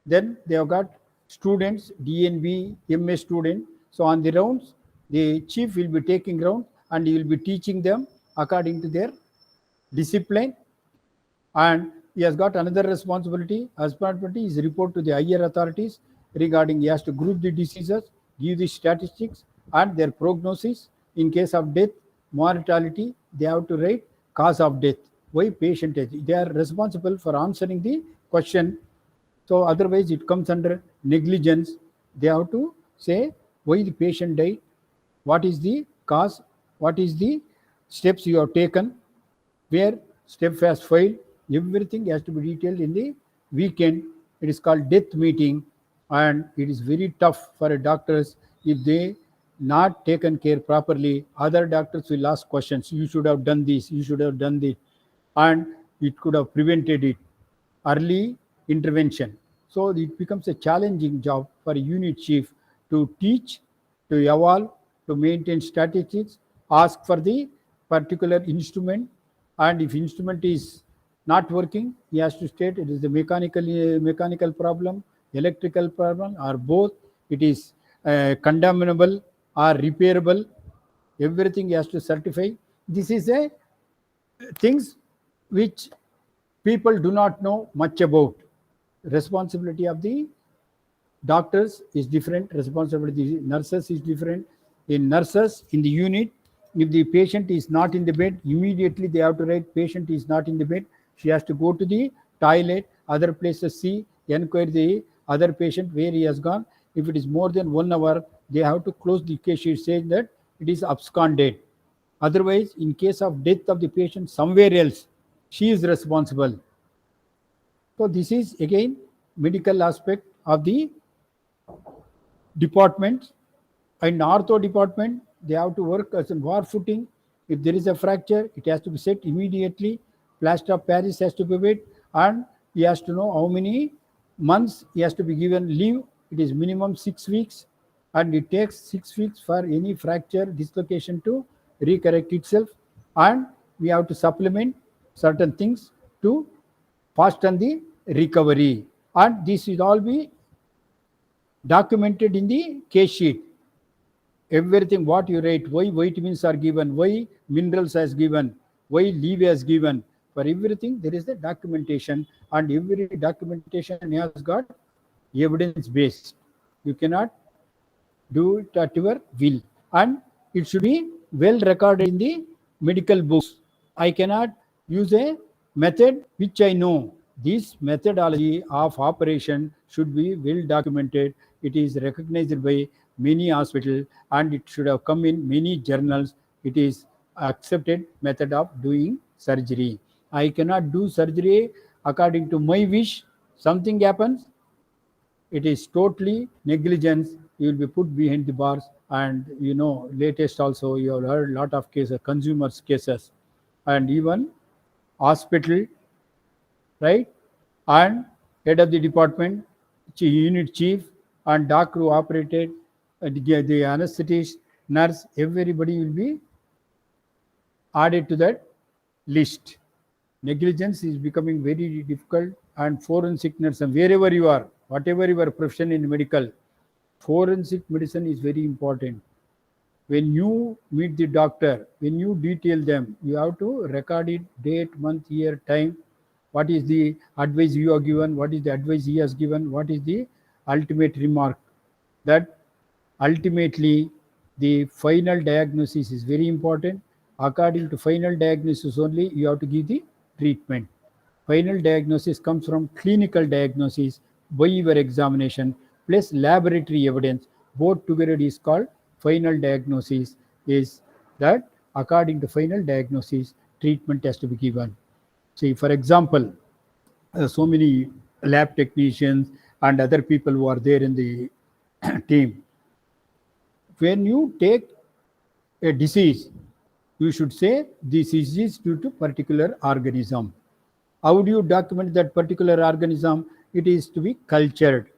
then they have got students, DNB, MS student. So on the rounds, the chief will be taking rounds and he will be teaching them according to their discipline, and he has got another responsibility. Responsibility is report to the higher authorities regarding, he has to group the diseases, give the statistics and their prognosis. In case of death, mortality, they have to write cause of death, why patient death. They are responsible for answering the question. So otherwise it comes under negligence. They have to say why the patient died, what is the cause, what is the steps you have taken, where step has failed. Everything has to be detailed in the weekend. It is called death meeting, and it is very tough for a doctors if they not taken care properly. Other doctors will ask questions. You should have done this, you should have done this, and it could have prevented it. Early intervention. So it becomes a challenging job for a unit chief to teach, to evolve, to maintain statistics, ask for the particular instrument, and if instrument is not working, he has to state it is the mechanical problem, electrical problem, or both. It is condemnable or repairable. Everything he has to certify. This is a things which people do not know much about. Responsibility of the doctors is different, responsibility of the nurses is different. In nurses, in the unit, if the patient is not in the bed, immediately they have to write patient is not in the bed. She has to go to the toilet, other places, see, inquire the other patient where he has gone. If it is more than 1 hour, they have to close the case sheet saying that it is absconded. Otherwise, in case of death of the patient somewhere else, she is responsible. So this is again medical aspect of the department. In ortho department, they have to work as a war footing. If there is a fracture, it has to be set immediately. Plaster of Paris has to be made, and he has to know how many months he has to be given leave. It is minimum 6 weeks, and it takes 6 weeks for any fracture dislocation to recorrect itself, and we have to supplement certain things to fasten the recovery, and this will all be documented in the case sheet. Everything what you write, why vitamins are given, why minerals has given, why leave has given, for everything there is the documentation, and every documentation has got evidence based. You cannot do it at your will, and it should be well recorded in the medical books. I cannot use a method which I know. This methodology of operation should be well documented. It is recognized by many hospitals, and it should have come in many journals. It is accepted method of doing surgery. I cannot do surgery according to my wish. Something happens, it is totally negligence. You will be put behind the bars, and latest also you have heard a lot of cases, consumers cases, and even hospital, right? And head of the department, unit chief, and doctor who operated, the anesthetist, nurse, everybody will be added to that list. Negligence is becoming very difficult, and forensic nurse, and wherever you are, whatever your profession in medical, forensic medicine is very important. When you meet the doctor, when you detail them, you have to record it, date, month, year, time, what is the advice you have given, what is the advice he has given, what is the ultimate remark. That ultimately the final diagnosis is very important. According to final diagnosis only, you have to give the treatment. Final diagnosis comes from clinical diagnosis by your examination plus laboratory evidence. Both together is called final diagnosis. Is that according to final diagnosis, treatment has to be given. See, for example, so many lab technicians and other people who are there in the team. When you take a disease, you should say this is due to particular organism. How do you document that particular organism? It is to be cultured.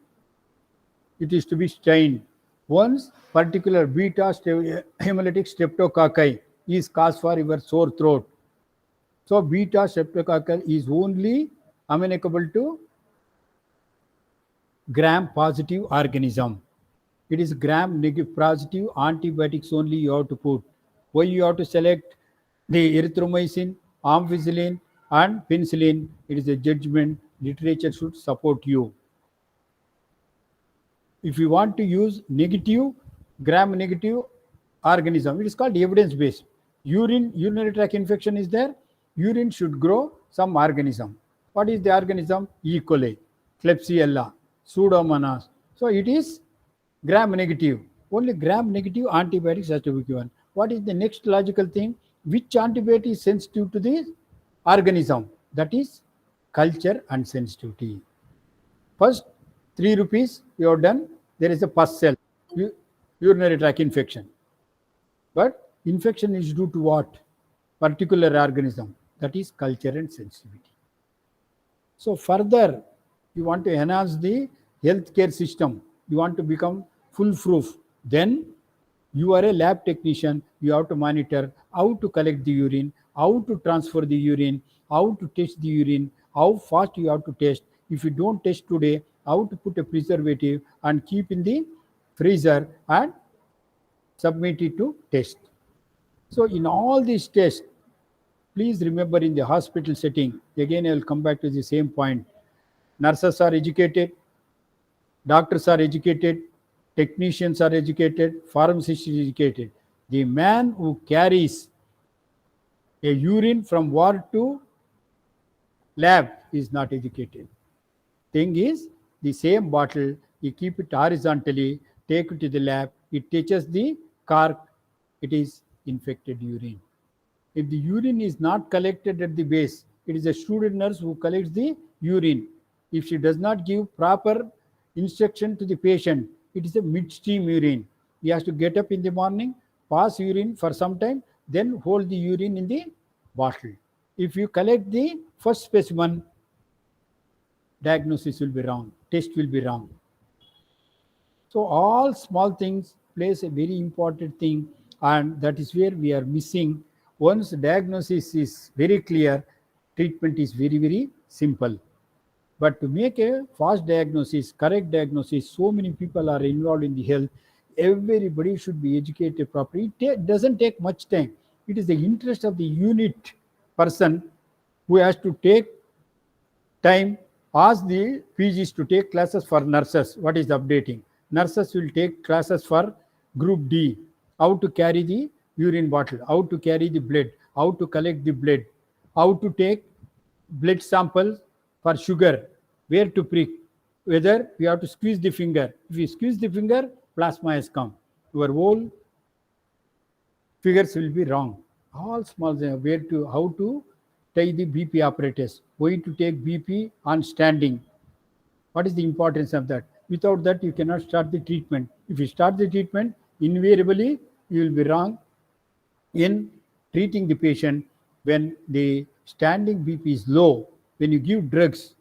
It is to be stained. Once particular beta hemolytic streptococci is cause for your sore throat. So beta streptococci is only amenable to gram-positive organism. It is gram-negative positive antibiotics only you have to put. Why you have to select the erythromycin, ampicillin, and penicillin? It is a judgment. Literature should support you. If you want to use negative, gram-negative organism, it is called evidence-based. Urinary tract infection is there. Urine should grow some organism. What is the organism? E. coli, Klebsiella, Pseudomonas. So it is gram-negative. Only gram-negative antibiotics has to be given. What is the next logical thing? Which antibiotic is sensitive to the organism? That is culture and sensitivity. First, 3 rupees you have done. There is a pus cell, urinary tract infection. But infection is due to what? Particular organism. That is culture and sensitivity. So further, you want to enhance the healthcare system. You want to become foolproof. Then you are a lab technician. You have to monitor how to collect the urine, how to transfer the urine, how to test the urine, how fast you have to test. If you don't test today, how to put a preservative and keep in the freezer and submit it to test. So in all these tests, please remember in the hospital setting, again I will come back to the same point. Nurses are educated, doctors are educated, technicians are educated, pharmacists are educated. The man who carries a urine from ward to lab is not educated. Thing is, the same bottle, you keep it horizontally, take it to the lab, it touches the cork, it is infected urine. If the urine is not collected at the base, it is a student nurse who collects the urine. If she does not give proper instruction to the patient, it is a midstream urine. He has to get up in the morning, pass urine for some time, then hold the urine in the bottle. If you collect the first specimen, diagnosis will be wrong, test will be wrong. So all small things plays a very important thing, and that is where we are missing. Once diagnosis is very clear, treatment is very, very simple. But to make a fast diagnosis, correct diagnosis, so many people are involved in the health. Everybody should be educated properly. It doesn't take much time. It is the interest of the unit person who has to take time. Ask the PGs to take classes for nurses. What is updating? Nurses will take classes for group D. How to carry the urine bottle, how to carry the blood, how to collect the blood, how to take blood samples for sugar, where to prick, whether we have to squeeze the finger. If you squeeze the finger, plasma has come. Your whole figures will be wrong. All small things, where to, how to tie the BP apparatus, why to take BP on standing. What is the importance of that? Without that, you cannot start the treatment. If you start the treatment, invariably you will be wrong in treating the patient. When the standing BP is low, when you give drugs,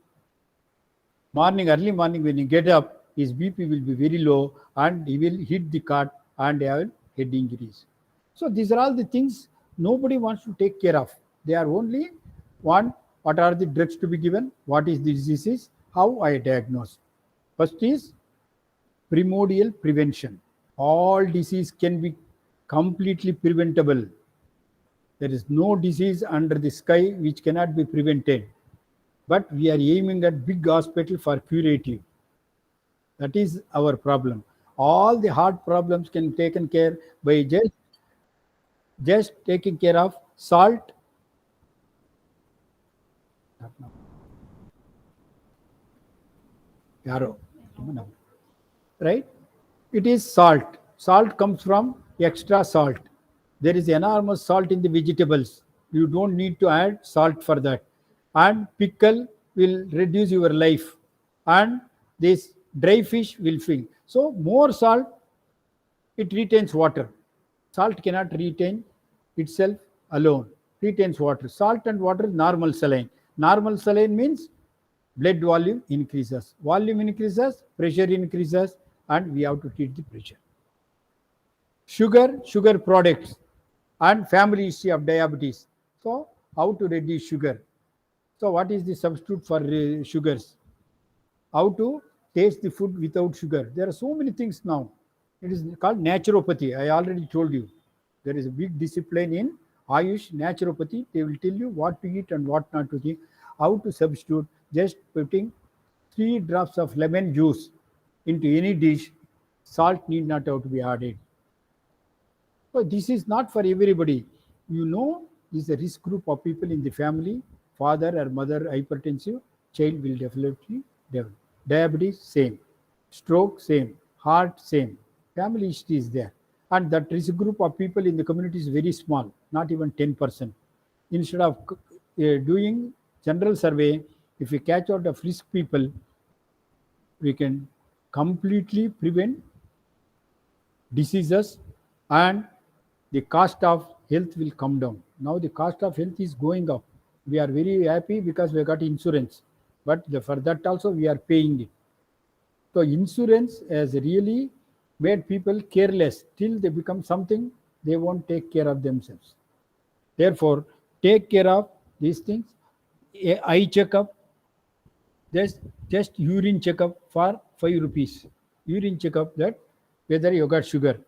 early morning when you get up, his BP will be very low and he will hit the cart and have head injuries. So these are all the things nobody wants to take care of. They are only one, what are the drugs to be given, what is the diseases, how I diagnose. First is primordial prevention. All disease can be completely preventable. There is no disease under the sky which cannot be prevented. But we are aiming at big hospital for curative. That is our problem. All the heart problems can be taken care by just taking care of salt. Yarrow, right? It is salt. Salt comes from extra salt. There is enormous salt in the vegetables. You don't need to add salt for that. And pickle will reduce your life. And this dry fish will fill. So more salt, it retains water. Salt cannot retain itself alone. Retains water. Salt and water is normal saline. Normal saline means blood volume increases. Volume increases, pressure increases, and we have to treat the pressure. Sugar products, and family history of diabetes. So, how to reduce sugar? So, what is the substitute for sugars? How to taste the food without sugar? There are so many things now. It is called naturopathy. I already told you. There is a big discipline in Ayush naturopathy. They will tell you what to eat and what not to eat. How to substitute? Just putting 3 drops of lemon juice into any dish. Salt need not have to be added. So this is not for everybody. You know, this is a risk group of people in the family. Father or mother hypertensive, child will definitely develop. Diabetes, same. Stroke, same. Heart, same. Family history is there. And that risk group of people in the community is very small, not even 10%. Instead of doing general survey, if we catch out of risk people, we can completely prevent diseases, and the cost of health will come down. Now the cost of health is going up. We are very happy because we got insurance, but for that also we are paying it. So insurance has really made people careless till they become something, they won't take care of themselves. Therefore, take care of these things. Eye checkup, just urine checkup for 5 rupees. Urine checkup that whether you got sugar,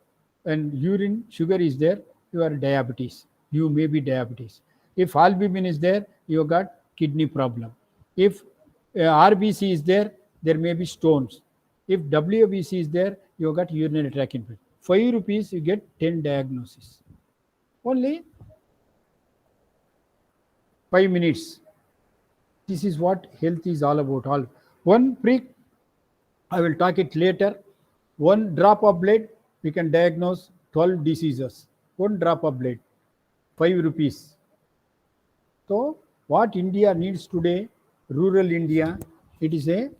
and urine sugar is there, you are diabetes. You may be diabetes. If albumin is there, you got kidney problem. If RBC is there, there may be stones. If WBC is there, you got urinary tract infection. 5 rupees, you get 10 diagnoses. Only 5 minutes. This is what health is all about. One prick, I will talk it later. 1 drop of blood, we can diagnose 12 diseases. 1 drop of blood, 5 rupees. So, what India needs today, rural India, it is a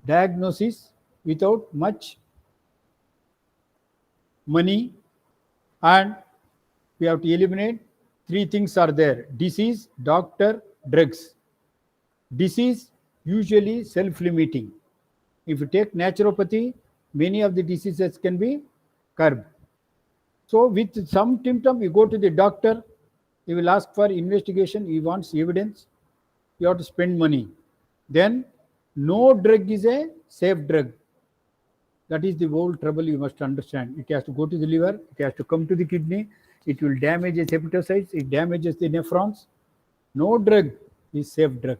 diagnosis without much money, and we have to eliminate 3 things are there: disease, doctor, drugs. Disease usually self-limiting. If you take naturopathy, many of the diseases can be curbed. So with some symptom, you go to the doctor, he will ask for investigation, he wants evidence, you have to spend money. Then no drug is a safe drug. That is the whole trouble you must understand. It has to go to the liver, it has to come to the kidney, it will damage the hepatocytes, it damages the nephrons. No drug is safe drug.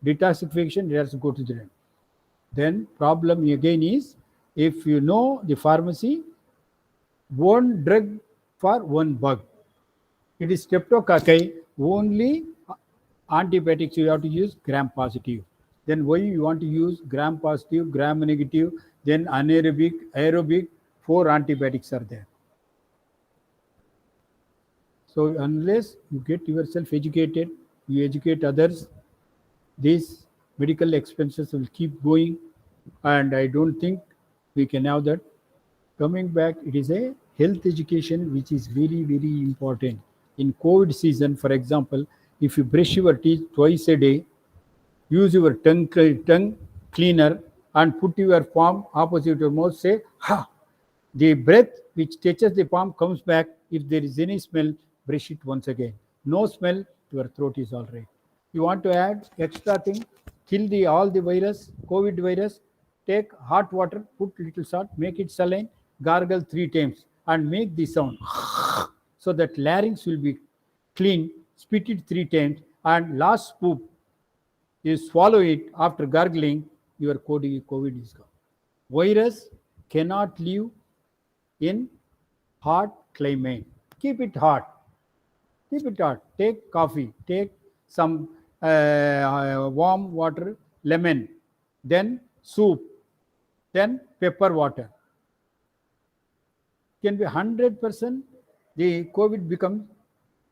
Detoxification, it has to go to the liver. Then problem again is, if you know the pharmacy, 1 drug for 1 bug. It is streptococci, only antibiotics you have to use gram positive. Then why you want to use gram positive, gram negative, then anaerobic, aerobic, 4 antibiotics are there. So unless you get yourself educated, you educate others, these medical expenses will keep going, and I don't think we can have that. Coming back, it is a health education which is very, very important. In COVID season, for example, if you brush your teeth twice a day, use your tongue cleaner and put your palm opposite your mouth, say, ha. The breath which touches the palm comes back. If there is any smell, brush it once again. No smell, your throat is all right. You want to add extra thing, kill all the virus, COVID virus, take hot water, put little salt, make it saline, gargle 3 times and make the sound so that larynx will be clean, spit it 3 times, and last spoop, you swallow it after gargling, your COVID is gone. Virus cannot live in hot climate. Keep it hot. Keep it hot. Take coffee. Take some warm water, lemon, then soup, then pepper water. Can be 100%, the COVID becomes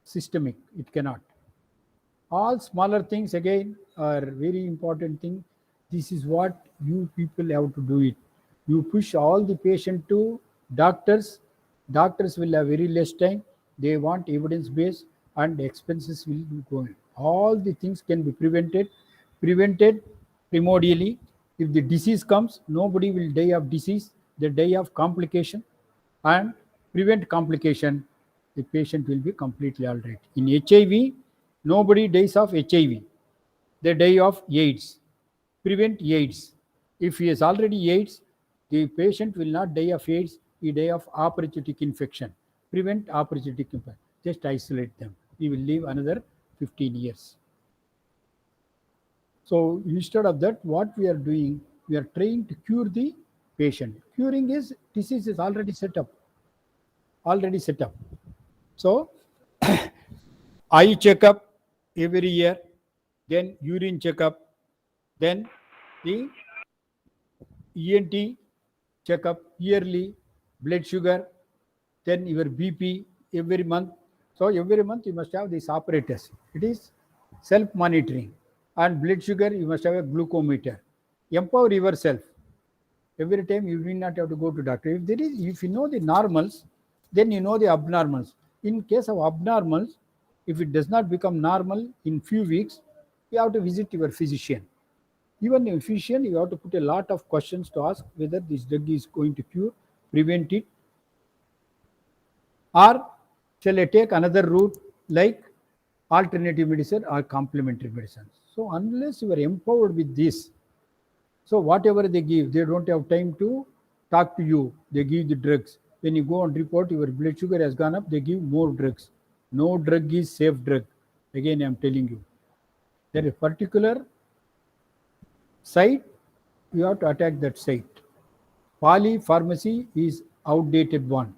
systemic. It cannot. All smaller things again are very important thing. This is what you people have to do it. You push all the patient to doctors. Doctors will have very less time. They want evidence based and expenses will be going. All the things can be prevented primordially. If the disease comes, nobody will die of disease. They die of complication, and prevent complication, the patient will be completely all right. In HIV, nobody dies of HIV. They die of AIDS. Prevent AIDS. If he has already AIDS, the patient will not die of AIDS. He die of opportunistic infection. Prevent opportunistic infection. Just isolate them. He will live another 15 years. So instead of that, what we are doing, we are trying to cure the patient. Curing is disease is already set up. So eye checkup every year, then urine checkup, then the ENT checkup yearly, blood sugar, then your BP every month. So every month you must have these apparatus. It is self-monitoring. And blood sugar, you must have a glucometer. Empower yourself. Every time you need not have to go to doctor. If you know the normals, then you know the abnormals. In case of abnormals, if it does not become normal in few weeks, you have to visit your physician. Even a physician, you have to put a lot of questions to ask whether this drug is going to cure, prevent it, or shall I take another route like alternative medicine or complementary medicine. So unless you are empowered with this, so whatever they give, they don't have time to talk to you. They give the drugs. When you go and report your blood sugar has gone up, they give more drugs. No drug is safe drug. Again, I am telling you. There is a particular site, you have to attack that site. Polypharmacy is outdated one.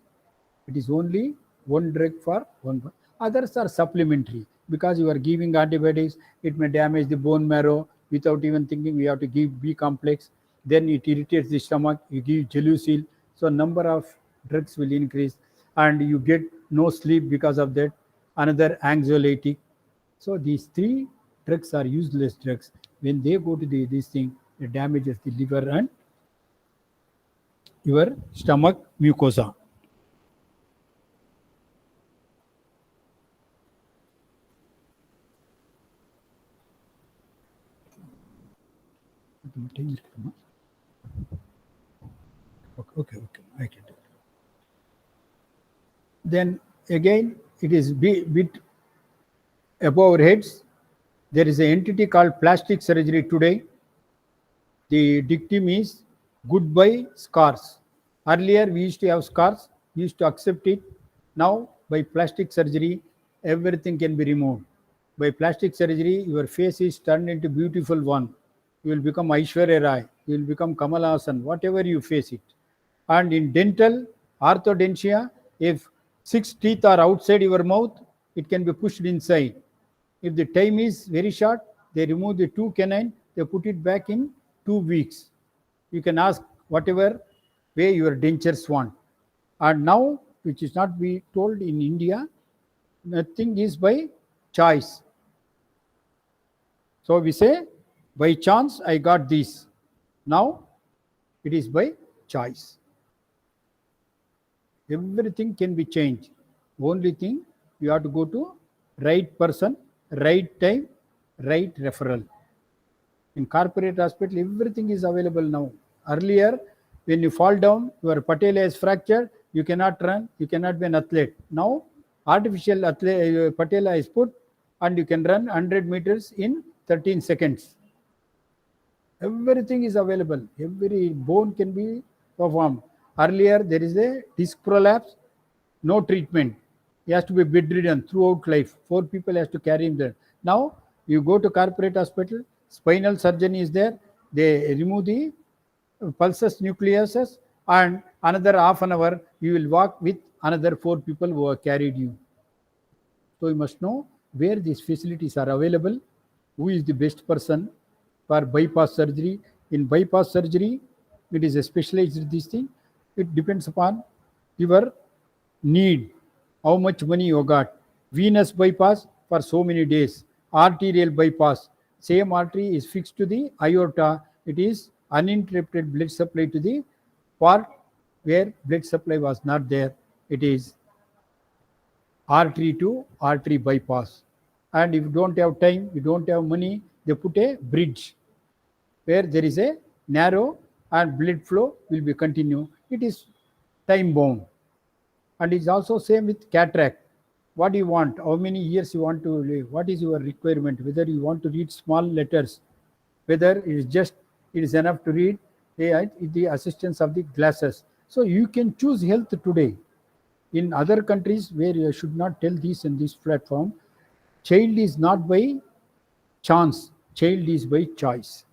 It is only one drug for one. Others are supplementary. Because you are giving antibiotics, it may damage the bone marrow without even thinking. We have to give B complex. Then it irritates the stomach. You give Gelusil. So number of drugs will increase, and you get no sleep because of that. Another anxiolytic. So these three drugs are useless drugs. When they go to this thing, it damages the liver and your stomach mucosa. Okay, I can do it. Then again, it is bit above our heads. There is an entity called plastic surgery today. The dictum is goodbye scars. Earlier we used to have scars, we used to accept it. Now by plastic surgery, everything can be removed. By plastic surgery, your face is turned into beautiful one. You will become Aishwarya Rai, you will become Kamal Hassan, whatever you face it. And in dental, orthodontia, if 6 teeth are outside your mouth, it can be pushed inside. If the time is very short, they remove the 2 canine, they put it back in 2 weeks. You can ask whatever way your dentures want. And now, which is not be told in India, nothing is by choice. So we say, by chance I got this. Now it is by choice. Everything can be changed. Only thing, you have to go to right person, right time, right referral. In corporate hospital, everything is available now. Earlier, when you fall down, your patella is fractured, you cannot run, you cannot be an athlete. Now, artificial patella is put, and you can run 100 meters in 13 seconds. Everything is available. Every bone can be performed. Earlier, there is a disc prolapse, no treatment. He has to be bedridden throughout life. 4 people has to carry him there. Now, you go to corporate hospital, spinal surgeon is there. They remove the pulsus nucleuses, and another half an hour, you will walk with another 4 people who have carried you. So you must know where these facilities are available. who is the best person for bypass surgery. In bypass surgery, it is a specialized this thing. It depends upon your need, how much money you got. Venous bypass for so many days. Arterial bypass, same artery is fixed to the aorta. It is uninterrupted blood supply to the part where blood supply was not there. It is artery to artery bypass. And if you don't have time, you don't have money, they put a bridge where there is a narrow and blood flow will be continue. It is time bound. And it's also same with cataract. What do you want? How many years you want to live? What is your requirement? Whether you want to read small letters, whether it is enough to read the assistance of the glasses. So you can choose health today. In other countries where you should not tell this in this platform, child is not by chance, child is by choice.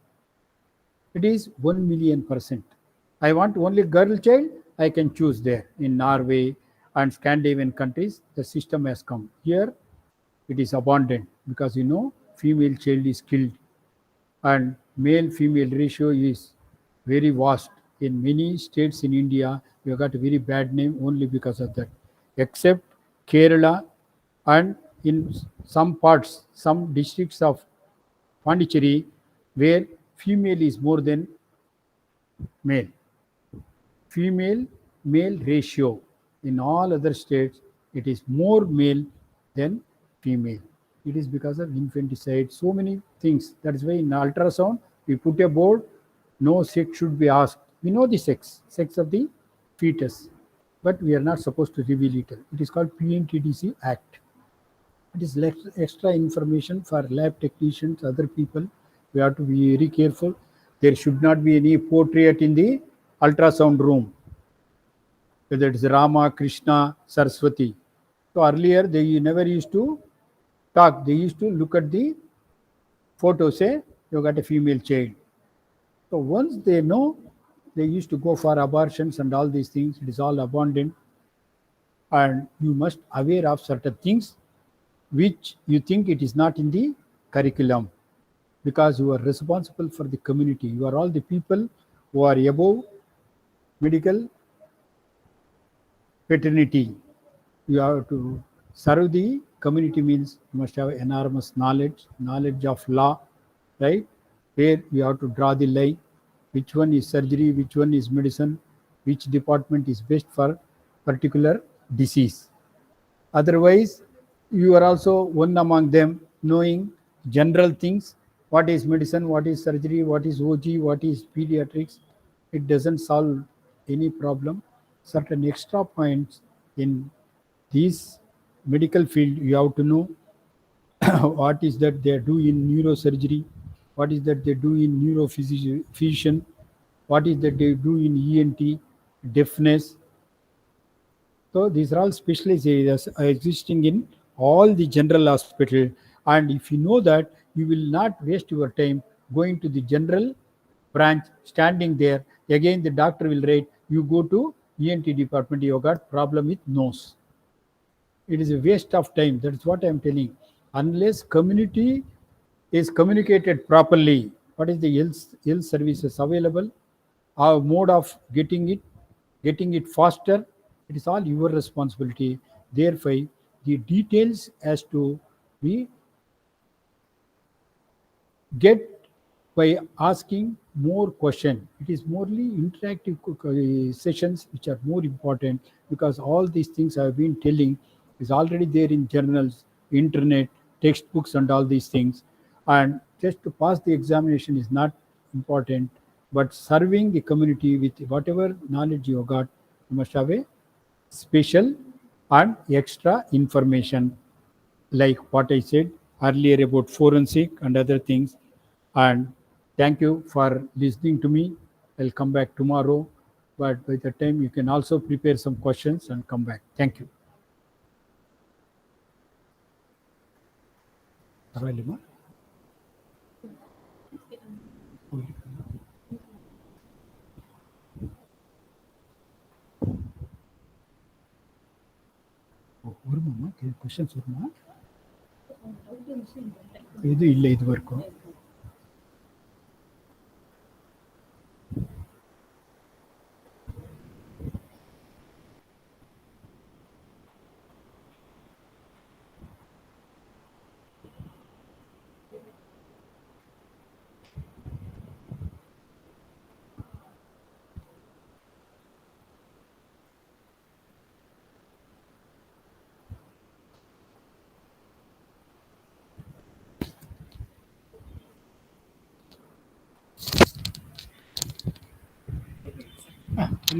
It is 1,000,000%. I want only girl child, I can choose there. In Norway and Scandinavian countries, the system has come. Here, it is abundant because female child is killed and male-female ratio is very vast. In many states in India, we have got a very bad name only because of that. Except Kerala and in some parts, some districts of Pondicherry, where female is more than male. Female-male ratio. In all other states, it is more male than female. It is because of infanticide, so many things. That is why in ultrasound, we put a board, no sex should be asked. We know the sex of the fetus, but we are not supposed to reveal it. It is called PNTDC Act. It is extra information for lab technicians, other people. We have to be very careful. There should not be any portrait in the ultrasound room, whether it is Rama, Krishna, Saraswati. So earlier, they never used to talk. They used to look at the photo, say, you got a female child. So once they know, they used to go for abortions and all these things. It is all abundant. And you must aware of certain things which you think it is not in the curriculum, because you are responsible for the community. You are all the people who are above medical fraternity. You have to serve the community, means you must have enormous knowledge of law, right? Where you have to draw the line, which one is surgery, which one is medicine, which department is best for particular disease. Otherwise, you are also one among them, knowing general things, what is medicine, what is surgery, what is OG, what is pediatrics. It doesn't solve any problem. Certain extra points in this medical field, you have to know what is that they do in neurosurgery, what is that they do in neurophysician, what is that they do in ENT, deafness. So these are all specialized areas existing in all the general hospital. And if you know that, you will not waste your time going to the general branch, standing there. Again, the doctor will write, you go to ENT department, you got problem with nose. It is a waste of time. That's what I'm telling. Unless community is communicated properly, what is the health services available, our mode of getting it faster, it is all your responsibility. Therefore, the details has to be get by asking more question. It is morely interactive sessions which are more important, because all these things I have been telling is already there in journals, internet, textbooks and all these things. And just to pass the examination is not important, but serving the community with whatever knowledge you got, you must have a special and extra information, like what I said earlier about forensic and other things. And thank you for listening to me. I'll come back tomorrow, but by the time you can also prepare some questions and come back. Thank you. Available? questions ಇದು ಇಲ್ಲ ಇದುವರೆಗೂ.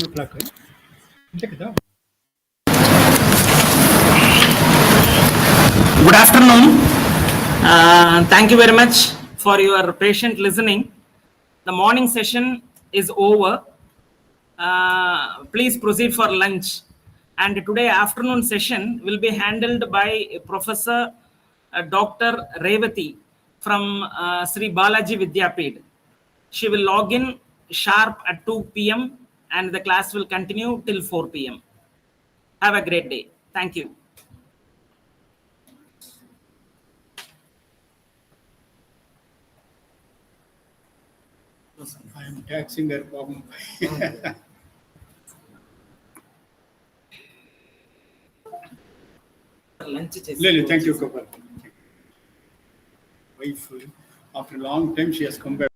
o'clock. ఇంతే కదా. Good afternoon. Thank you very much for your patient listening. The morning session is over. Please proceed for lunch. And today afternoon session will be handled by Professor Dr. Revati from Sri Balaji Vidyapith. She will log in sharp at 2 p.m. and the class will continue till 4 p.m. Have a great day. Thank you. I am taxing her problem. Lunch Lily, thank you, Gopal. Wife, after a long time, she has come back.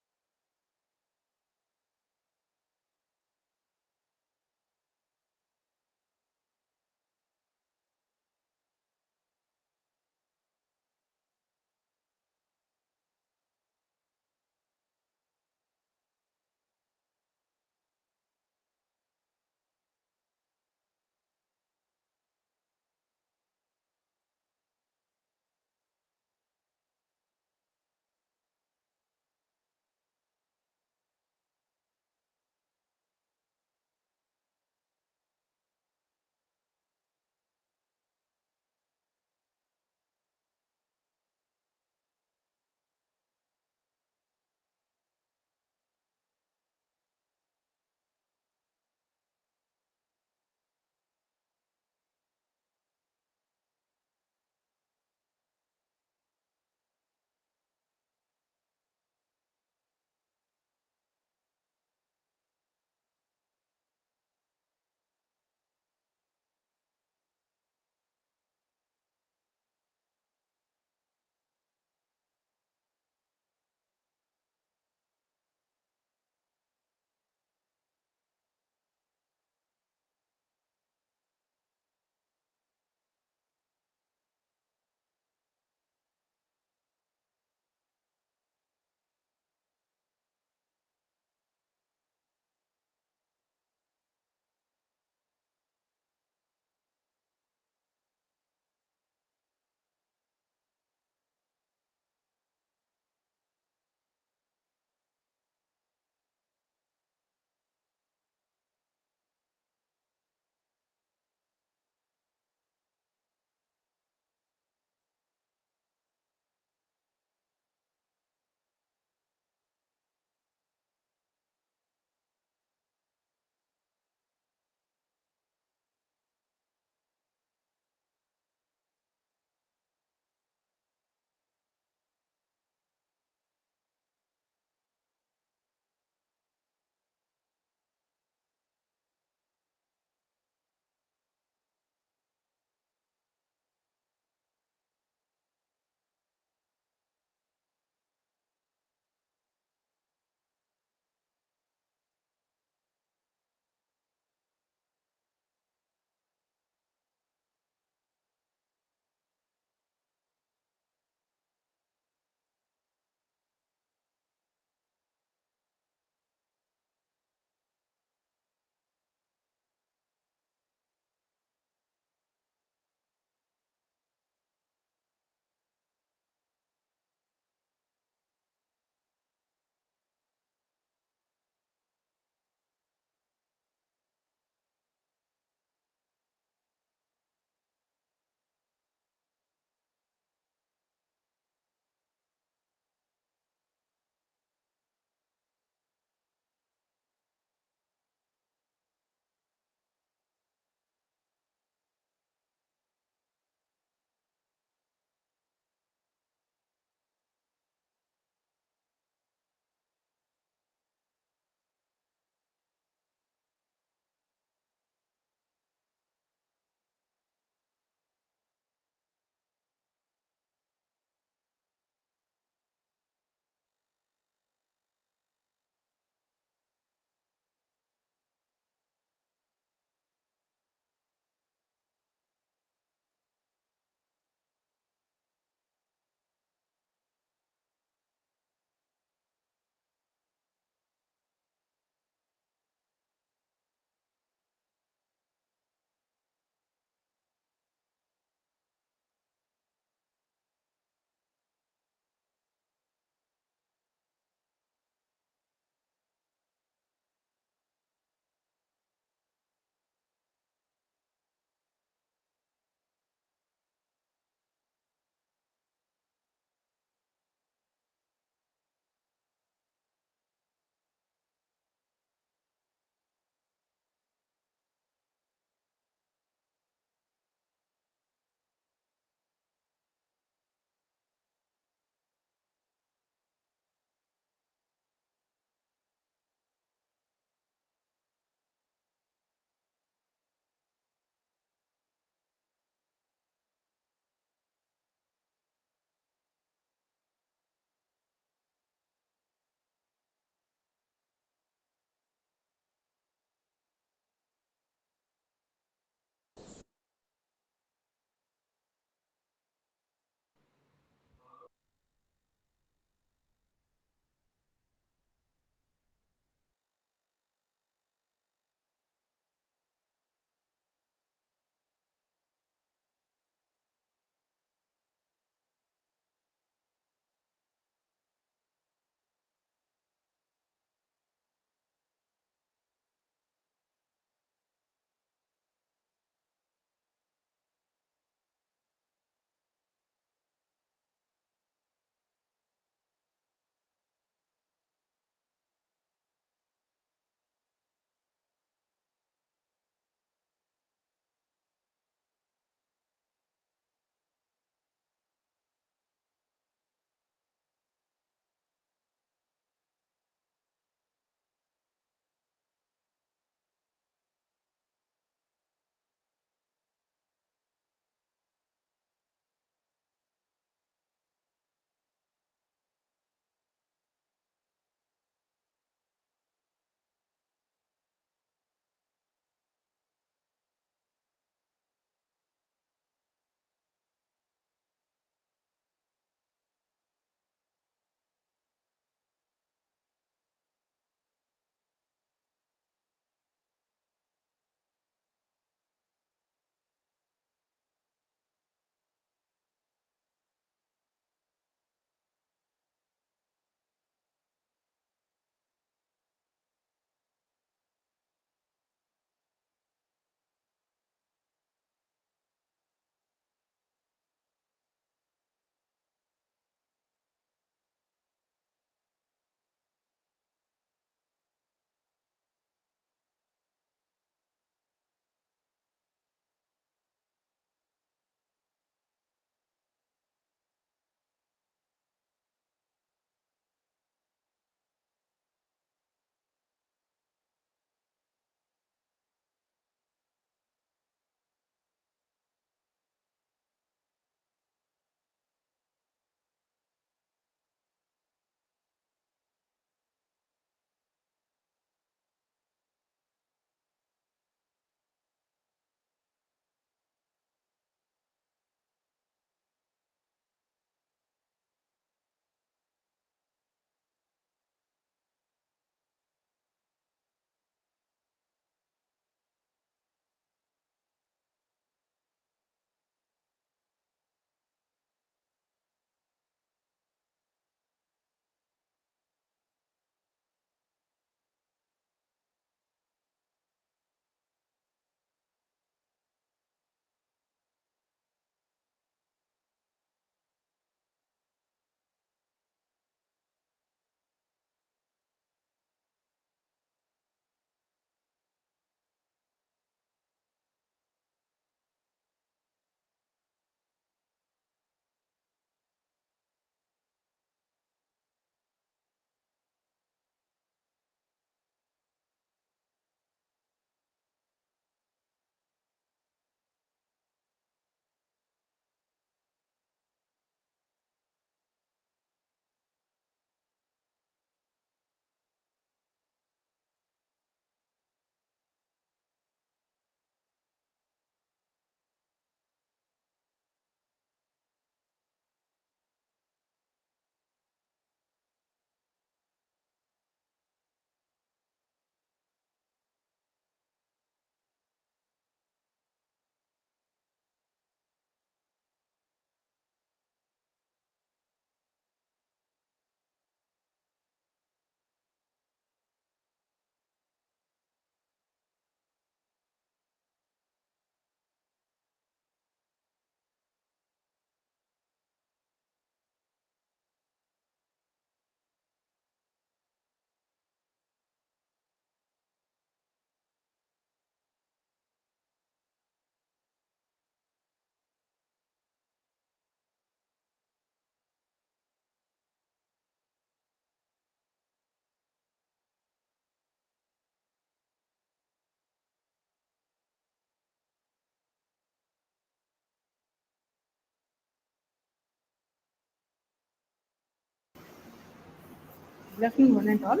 Good afternoon, one and all.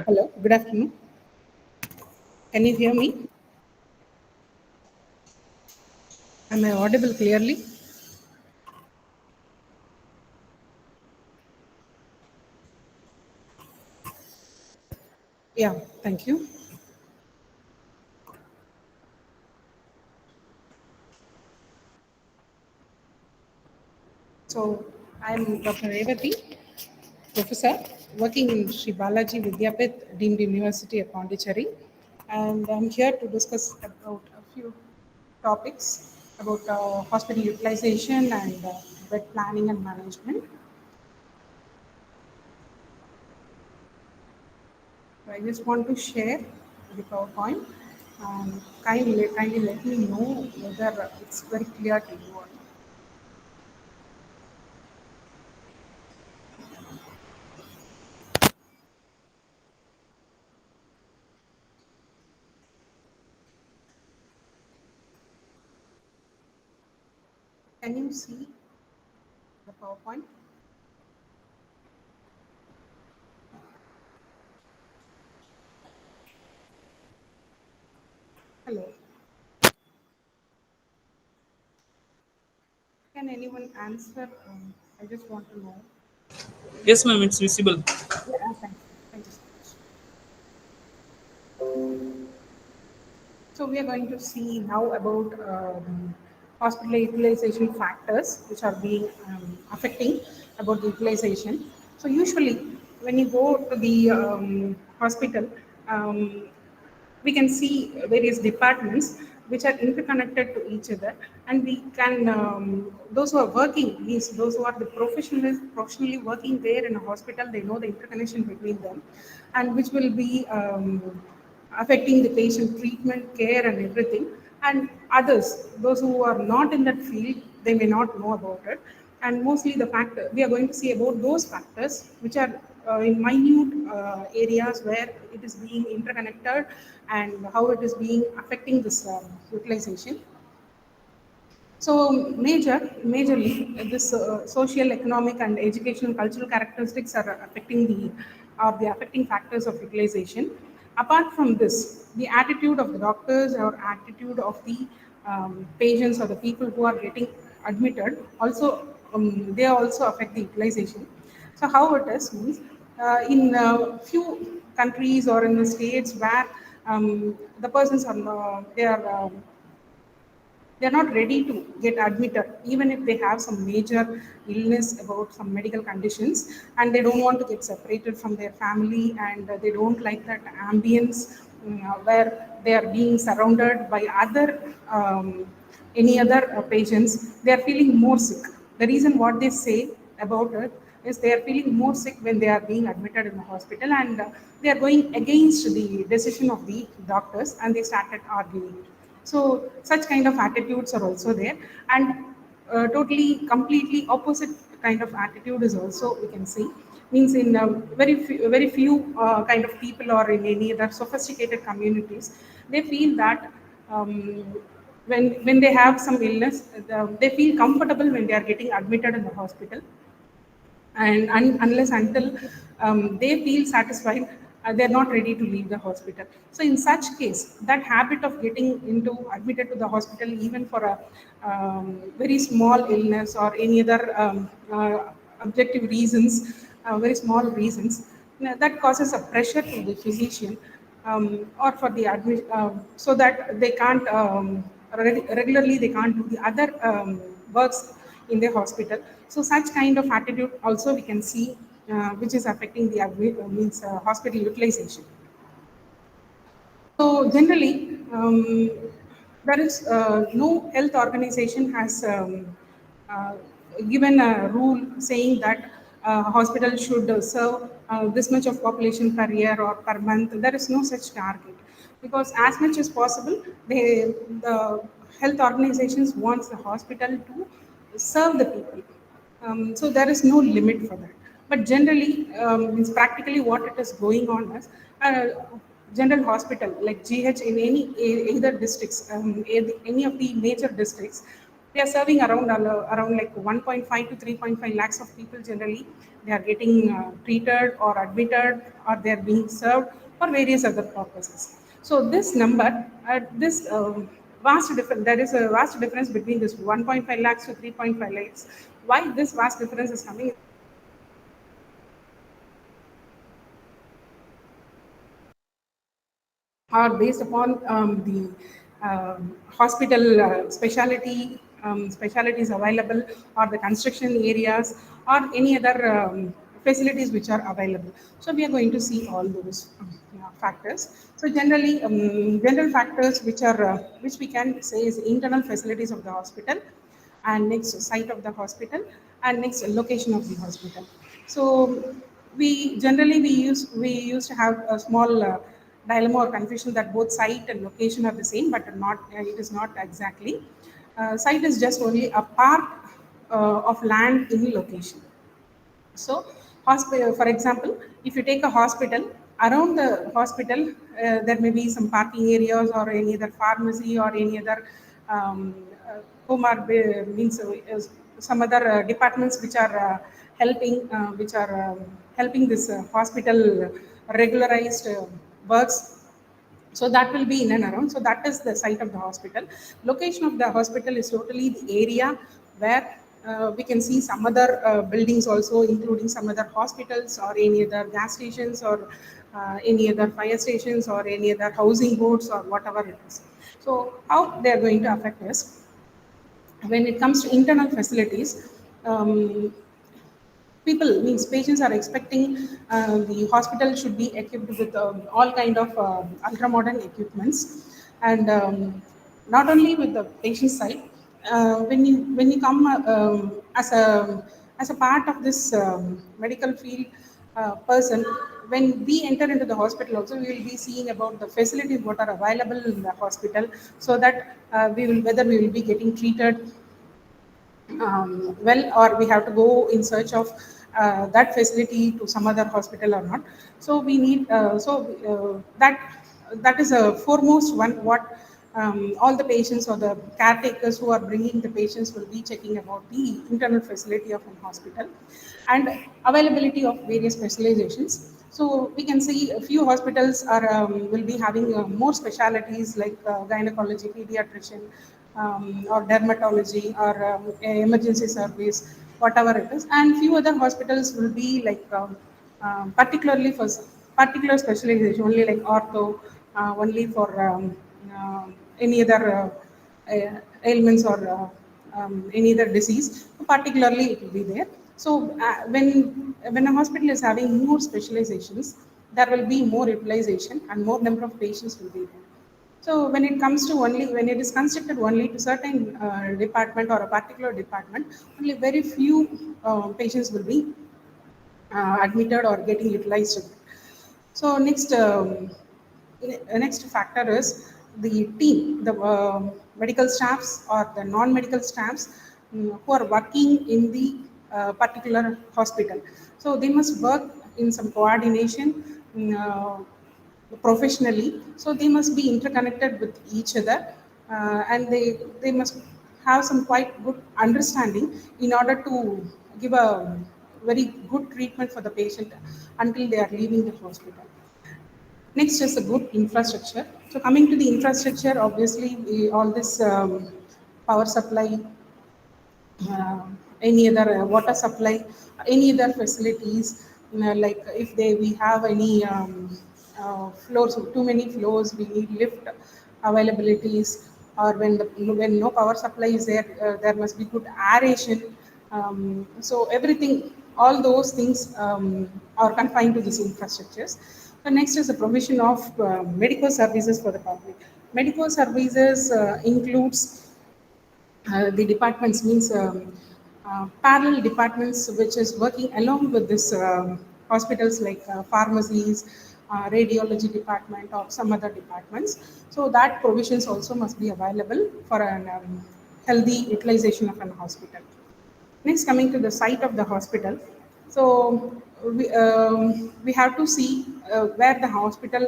Hello, good afternoon. Can you hear me? Am I audible clearly? Yeah, thank you. So, I'm Dr. Revati, professor working in Sri Balaji Vidyapith Deemed University at Pondicherry, and I'm here to discuss about a few topics about hospital utilization and bed planning and management. So I just want to share the PowerPoint. Kindly let me know whether it's very clear to you or not. Can you see the PowerPoint? Hello. Can anyone answer? I just want to know. Yes, ma'am, it's visible. Yeah, thank you. Thank you so much. So we are going to see now about hospital utilization factors which are being affecting about the utilization. So usually when you go to the hospital, um, we can see various departments which are interconnected to each other, and we can those who are working, means those who are the professionals professionally working there in a hospital, they know the interconnection between them, and which will be affecting the patient treatment, care, and everything. And others, those who are not in that field, they may not know about it. And mostly the factor, we are going to see about those factors which are in minute areas where it is being interconnected and how it is being affecting this utilization. So majorly, this social, economic, and educational, cultural characteristics are the affecting factors of utilization. Apart from this, the attitude of the doctors or attitude of the patients or the people who are getting admitted also they also affect the utilization. So how it is means in few countries or in the states where the persons are they are they're not ready to get admitted even if they have some major illness about some medical conditions, and they don't want to get separated from their family, and they don't like that ambience where they are being surrounded by other any other patients. They are feeling more sick. The reason what they say about it is they are feeling more sick when they are being admitted in the hospital, and they are going against the decision of the doctors, and they started arguing. So such kind of attitudes are also there, and totally completely opposite kind of attitude is also we can see, means in very few kind of people or in any other sophisticated communities, they feel that um, when they have some illness, they feel comfortable when they are getting admitted in the hospital, and unless until they feel satisfied, they're not ready to leave the hospital. So in such case, that habit of getting into admitted to the hospital even for a very small illness or any other objective reasons, very small reasons, that causes a pressure to the physician, or for the so that they can't regularly they can't do the other works in the hospital. So such kind of attitude also we can see, which is affecting the hospital utilization. So generally, there is no health organization has uh, given a rule saying that hospital should serve this much of population per year or per month. There is no such target, because as much as possible, the health organizations wants the hospital to serve the people. So there is no limit for that. But generally, means practically what it is going on is general hospital like GH in either districts, any of the major districts, they are serving around like 1.5 to 3.5 lakhs of people generally. They are getting treated or admitted, or they are being served for various other purposes. So this number, this vast difference, there is a vast difference between this 1.5 lakhs to 3.5 lakhs. Why this vast difference is coming? Are based upon the hospital specialties available, or the construction areas, or any other facilities which are available. So we are going to see all those factors. So generally, general factors which we can say is internal facilities of the hospital, and next site of the hospital, and next location of the hospital. So we used to have a small dilemma or confusion that both site and location are the same, but not it is not exactly. Site is just only a part of land in location. So, hospital, for example, if you take a hospital, around the hospital, there may be some parking areas or any other pharmacy or any other means some other departments which are helping this hospital regularized works. So that will be in and around. So that is the site of the hospital. Location of the hospital is totally the area where we can see some other buildings also, including some other hospitals or any other gas stations or any other fire stations or any other housing boards or whatever it is. So how they are going to affect us? When it comes to internal facilities, um, people means patients are expecting the hospital should be equipped with all kind of ultra modern equipments, and not only with the patient side. When you come as a part of this medical field person, when we enter into the hospital also, we will be seeing about the facilities what are available in the hospital, so that whether we will be getting treated well, or we have to go in search of that facility to some other hospital or not. So we need that is a foremost one what all the patients or the caretakers who are bringing the patients will be checking about the internal facility of an hospital, and availability of various specializations. So we can see a few hospitals will be having more specialities like gynecology, pediatrician, or dermatology, or emergency service, whatever it is. And few other hospitals will be like particularly for particular specialization, only like ortho, only for any other ailments or any other disease. So particularly, it will be there. So when a hospital is having more specializations, there will be more utilization and more number of patients will be there. So when it comes to when it is constructed only to certain department or a particular department, only very few patients will be admitted or getting utilized. So next factor is the team, the medical staffs or the non-medical staffs who are working in the particular hospital. So they must work in some coordination professionally. So they must be interconnected with each other, and they must have some quite good understanding in order to give a very good treatment for the patient until they are leaving the hospital. Next is a good infrastructure. So coming to the infrastructure, obviously all this power supply, any other water supply, any other facilities, like if we have any floors, too many floors, we need lift availabilities, or when no power supply is there, there must be good aeration. So everything, all those things are confined to these infrastructures. The next is the provision of medical services for the public. Medical services includes the departments, means parallel departments which is working along with this hospitals, like pharmacies, radiology department, or some other departments. So that provisions also must be available for an healthy utilization of an hospital. Next, coming to the site of the hospital. we have to see where the hospital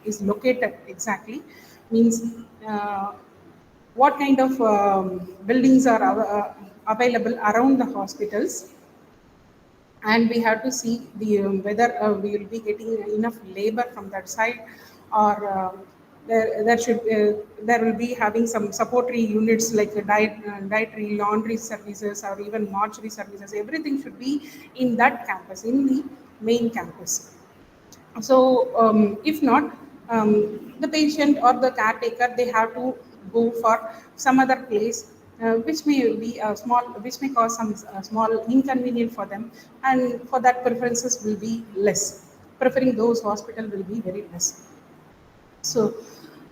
is located exactly. Means what kind of buildings are available around the hospitals, and we have to see whether we will be getting enough labor from that side, or there will be having some supportory units like dietary, laundry services, or even mortuary services. Everything should be in that campus, in the main campus. So if not, the patient or the caretaker, they have to go for some other place, which may cause some small inconvenience for them, and for that preferences will be less. Preferring those hospital will be very less. So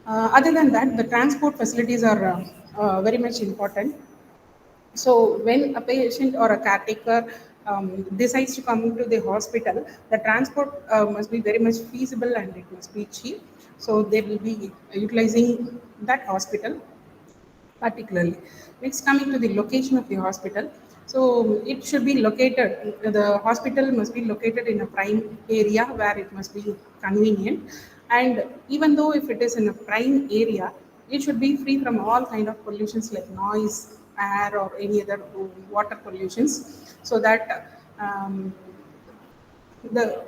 other than that, the transport facilities are very much important. So when a patient or a caretaker decides to come to the hospital, the transport must be very much feasible and it must be cheap. So they will be utilizing that hospital particularly. Next, coming to the location of the hospital. So it should be located, the hospital must be located in a prime area where it must be convenient. And even though if it is in a prime area, it should be free from all kind of pollutions like noise, air, or any other water pollutions, so that the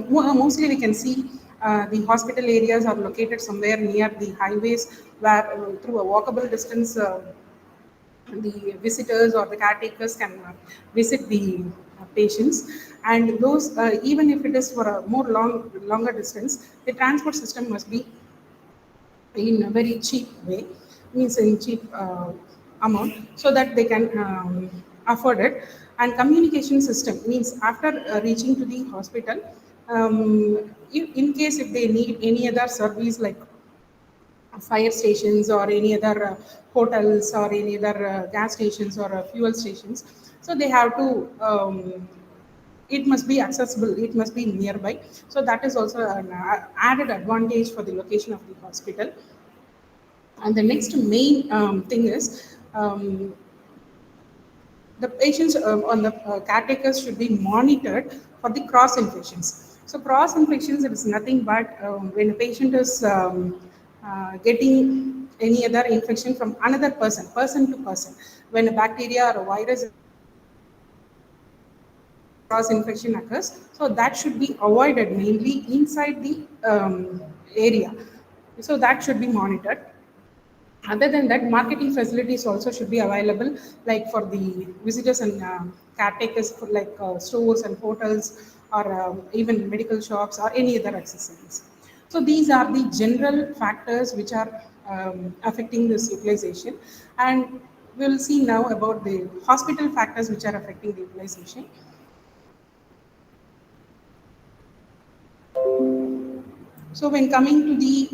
mostly we can see the hospital areas are located somewhere near the highways, where through a walkable distance the visitors or the caretakers can visit the patients. And those even if it is for a longer distance, the transport system must be in a very cheap way, means in cheap amount, so that they can afford it. And communication system means after reaching to the hospital, in case if they need any other service like fire stations or any other hotels or any other gas stations or fuel stations, so they have to it must be accessible, it must be nearby. So that is also an added advantage for the location of the hospital. And the next main thing is the patients on the caretakers should be monitored for the cross infections. So cross infections is nothing but when a patient is getting any other infection from another person to person. When a bacteria or a virus cross infection occurs, so that should be avoided mainly inside the area. So that should be monitored. Other than that, marketing facilities also should be available, like for the visitors and caretakers, for like stores and hotels, or even medical shops or any other accessories. So these are the general factors which are affecting this utilization. And we will see now about the hospital factors which are affecting the utilization. So when coming to the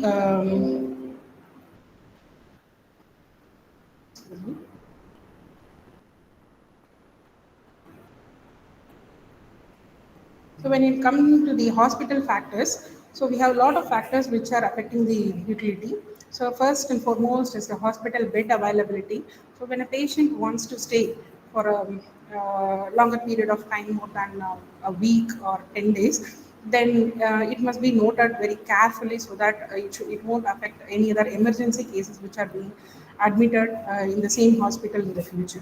So when it comes to the hospital factors, so we have a lot of factors which are affecting the utility. So first and foremost is the hospital bed availability. So when a patient wants to stay for a longer period of time, more than a week or 10 days, then it must be noted very carefully, so that it won't affect any other emergency cases which are being admitted in the same hospital in the future.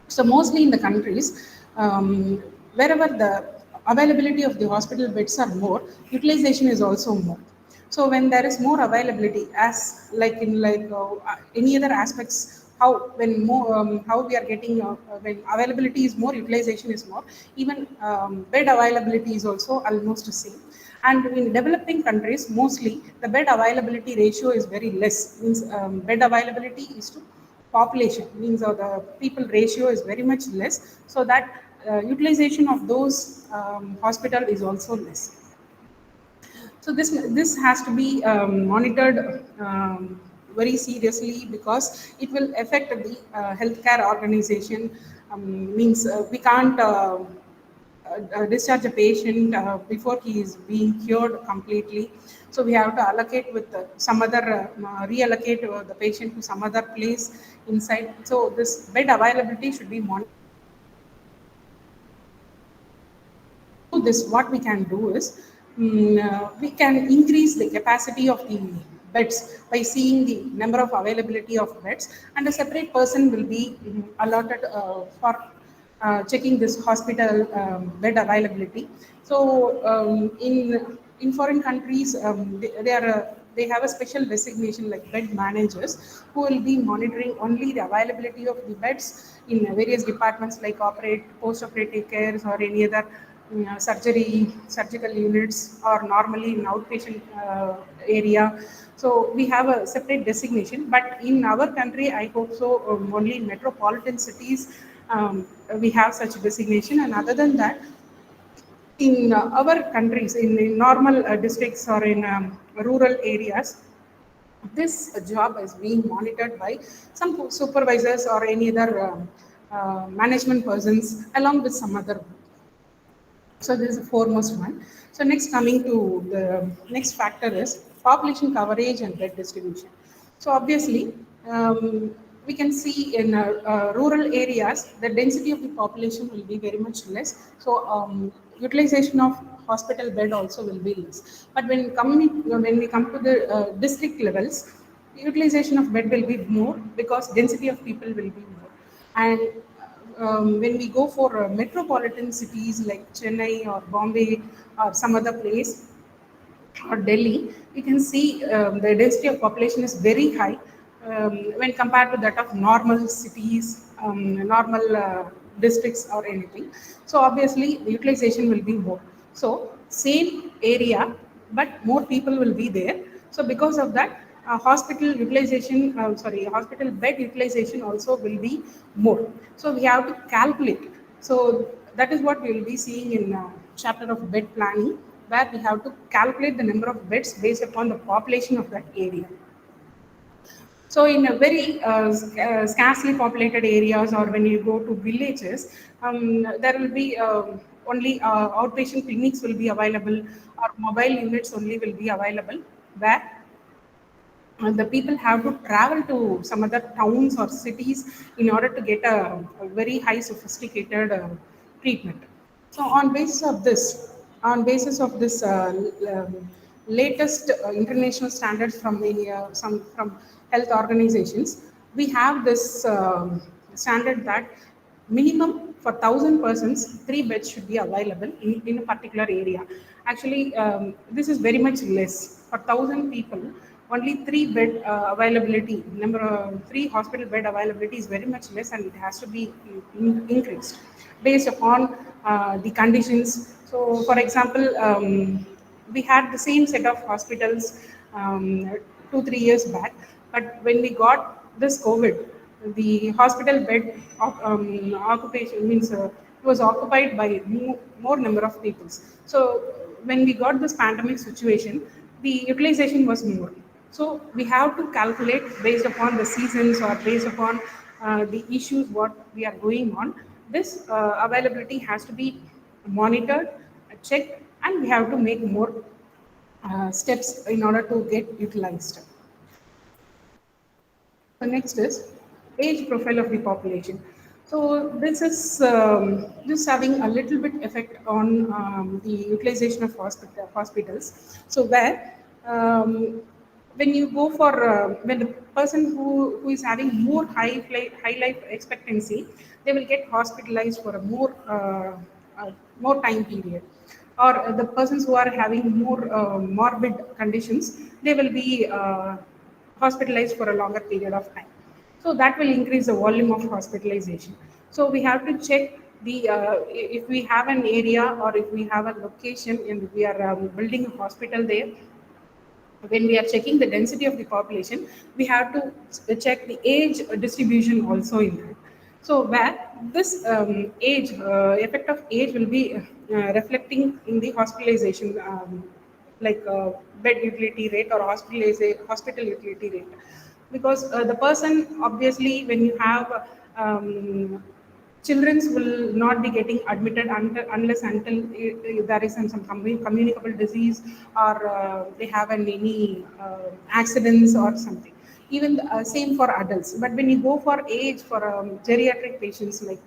So mostly in the countries, wherever the availability of the hospital beds are more, utilization is also more. So when there is more availability, as like in any other aspects, how we are getting when availability is more, utilization is more. Even bed availability is also almost the same. And in developing countries, mostly the bed availability ratio is very less. Means bed availability is to population, means the people ratio is very much less, so that utilization of those hospital is also less. So this has to be monitored very seriously, because it will affect the healthcare organization. Means we can't discharge a patient before he is being cured completely. So we have to allocate with some other, reallocate the patient to some other place inside. So this bed availability should be monitored. this, what we can do is we can increase the capacity of the beds by seeing the number of availability of beds, and a separate person will be allotted for checking this hospital bed availability. So in foreign countries, they have a special designation like bed managers who will be monitoring only the availability of the beds in various departments like post-operative cares or any other surgical units, or normally in outpatient area. So we have a separate designation, but in our country, I hope so, only in metropolitan cities we have such designation. And other than that, in our countries, in normal districts or in rural areas, this job is being monitored by some supervisors or any other management persons along with some other. So this is the foremost one. So next, coming to the next factor is population coverage and bed distribution. So obviously, we can see in rural areas, the density of the population will be very much less. So utilization of hospital bed also will be less. But when we come to the district levels, utilization of bed will be more because density of people will be more. And when we go for metropolitan cities like Chennai or Bombay or some other place or Delhi, you can see the density of population is very high when compared to that of normal cities, normal districts or anything. So obviously the utilization will be more. So same area, but more people will be there. So because of that, hospital bed utilization also will be more. So we have to calculate. So that is what we will be seeing in chapter of bed planning, where we have to calculate the number of beds based upon the population of that area. So in a very scarcely populated areas, or when you go to villages, there will be only outpatient clinics will be available, or mobile units only will be available, where the people have to travel to some other towns or cities in order to get a very high sophisticated treatment. So on basis of this latest international standards from from health organizations, we have this standard that minimum for 1,000 persons, 3 beds should be available in a particular area. Actually, this is very much less. For 1,000 people, only 3 bed availability, number of 3 hospital bed availability is very much less, and it has to be increased based upon the conditions. So, for example, we had the same set of hospitals 2-3 years back, but when we got this COVID, the hospital bed occupation means it was occupied by more number of people. So when we got this pandemic situation, the utilization was more. So we have to calculate based upon the seasons or based upon the issues what we are going on. This availability has to be monitored, checked, and we have to make more steps in order to get utilized. So next is age profile of the population. So this is just having a little bit effect on the utilization of hospitals. So where when you go for when the person who is having more high life expectancy, they will get hospitalized for a more time period. Or the persons who are having more morbid conditions, they will be hospitalized for a longer period of time. So that will increase the volume of hospitalization. So we have to check the if we have an area or if we have a location and we are building a hospital there. When we are checking the density of the population, we have to check the age distribution also in that. So where this age effect of age will be reflecting in the hospitalization, like bed utility rate or hospital utility rate, because the person, obviously when you have children will not be getting admitted unless until there is some communicable disease, or they have any accidents or something. Even same for adults. But when you go for age, for geriatric patients like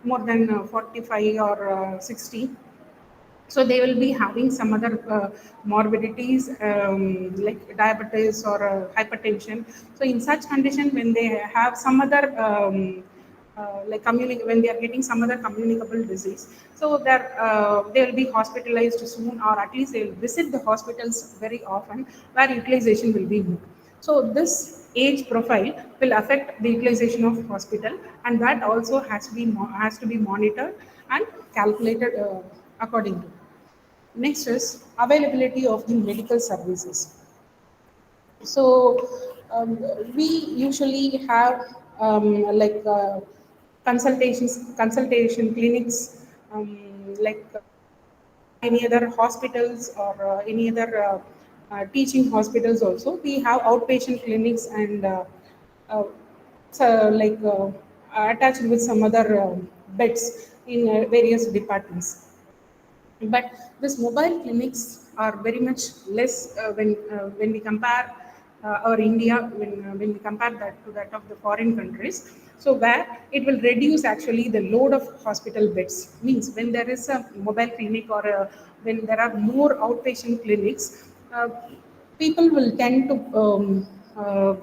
more than 45 or 60, So they will be having some other morbidities like diabetes or hypertension. So in such condition, when they have some other when they are getting some other communicable disease, so that they will be hospitalized soon, or at least they will visit the hospitals very often, where utilization will be more. So this age profile will affect the utilization of hospital, and that also has to be monitored and calculated accordingly. Next is availability of the medical services. So we usually have consultation clinics, like any other hospitals or any other teaching hospitals also. We have outpatient clinics and uh, attached with some other beds in various departments. But these mobile clinics are very much less when we compare our India, when we compare that to that of the foreign countries. So where it will reduce actually the load of hospital beds. Means when there is a mobile clinic or when there are more outpatient clinics, people will tend to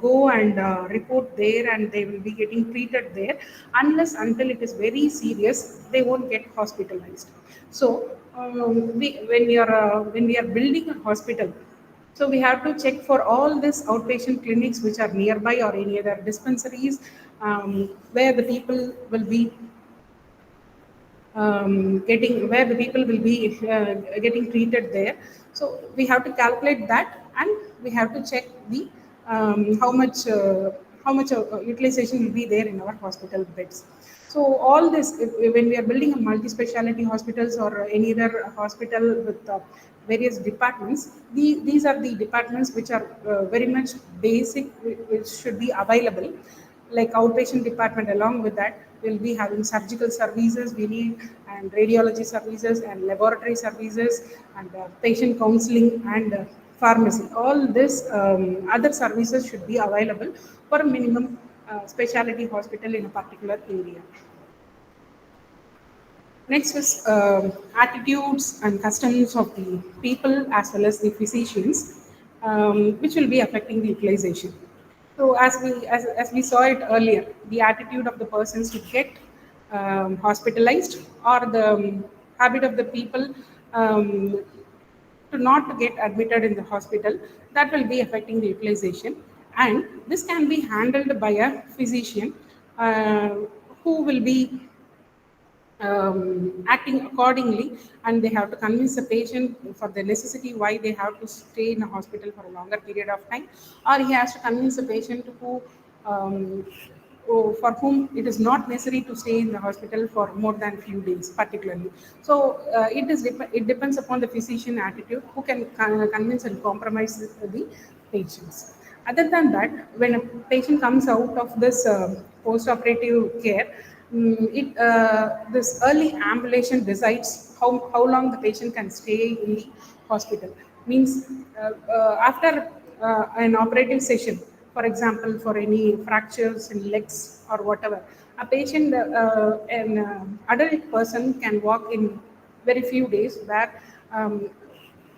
go and report there, and they will be getting treated there. Unless until it is very serious, they won't get hospitalized. So when we are building a hospital, so we have to check for all these outpatient clinics which are nearby, or any other dispensaries where the people will be getting, where the people will be getting treated there. So we have to calculate that, and we have to check the how much utilization will be there in our hospital beds. So all this, when we are building a multi-speciality hospitals or any other hospital with various departments, these are the departments which are very much basic, which should be available. Like outpatient department, along with that we'll be having surgical services we need, and radiology services and laboratory services, and patient counseling and pharmacy. All this other services should be available for a minimum specialty hospital in a particular area. Next is attitudes and customs of the people as well as the physicians, which will be affecting the utilization. So as we saw it earlier, the attitude of the persons to get hospitalized, or the habit of the people um, to not get admitted in the hospital, that will be affecting the utilization. And this can be handled by a physician uh, who will be acting accordingly, and they have to convince the patient for the necessity why they have to stay in a hospital for a longer period of time, or he has to convince the patient for whom it is not necessary to stay in the hospital for more than few days particularly. So it depends upon the physician attitude, who can convince and compromise the patients. Other than that, when a patient comes out of this post-operative care, this early ambulation decides how long the patient can stay in the hospital. Means after an operative session, for example, for any fractures in legs or whatever, a patient, an adult person can walk in very few days, where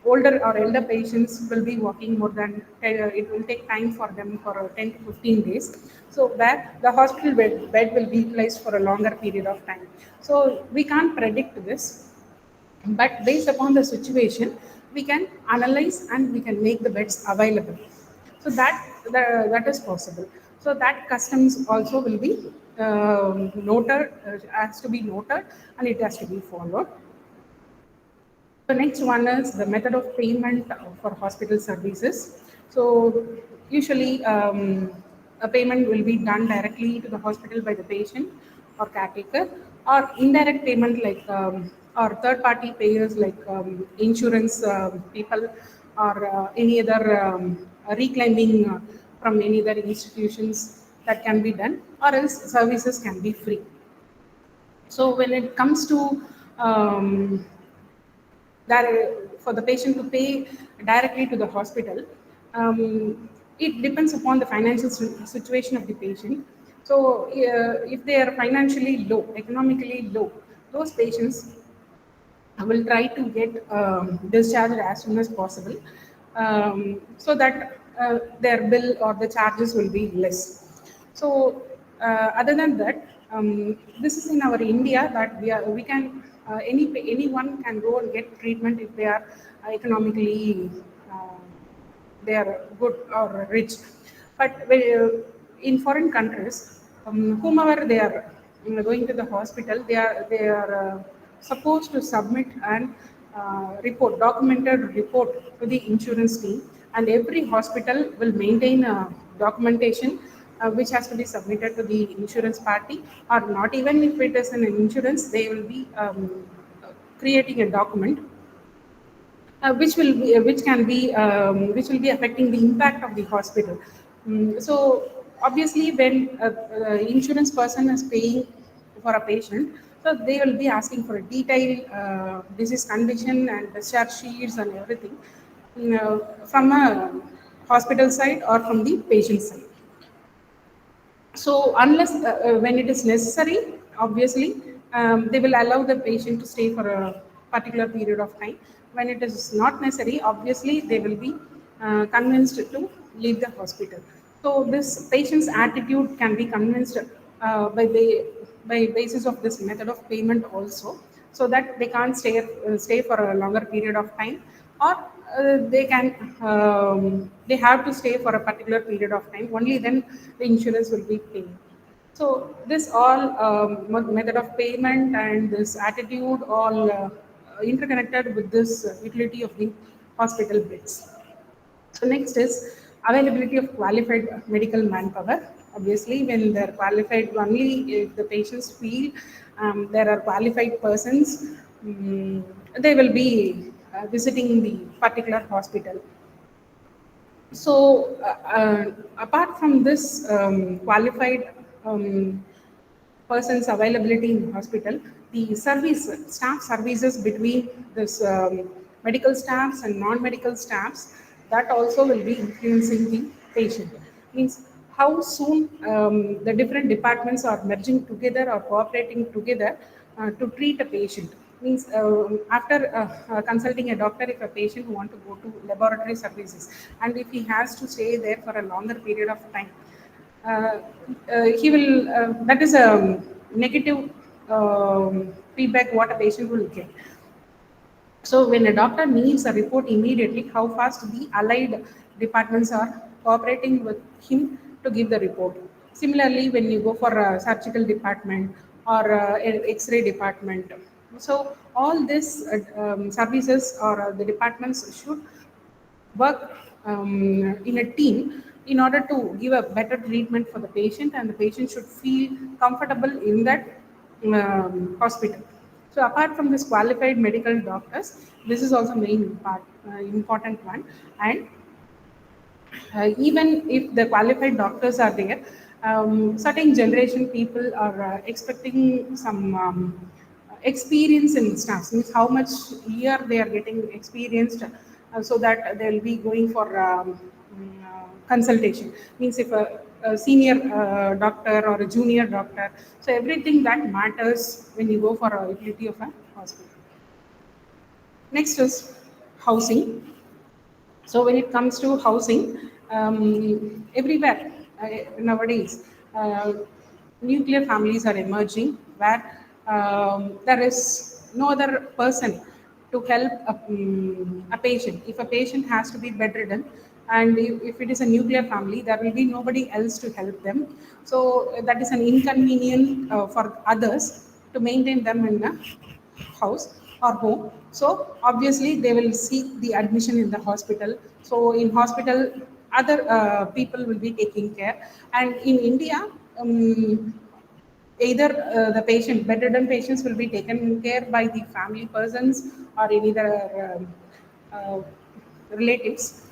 older or elder patients will be walking more than, it will take time for them for 10 to 15 days. So where the hospital bed will be placed for a longer period of time. So we can't predict this, but based upon the situation, we can analyze and we can make the beds available. So that is possible. So that customs also will be noted, has to be noted, and it has to be followed. The next one is the method of payment for hospital services. So usually a payment will be done directly to the hospital by the patient or caretaker, or indirect payment like or third party payers like insurance people, or any other reclaiming from any other institutions, that can be done, or else services can be free. So when it comes to that for the patient to pay directly to the hospital, it depends upon the financial situation of the patient. So if they are financially low, economically low, those patients I will try to get discharged as soon as possible, so that their bill or the charges will be less. So other than that, this is in our India that we can anyone can go and get treatment if they are economically they are good or rich. But in foreign countries, whomever they are going to the hospital, they are supposed to submit an documented report to the insurance team, and every hospital will maintain a documentation which has to be submitted to the insurance party, or not even if it is an insurance, they will be creating a document which will be affecting the impact of the hospital. So obviously, when insurance person is paying for a patient, so they will be asking for a detailed disease condition and discharge sheets and everything, from a hospital side or from the patient side. So unless when it is necessary, obviously they will allow the patient to stay for a particular period of time. When it is not necessary, obviously they will be convinced to leave the hospital. So this patient's attitude can be convinced by basis of this method of payment also, so that they can't stay for a longer period of time, or they have to stay for a particular period of time. Only then the insurance will be paid. So this all method of payment and this attitude all interconnected with this utility of the hospital beds. So next is availability of qualified medical manpower. Obviously, when they're qualified, only if the patients feel there are qualified persons, they will be visiting the particular hospital. So apart from this qualified persons availability in hospital, the staff services between this medical staffs and non-medical staffs, that also will be influencing the patient. Means how soon the different departments are merging together or cooperating together to treat a patient. Means after consulting a doctor, if a patient want to go to laboratory services, and if he has to stay there for a longer period of time, he will that is a negative feedback what a patient will get. So when a doctor needs a report immediately, how fast the allied departments are cooperating with him to give the report. Similarly, when you go for a surgical department or an X-ray department, so all these services or the departments should work in a team in order to give a better treatment for the patient, and the patient should feel comfortable in that hospital. So apart from this qualified medical doctors, this is also main part, important one. And even if the qualified doctors are there, certain generation people are expecting some experience in staffs. Means how much year they are getting experienced, so that they will be going for consultation. Means if a senior doctor or a junior doctor, so everything that matters when you go for a utility of a hospital. Next is housing. So when it comes to housing, everywhere nowadays, nuclear families are emerging, where there is no other person to help a patient. If a patient has to be bedridden, and if it is a nuclear family, there will be nobody else to help them. So that is an inconvenience for others to maintain them in a house or home. So obviously they will seek the admission in the hospital. So in hospital, other people will be taking care. And in India, either the bedridden patients will be taken care by the family persons or any other uh, relatives,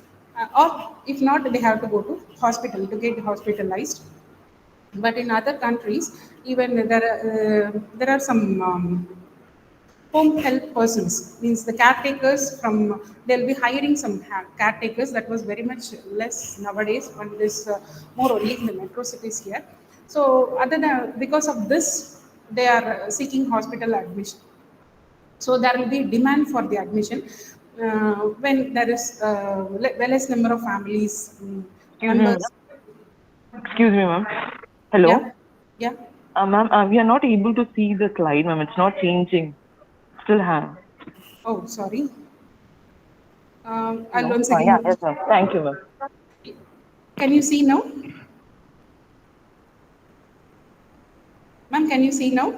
or if not, they have to go to hospital to get hospitalized. But in other countries, even there are some home health persons, means the caretakers from, they'll be hiring some caretakers. That was very much less nowadays, and this more only in the metro cities here. So other than, because of this, they are seeking hospital admission. So there will be demand for the admission when there is less number of families Excuse me, members. ma'am. Excuse me, ma'am. Hello. Yeah, yeah. Ma'am, we are not able to see the slide, ma'am. It's not changing. Still hang. Oh, sorry. I'll Hello. once Yeah, again. yes, ma'am. Thank you, ma'am. Can you see now? Ma'am, can you see now?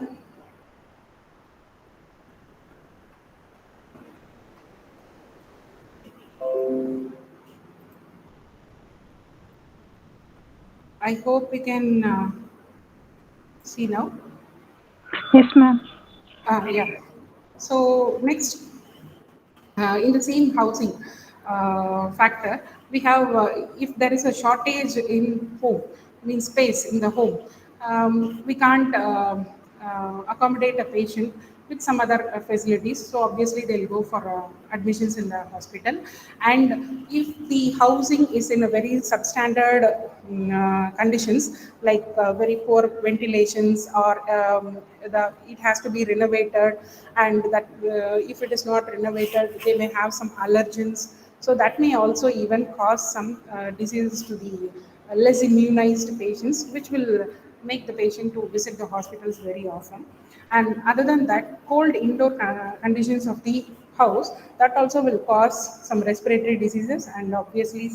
I hope we can see now. Yes, ma'am. Yeah. So next, in the same housing factor, we have if there is a shortage in home, means space in the home, we can't accommodate a patient with some other facilities. So obviously they'll go for admissions in the hospital. And if the housing is in a very substandard conditions, like very poor ventilations, or it has to be renovated, and that if it is not renovated, they may have some allergens. So that may also even cause some diseases to the less immunized patients, which will make the patient to visit the hospitals very often. And other than that, cold indoor conditions of the house, that also will cause some respiratory diseases, and obviously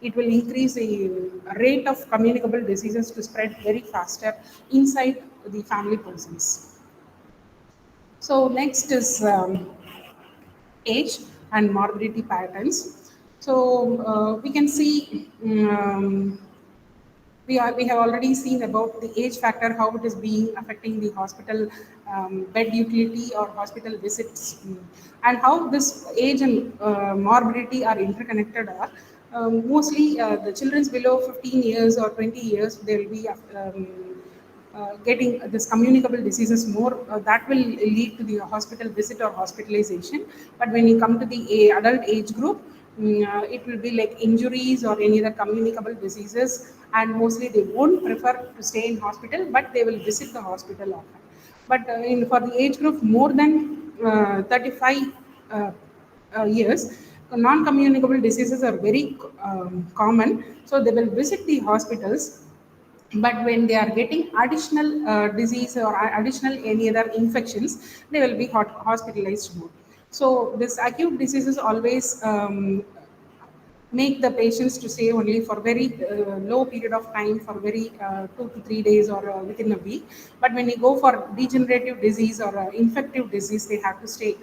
it will increase the rate of communicable diseases to spread very faster inside the family persons. So next is age and morbidity patterns. So we can see we have already seen about the age factor, how it is being affecting the hospital bed utility or hospital visits, and how this age and morbidity are interconnected are mostly the children below 15 years or 20 years, they will be getting this communicable diseases more, that will lead to the hospital visit or hospitalization. But when you come to the adult age group, it will be like injuries or any other communicable diseases, and mostly they won't prefer to stay in hospital, but they will visit the hospital often. But for the age group more than 35 years, non-communicable diseases are very common, so they will visit the hospitals. But when they are getting additional disease or additional any other infections, they will be hospitalized more. So this acute diseases always make the patients to stay only for very low period of time, for very 2 to 3 days or within a week. But when you go for degenerative disease or infective disease, they have to stay.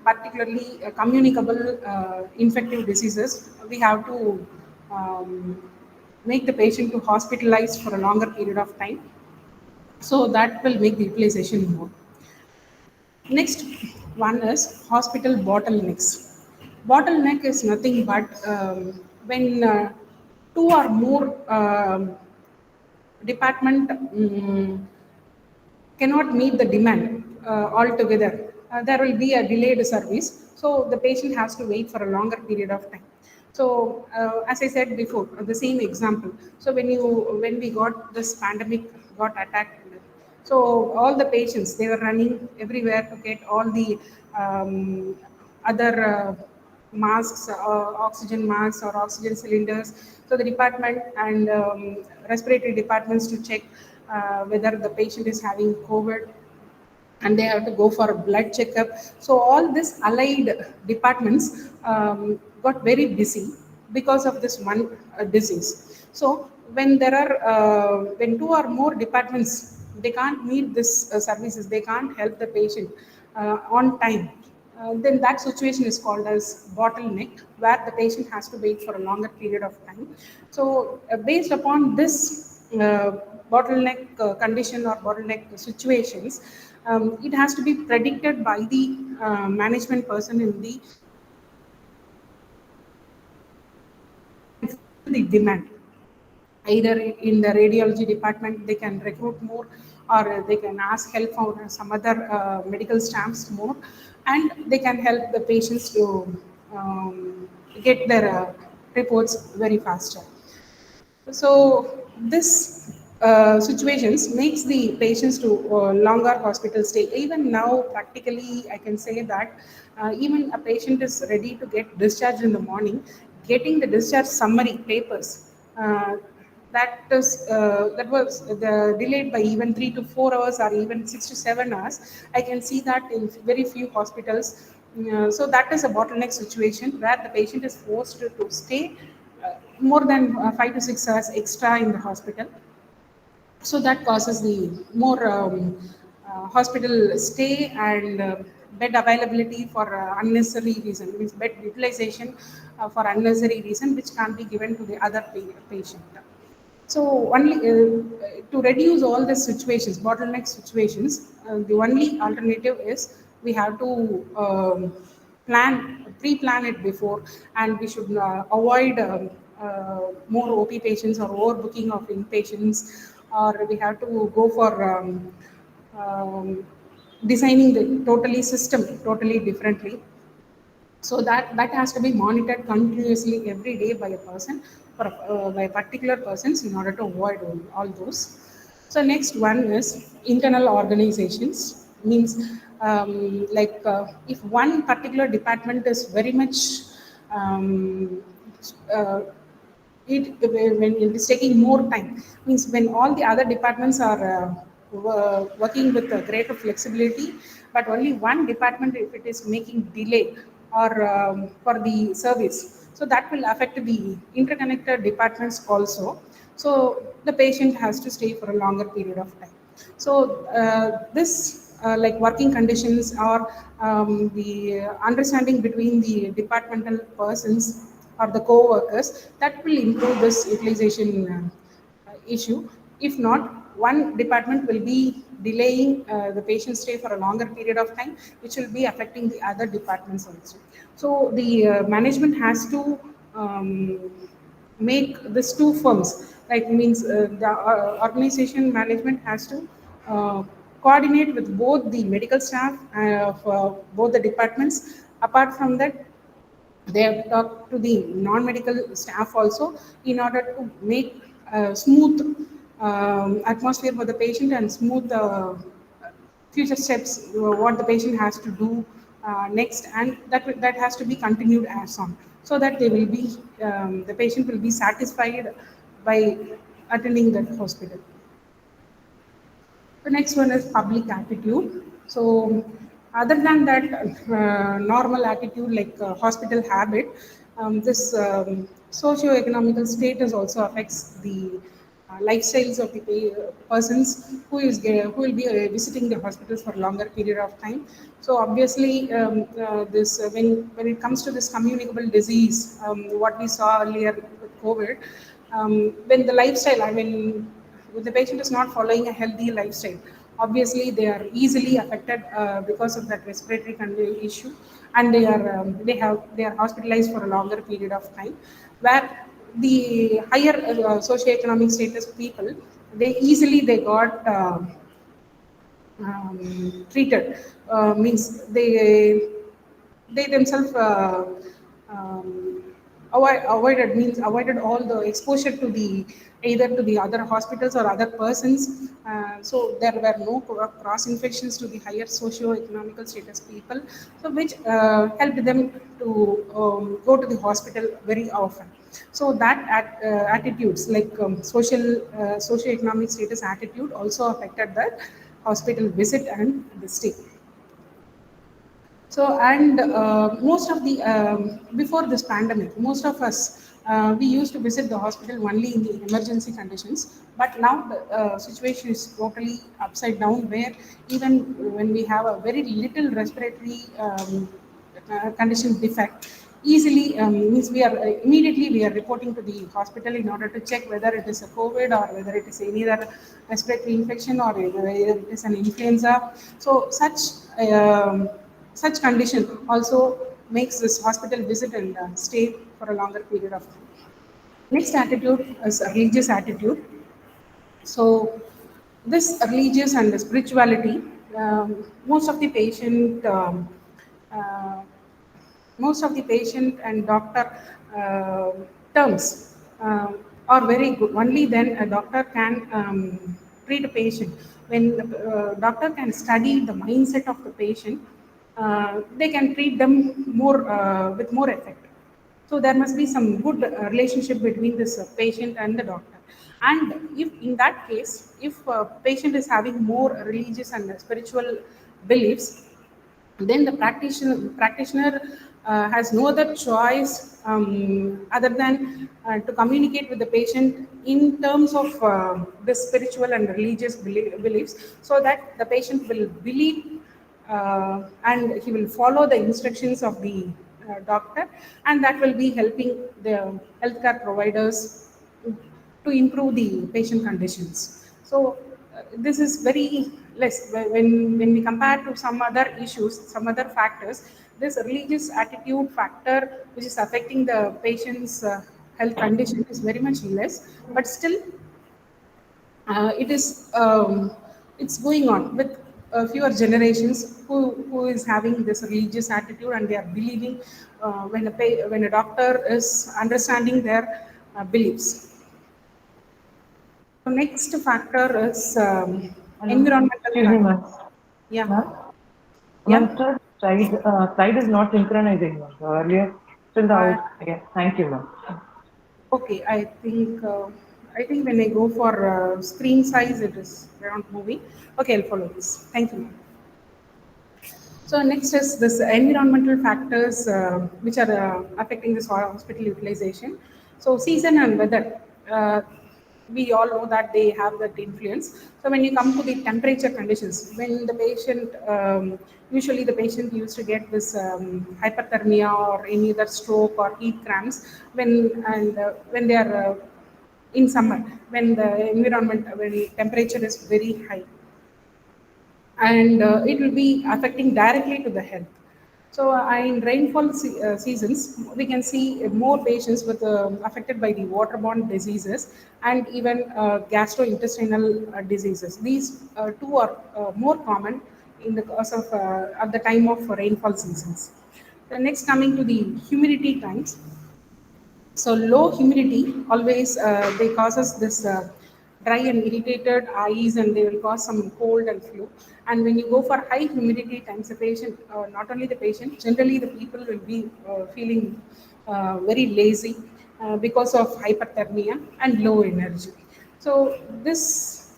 Particularly communicable infective diseases, we have to make the patient to hospitalized for a longer period of time. So that will make the utilization more. Next one is hospital bottlenecks. Bottleneck is nothing but when two or more department cannot meet the demand altogether. There will be a delayed service, so the patient has to wait for a longer period of time. So, as I said before, the same example. So, when we got this pandemic got attacked, so all the patients, they were running everywhere to get all the other masks, oxygen masks or oxygen cylinders. So the department and respiratory departments to check whether the patient is having COVID, and they have to go for a blood checkup. So all these allied departments got very busy because of this one disease. So when two or more departments, they can't meet this services, they can't help the patient on time, then that situation is called as bottleneck, where the patient has to wait for a longer period of time. So based upon this bottleneck condition or bottleneck situations, it has to be predicted by the management person in the demand. Either in the radiology department, they can recruit more, or they can ask help from some other medical staffs more, and they can help the patients to get their reports very faster. So this situations makes the patients to longer hospital stay. Even now, practically, I can say that even a patient is ready to get discharged in the morning, getting the discharge summary papers. That was delayed by even 3 to 4 hours or even 6 to 7 hours. I can see that in very few hospitals. So that is a bottleneck situation where the patient is forced to stay more than 5 to 6 hours extra in the hospital. So that causes the more hospital stay and bed availability for unnecessary reason, means bed utilization for unnecessary reason, which can't be given to the other patient. So only to reduce all the situations, bottleneck situations, the only alternative is we have to pre-plan it before, and we should avoid more OP patients or overbooking of inpatients, or we have to go for designing the system totally differently. So that has to be monitored continuously every day by a person, by particular persons, in order to avoid all those. So next one is internal organizations, means if one particular department is very much um, uh, when it is taking more time, means when all the other departments are working with a greater flexibility, but only one department, if it is making delay or for the service, so that will affect the interconnected departments also. So the patient has to stay for a longer period of time. So this like working conditions or the understanding between the departmental persons or the co-workers, that will improve this utilization issue. If not, one department will be delaying the patient stay for a longer period of time, which will be affecting the other departments also. So the management has to make this two firms, like means the organization management has to coordinate with both the medical staff of both the departments. Apart from that, they have talked to the non-medical staff also, in order to make smooth atmosphere for the patient and smooth future steps, what the patient has to do next, and that has to be continued as on, so that they will be the patient will be satisfied by attending that hospital. The next one is public attitude. So, other than that normal attitude like hospital habit, this socio-economical status also affects the lifestyles of the persons who will be visiting the hospitals for longer period of time. So obviously, this when it comes to this communicable disease, what we saw earlier with COVID, when the lifestyle, I mean, if the patient is not following a healthy lifestyle, obviously they are easily affected because of that respiratory issue, and they are hospitalized for a longer period of time. Where the higher socioeconomic status people, they got treated, means they themselves avoided all the exposure to the either to the other hospitals or other persons. So there were no cross infections to the higher socio-economical status people, so which helped them to go to the hospital very often. So that attitudes like socio-economic status attitude also affected the hospital visit and the stay. So, and most of the, before this pandemic, most of us, we used to visit the hospital only in the emergency conditions. But now the situation is totally upside down, where even when we have a very little respiratory condition defect, easily means we are reporting to the hospital in order to check whether it is a COVID or whether it is any other respiratory infection or whether it is an influenza. So such condition also makes this hospital visit and stay for a longer period of time. Next attitude is a religious attitude. So this religious and the spirituality, most of the patient, uh, most of the patient and doctor terms are very good. Only then a doctor can treat a patient. When the doctor can study the mindset of the patient, they can treat them more with more effect. So there must be some good relationship between this patient and the doctor. And if in that case, if a patient is having more religious and spiritual beliefs, then the practitioner has no other choice other than to communicate with the patient in terms of the spiritual and religious beliefs, so that the patient will believe and he will follow the instructions of the doctor, and that will be helping the healthcare providers to improve the patient conditions. So this is very less when we compare to some other issues, some other factors. This religious attitude factor, which is affecting the patient's health condition, is very much less, but still it is it's going on with fewer generations who is having this religious attitude, and they are believing when a doctor is understanding their beliefs. So next factor is Hello. environmental Excuse me, factor. ma'am. Yeah. Ma'am, Yeah. ma'am, still slide is not synchronizing, ma'am. So earlier, still the Uh, out. Yeah, thank you, ma'am. okay. I think when I go for screen size, it is around moving. Okay, I'll follow this. Thank you. So next is this environmental factors which are affecting this hospital utilization. So season and weather, we all know that they have that influence. So when you come to the temperature conditions, when the patient, usually the patient used to get this hyperthermia or any other stroke or heat cramps when they are in summer, when the environment, when temperature is very high, and it will be affecting directly to the health. So in rainfall seasons, we can see more patients with affected by the waterborne diseases and even gastrointestinal diseases. These two are more common in the cause of at the time of rainfall seasons. The next, coming to the humidity times. So low humidity always they causes this dry and irritated eyes, and they will cause some cold and flu. And when you go for high humidity times, the patient, not only the patient, generally the people will be feeling very lazy because of hyperthermia and low energy. So these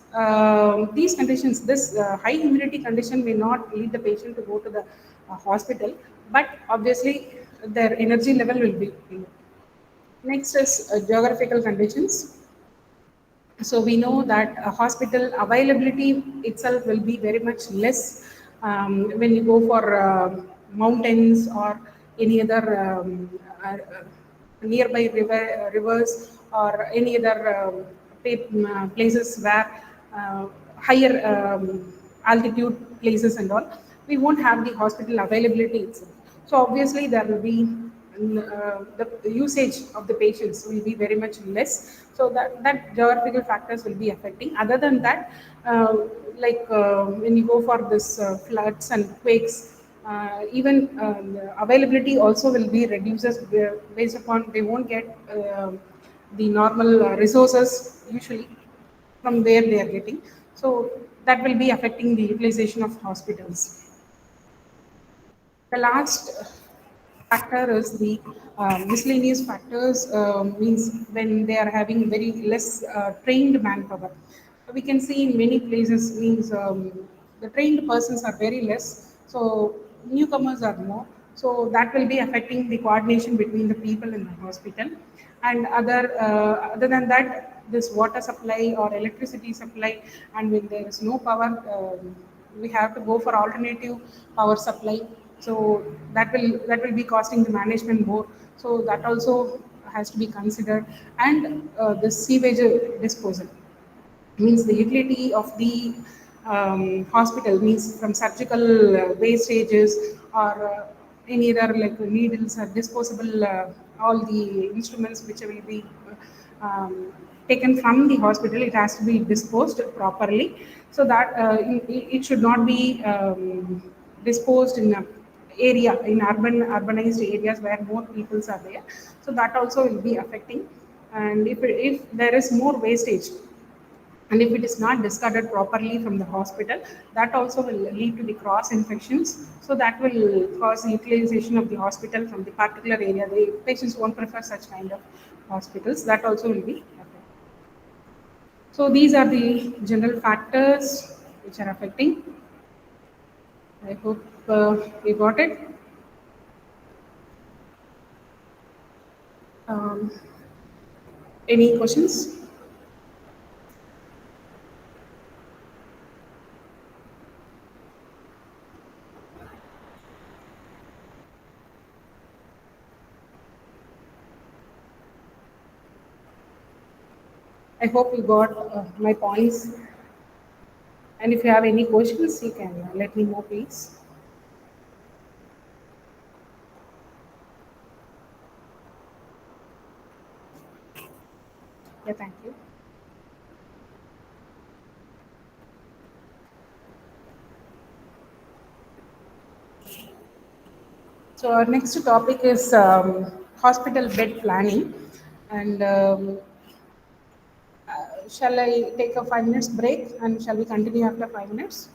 conditions, this high humidity condition may not lead the patient to go to the hospital, but obviously their energy level will be low. Next is geographical conditions. So we know that hospital availability itself will be very much less when you go for mountains or any other nearby rivers or any other places where higher altitude places and all. We won't have the hospital availability itself. So obviously there will be the usage of the patients will be very much less. So that geographical factors will be affecting. Other than that, when you go for this floods and quakes, even the availability also will be reduces based upon they won't get the normal resources usually from where they are getting. So that will be affecting the utilization of hospitals. The last factor is the miscellaneous factors, means when they are having very less trained manpower. We can see in many places means the trained persons are very less, so newcomers are more. So that will be affecting the coordination between the people in the hospital. And other than that, this water supply or electricity supply, and when there is no power, we have to go for alternative power supply. So that will be costing the management more. So that also has to be considered. And the sewage disposal, means the utility of the hospital, means from surgical wastages or any other like needles or disposable, all the instruments which will be taken from the hospital, it has to be disposed properly, so that it should not be disposed in a area in urbanized areas where more peoples are there. So that also will be affecting. And if there is more wastage, and if it is not discarded properly from the hospital, that also will lead to the cross infections. So that will cause utilization of the hospital from the particular area. The patients won't prefer such kind of hospitals. That also will be affected. So these are the general factors which are affecting. I hope you got it. Um, any questions? I hope you got my points. And if you have any questions, you can let me know, please. Yeah, thank you. So our next topic is hospital bed planning. And shall I take a 5 minutes break and shall we continue after 5 minutes?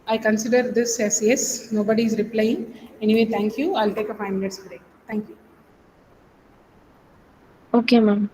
I consider this as yes. Nobody is replying. Anyway, thank you. I'll take a 5 minutes break. Thank you. Okay, ma'am.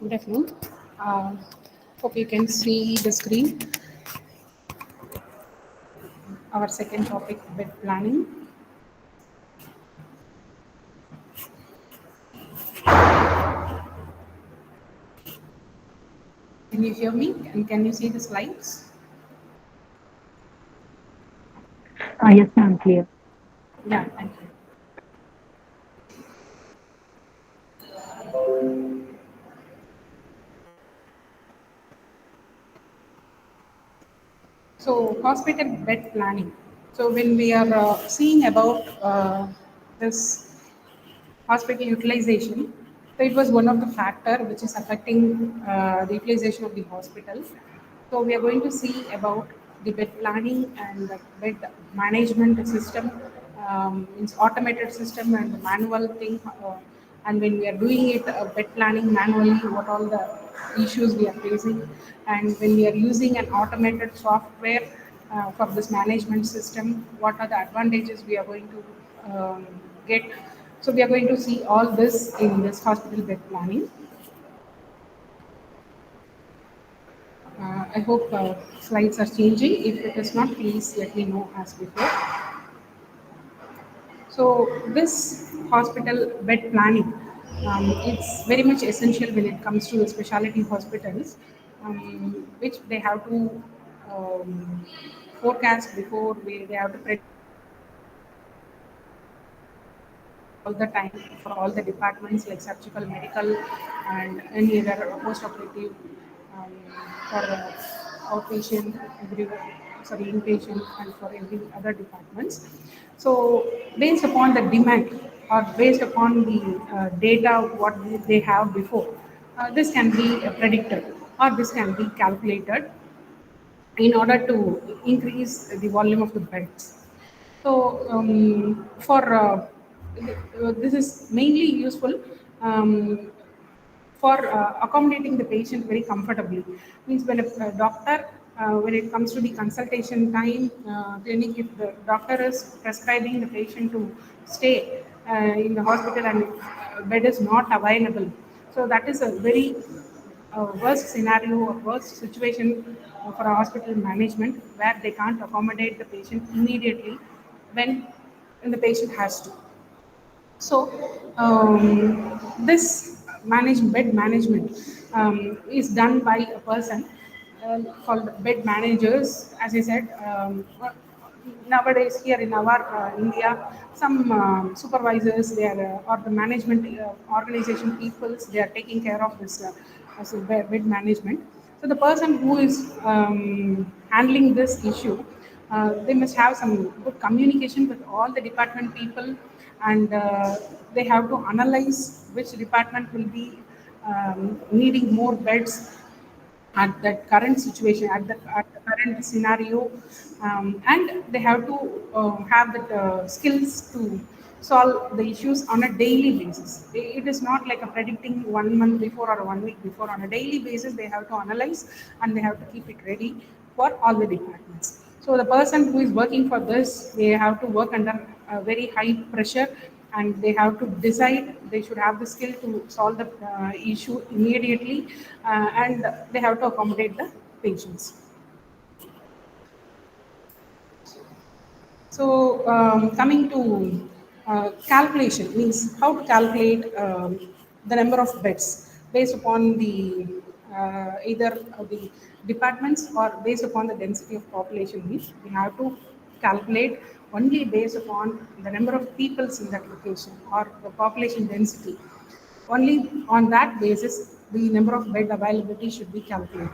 Good afternoon. Hope you can see the screen. Our second topic, bed planning. Can you hear me? And can you see the slides? Yes, ma'am, clear. Yeah, thank you. So, hospital bed planning. So, when we are seeing about this hospital utilization, so it was one of the factor which is affecting the utilization of the hospital. So we are going to see about the bed planning and the bed management system, means automated system and the manual thing. And when we are doing it, bed planning manually, what all the issues we are facing, and when we are using an automated software for this management system, what are the advantages we are going to get. So we are going to see all this in this hospital bed planning. I hope slides are changing. If it is not, please let me know as before. So this hospital bed planning, it's very much essential when it comes to the specialty hospitals, which they have to forecast before they have to predict all the time for all the departments like surgical, medical, and any other post-operative, um, for outpatient, sorry, inpatient, and for every other departments. So based upon the demand or based upon the data what they have before, this can be predicted or this can be calculated in order to increase the volume of the beds. So this is mainly useful for accommodating the patient very comfortably. Means when a doctor, when it comes to the consultation time, clinic, if the doctor is prescribing the patient to stay in the hospital and bed is not available, so that is a very worst scenario or worst situation for a hospital management where they can't accommodate the patient immediately when the patient has to. So this bed management is done by a person called bed managers. As I said, nowadays here in our India, some supervisors, they are or the management organization peoples, they are taking care of this as a bed management. So the person who is handling this issue, they must have some good communication with all the department people, and they have to analyze which department will be needing more beds at that current situation, at the current scenario, and they have to have the skills to solve the issues on a daily basis. It is not like a predicting 1 month before or 1 week before. On a daily basis, they have to analyze and they have to keep it ready for all the departments. So the person who is working for this, they have to work under a very high pressure, and they have to decide, they should have the skill to solve the issue immediately, and they have to accommodate the patients. So coming to calculation, means how to calculate the number of beds based upon the either the departments or based upon the density of population. Means we have to calculate only based upon the number of peoples in that location or the population density. Only on that basis, the number of bed availability should be calculated.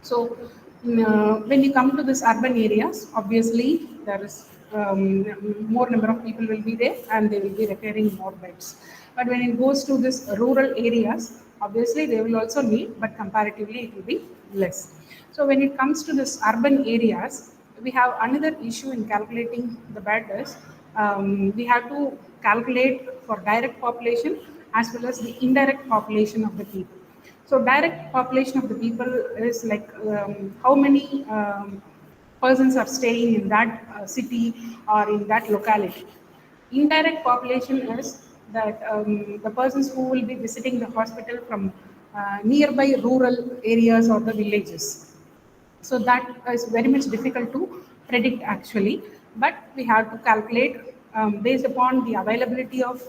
So, when you come to this urban areas, obviously there is more number of people will be there, and they will be requiring more beds. But when it goes to this rural areas, obviously they will also need, but comparatively it will be less. So when it comes to this urban areas, we have another issue in calculating the bed is, we have to calculate for direct population as well as the indirect population of the people. So direct population of the people is like how many persons are staying in that city or in that locality. Indirect population is that the persons who will be visiting the hospital from nearby rural areas or the villages. So that is very much difficult to predict actually, but we have to calculate based upon the availability of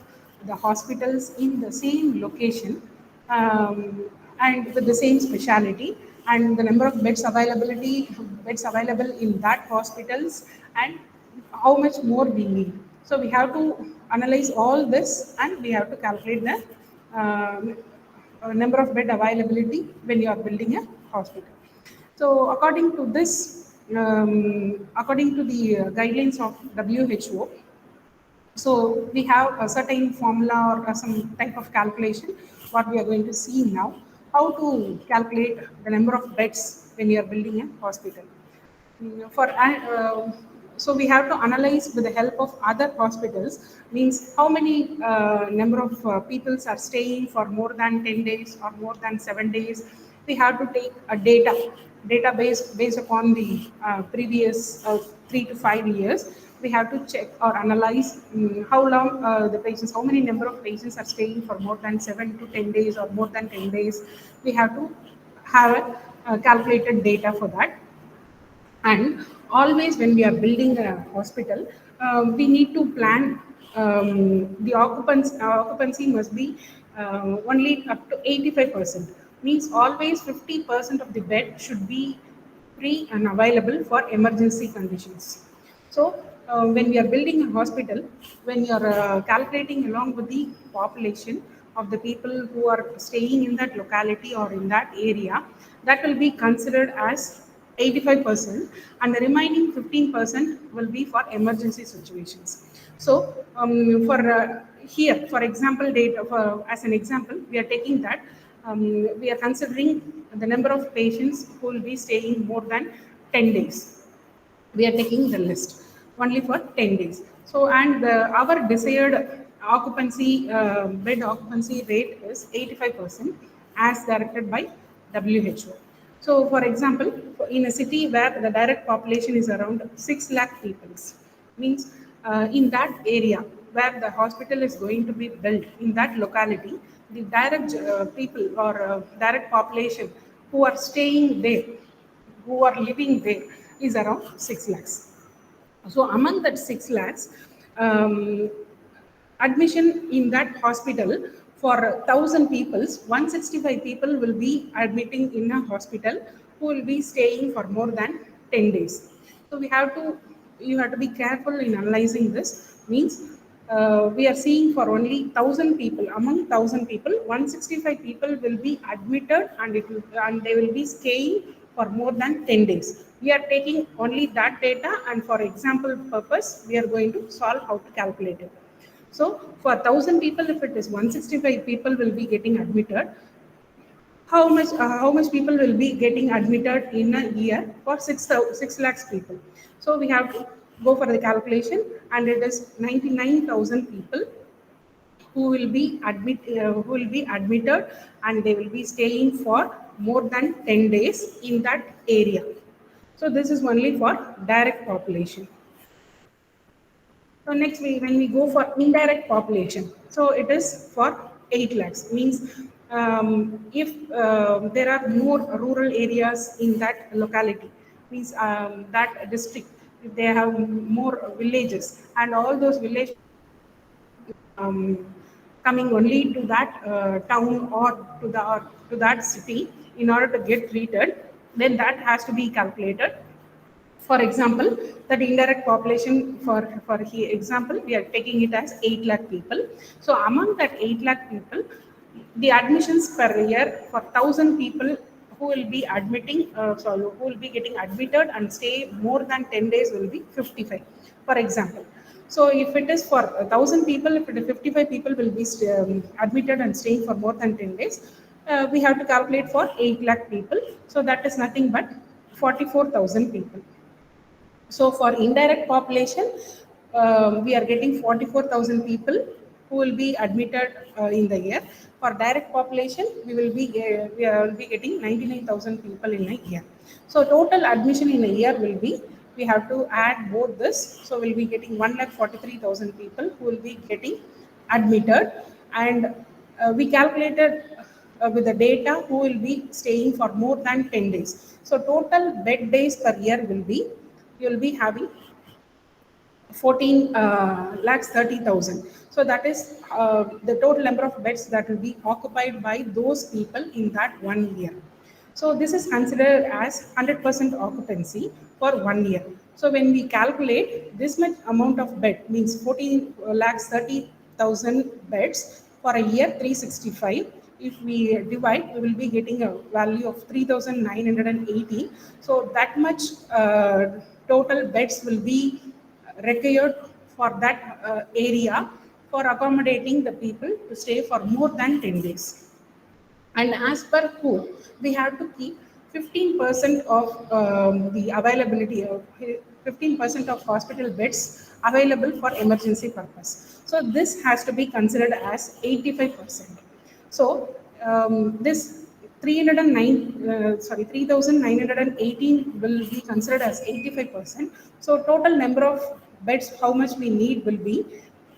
the hospitals in the same location and with the same specialty, and the number of beds available in that hospitals, and how much more we need. So we have to analyze all this, and we have to calculate the number of bed availability when you are building a hospital. So according to this, according to the guidelines of WHO, so we have a certain formula or some type of calculation, what we are going to see now, how to calculate the number of beds when you are building a hospital. So we have to analyze with the help of other hospitals, means how many number of peoples are staying for more than 10 days or more than 7 days. We have to take a database based upon the previous 3 to 5 years. We have to check or analyze how long the patients, how many number of patients are staying for more than 7 to 10 days or more than 10 days. We have to have a calculated data for that. And always when we are building a hospital, we need to plan the occupancy must be only up to 85%. Means always 50% of the bed should be free and available for emergency conditions. So when we are building a hospital, when you are calculating along with the population of the people who are staying in that locality or in that area, that will be considered as 85%, and the remaining 15% will be for emergency situations. So for here, for example, data as an example, we are taking that we are considering the number of patients who will be staying more than 10 days. We are taking the list only for 10 days. So, and our desired occupancy, bed occupancy rate is 85% as directed by WHO. So, for example, in a city where the direct population is around 6 lakh people, means in that area where the hospital is going to be built, in that locality, the direct people or direct population who are staying there, who are living there, is around 6 lakhs. So among that 6 lakhs, admission in that hospital for 1,000 people, 165 people will be admitting in a hospital who will be staying for more than 10 days. So you have to be careful in analyzing this. Means we are seeing for only 1,000 people, among 1,000 people, 165 people will be admitted, and they will be staying for more than 10 days. We are taking only that data, and for example purpose, we are going to solve how to calculate it. So for 1,000 people, if it is 165 people will be getting admitted, how much people will be getting admitted in a year for 6 lakhs people. So we have to go for the calculation, and it is 99,000 people who will be admitted, and they will be staying for more than 10 days in that area. So this is only for direct population. So next, when we go for indirect population, so it is for 8 lakhs. Means if there are more rural areas in that locality, means that district, if they have more villages, and all those villages coming only to that town or to that city in order to get treated, then that has to be calculated. For example, that indirect population, for example, we are taking it as 8 lakh people. So among that 8 lakh people, the admissions per year for 1,000 people who will be who will be getting admitted and stay more than 10 days will be 55, for example. So if it is for 1,000 people, if it is 55 people will be admitted and staying for more than 10 days, we have to calculate for 8 lakh people. So that is nothing but 44,000 people. So for indirect population, we are getting 44,000 people who will be admitted in the year. For direct population, we will be getting 99,000 people in a year. So total admission in a year will be, we have to add both this. So we'll be getting 1,43,000 people who will be getting admitted, and we calculated with the data who will be staying for more than 10 days. So total bed days per year will be, you will be having 14 lakhs 30,000. So that is the total number of beds that will be occupied by those people in that 1 year. So this is considered as 100% occupancy for 1 year. So when we calculate this much amount of bed, means 14 lakhs 30,000 beds for a year 365. If we divide, we will be getting a value of 3,980. So that much total beds will be required for that area for accommodating the people to stay for more than 10 days. And as per who, we have to keep 15% of the availability of 15% of hospital beds available for emergency purpose. So this has to be considered as 85%. So this 3,918 will be considered as 85%. So total number of beds, how much we need will be,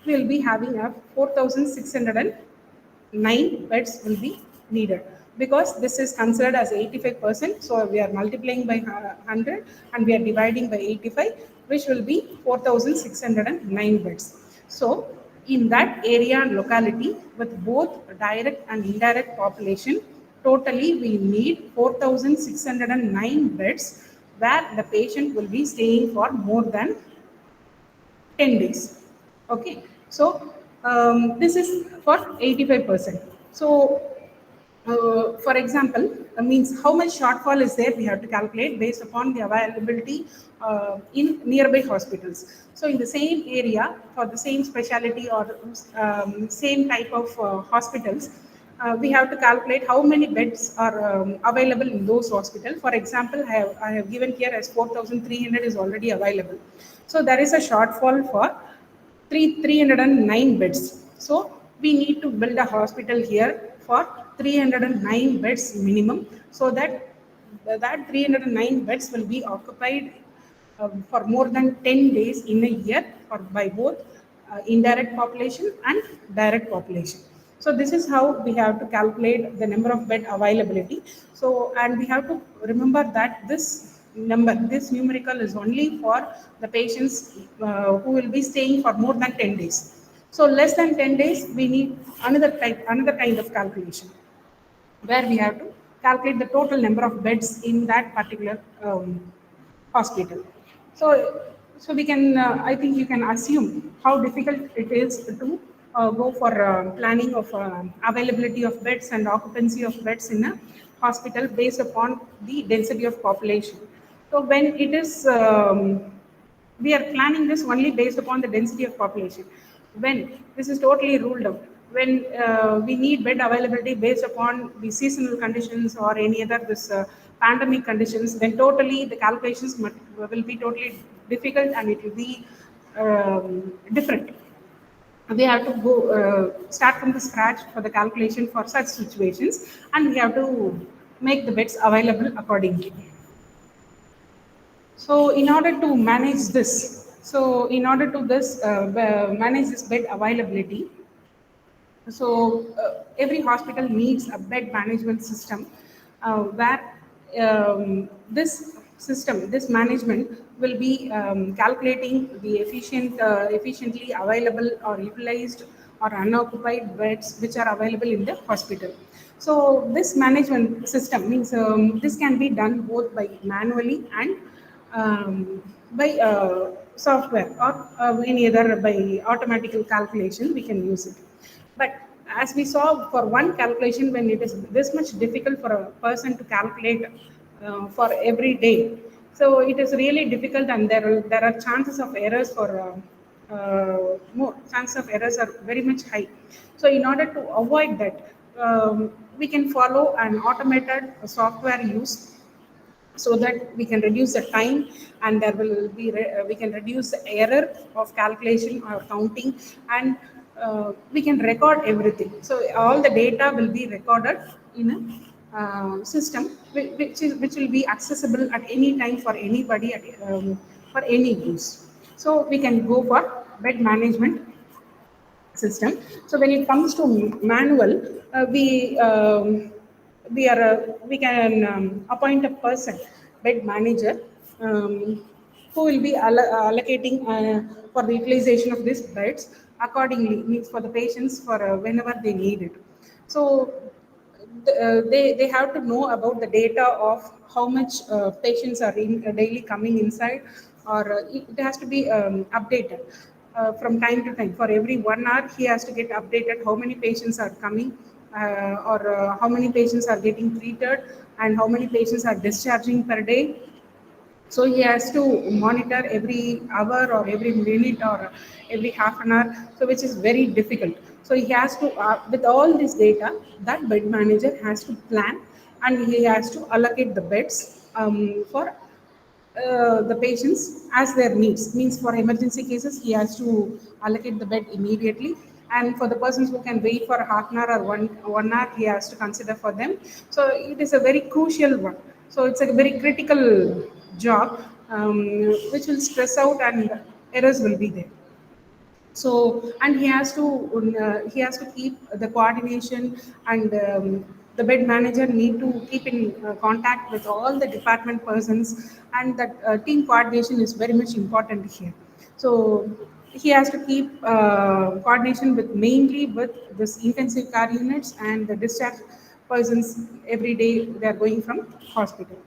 we will be having a 4,609 beds will be needed, because this is considered as 85%. So we are multiplying by 100 and we are dividing by 85, which will be 4,609 beds. So in that area and locality with both direct and indirect population, totally we need 4,609 beds where the patient will be staying for more than 10 days. Okay, so this is for 85%. So for example, means how much shortfall is there, we have to calculate based upon the availability in nearby hospitals. So in the same area, for the same specialty or same type of hospitals, we have to calculate how many beds are available in those hospitals. For example, I have given here as 4,300 is already available. So there is a shortfall for 309 beds. So we need to build a hospital here for 309 beds minimum, so that 309 beds will be occupied for more than 10 days in a year, or by both indirect population and direct population. So this is how we have to calculate the number of bed availability. So, and we have to remember that this number, this numerical is only for the patients who will be staying for more than 10 days. So less than 10 days, we need another kind of calculation, where we have to calculate the total number of beds in that particular hospital. So we can, I think you can assume how difficult it is to go for planning of availability of beds and occupancy of beds in a hospital based upon the density of population. So when it is, we are planning this only based upon the density of population. When this is totally ruled out, when we need bed availability based upon the seasonal conditions or any other this pandemic conditions, then totally the calculations will be totally difficult and it will be different. We have to go start from the scratch for the calculation for such situations, and we have to make the beds available accordingly. So in order to manage this, manage this bed availability, so every hospital needs a bed management system where this system, this management will be calculating the efficiently available or utilized or unoccupied beds which are available in the hospital. So this management system means this can be done both by manually and by software, or any other by automatical calculation we can use it. But as we saw, for one calculation, when it is this much difficult for a person to calculate for every day, so it is really difficult, and there are chances of errors for more. Chances of errors are very much high. So in order to avoid that, we can follow an automated software use, so that we can reduce the time, and there will be we can reduce the error of calculation or counting, and we can record everything. So all the data will be recorded in a system which will be accessible at any time for anybody for any use. So we can go for bed management system. So when it comes to manual, we can appoint a person, bed manager, who will be allocating for the utilization of these beds accordingly, means for the patients for whenever they need it. So they have to know about the data of how much patients are daily coming inside, or it has to be updated from time to time. For every 1 hour, he has to get updated how many patients are coming, or how many patients are getting treated, and how many patients are discharging per day. So he has to monitor every hour or every minute or every half an hour, so which is very difficult. So he has to, with all this data, that bed manager has to plan, and he has to allocate the beds for the patients as their needs. Means for emergency cases, he has to allocate the bed immediately. And for the persons who can wait for half an hour or one hour, he has to consider for them. So it is a very crucial one. So it's a very critical job, which will stress out and errors will be there. So, and he has to keep the coordination, and the bed manager need to keep in contact with all the department persons, and that team coordination is very much important here. So he has to keep coordination with, mainly with this intensive care units and the discharge persons. Every day they are going from hospital.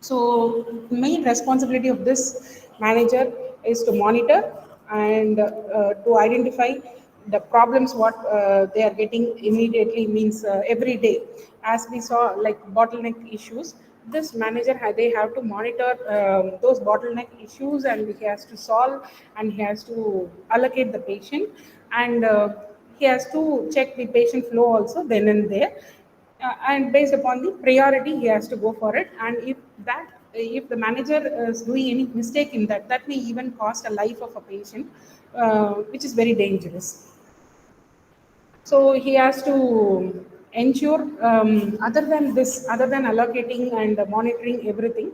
So main responsibility of this manager is to monitor and to identify the problems what they are getting immediately, means every day. As we saw, like bottleneck issues, this manager they have to monitor those bottleneck issues, and he has to solve, and he has to allocate the patient, and he has to check the patient flow also then and there, and based upon the priority he has to go for it. And if the manager is doing any mistake in that, that may even cost a life of a patient, which is very dangerous. So he has to ensure, other than allocating and monitoring everything,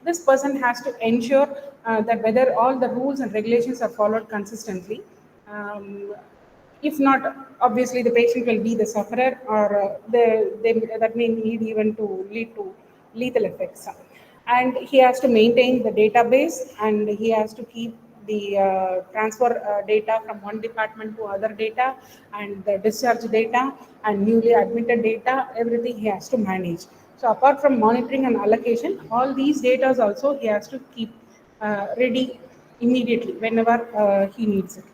this person has to ensure that whether all the rules and regulations are followed consistently. Um, if not, obviously the patient will be the sufferer, or that may lead to lethal effects. And he has to maintain the database, and he has to keep the transfer data from one department to other data, and the discharge data and newly admitted data, everything he has to manage. So apart from monitoring and allocation, all these data also he has to keep ready immediately whenever he needs it.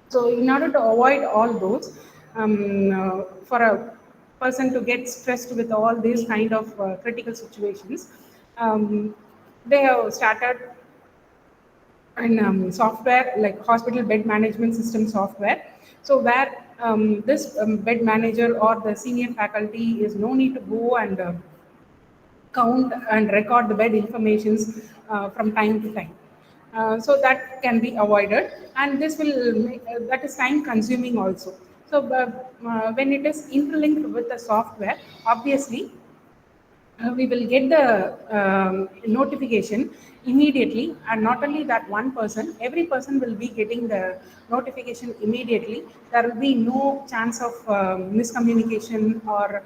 So in order to avoid all those, for a person to get stressed with all these kind of critical situations, they have started in software like hospital bed management system software. So where this bed manager or the senior faculty is no need to go and count and record the bed informations from time to time. So that can be avoided, and this will make, that is time consuming also. So when it is interlinked with the software, obviously we will get the notification immediately. And not only that one person, every person will be getting the notification immediately. There will be no chance of miscommunication or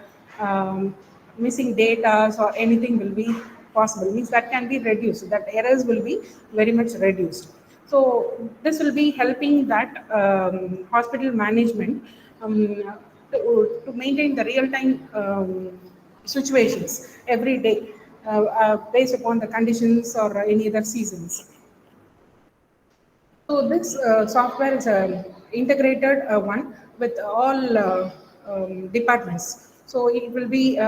missing data or anything will be possible. Means that can be reduced, that errors will be very much reduced. So this will be helping that hospital management to maintain the real-time situations every day, based upon the conditions or any other seasons. So this software is a integrated one with all departments. So it will be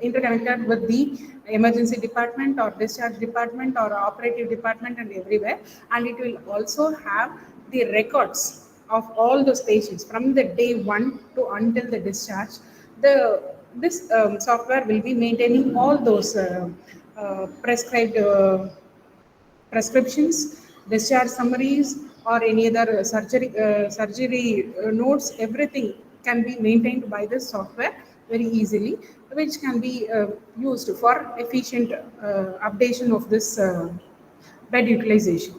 interconnected with the emergency department or discharge department or operative department and everywhere. And it will also have the records of all those patients from the day one to until the discharge. This software will be maintaining all those prescribed prescriptions, discharge summaries, or any other surgery notes. Everything can be maintained by this software very easily, which can be used for efficient updation of this bed utilization.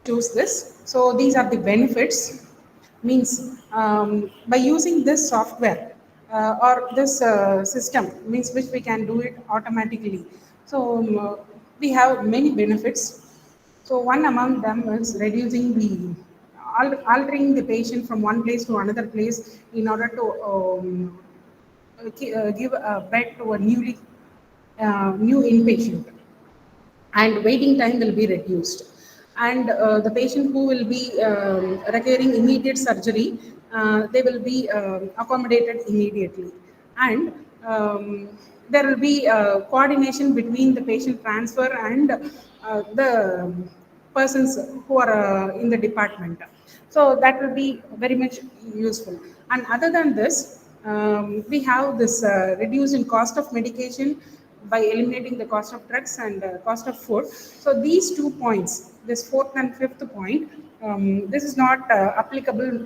choose this. So these are the benefits. Means by using this software or this system, means which we can do it automatically. So we have many benefits. So one among them is reducing the altering the patient from one place to another place in order to give a bed to a new inpatient, and waiting time will be reduced, and the patient who will be requiring immediate surgery, they will be accommodated immediately, and there will be coordination between the patient transfer and the persons who are in the department. So that will be very much useful. And other than this, we have this reduce in cost of medication by eliminating the cost of drugs and cost of food. So these 2 points, this fourth and fifth point, this is not applicable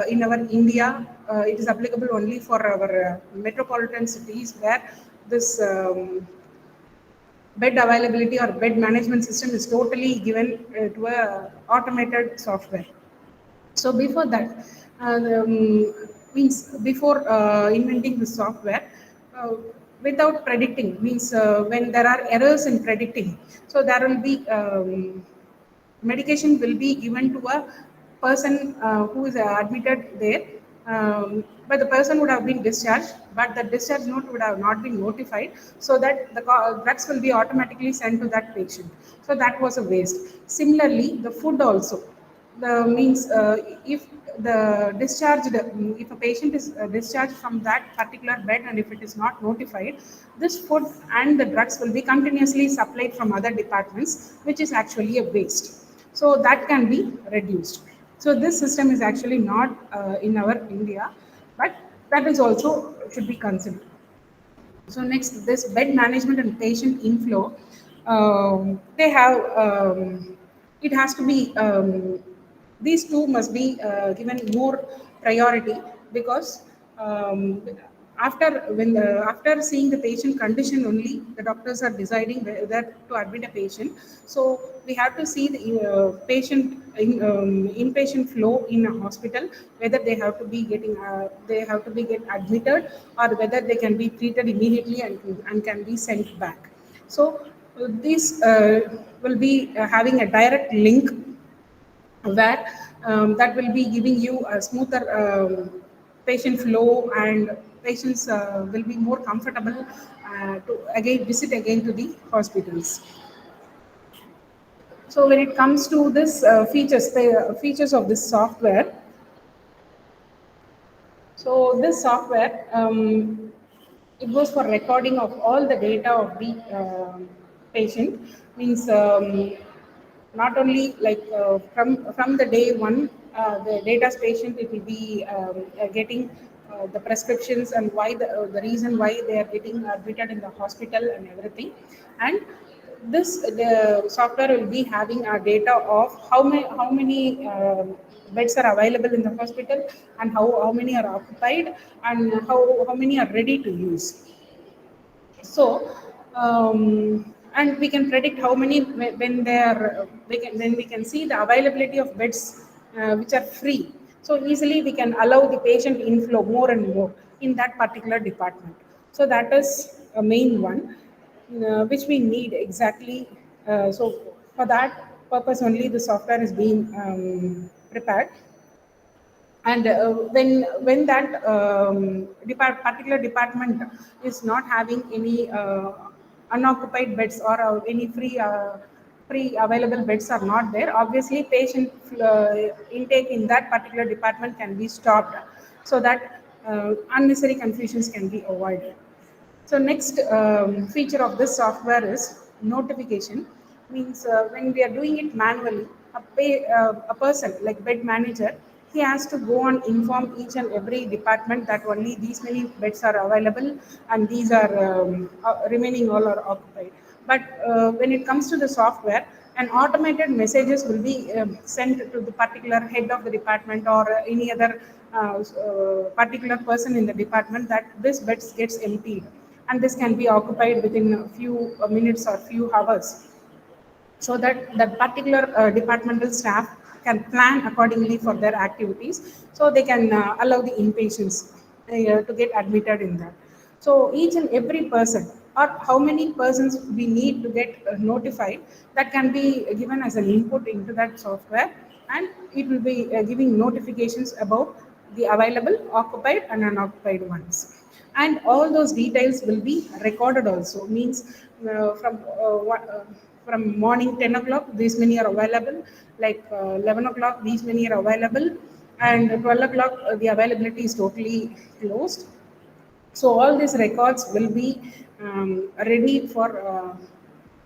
in our India. It is applicable only for our metropolitan cities, where this bed availability or bed management system is totally given to a automated software. So before that, means before inventing the software, without predicting, means when there are errors in predicting, so there will be medication will be given to a person who is admitted there, but the person would have been discharged, but the discharge note would have not been notified, so that the drugs will be automatically sent to that patient. So that was a waste. Similarly, the food also. The means if the discharged, if a patient is discharged from that particular bed and if it is not notified, this food and the drugs will be continuously supplied from other departments, which is actually a waste. So that can be reduced. So this system is actually not in our India, but that is also should be considered. So next, this bed management and patient inflow, they have, it has to be, these two must be given more priority, because um, after seeing the patient condition only, the doctors are deciding whether to admit a patient. So we have to see the inpatient flow in a hospital, whether they have to be get admitted, or whether they can be treated immediately and can be sent back. So this will be having a direct link, where that will be giving you a smoother patient flow, and patients will be more comfortable to again visit again to the hospitals. So when it comes to this the features of this software, so this software, it goes for recording of all the data of the patient. Means not only like from the day one, the data's patient, it will be getting the prescriptions and why the reason why they are getting admitted in the hospital and everything. And the software will be having a data of how many beds are available in the hospital, and how many are occupied, and how many are ready to use. So, and we can predict how many when they are. Then we can see the availability of beds which are free. So easily we can allow the patient inflow more and more in that particular department. So that is a main one, which we need exactly. So for that purpose only, the software is being prepared. And when that particular department is not having any unoccupied beds, or any free available beds are not there, obviously patient intake in that particular department can be stopped, so that unnecessary confusions can be avoided. So next feature of this software is notification. Means when we are doing it manually, a person like bed manager, he has to go and inform each and every department that only these many beds are available, and these are remaining all are occupied. But when it comes to the software, an automated messages will be sent to the particular head of the department, or any other particular person in the department, that this bed gets emptied, and this can be occupied within a few minutes or few hours. so that that particular departmental staff can plan accordingly for their activities, so they can allow the inpatients to get admitted in that. So each and every person, or how many persons we need to get notified, that can be given as an input into that software, and it will be giving notifications about the available, occupied and unoccupied ones. And all those details will be recorded also, means from morning 10 o'clock these many are available, like 11 o'clock these many are available, and 12 o'clock the availability is totally closed. So all these records will be ready for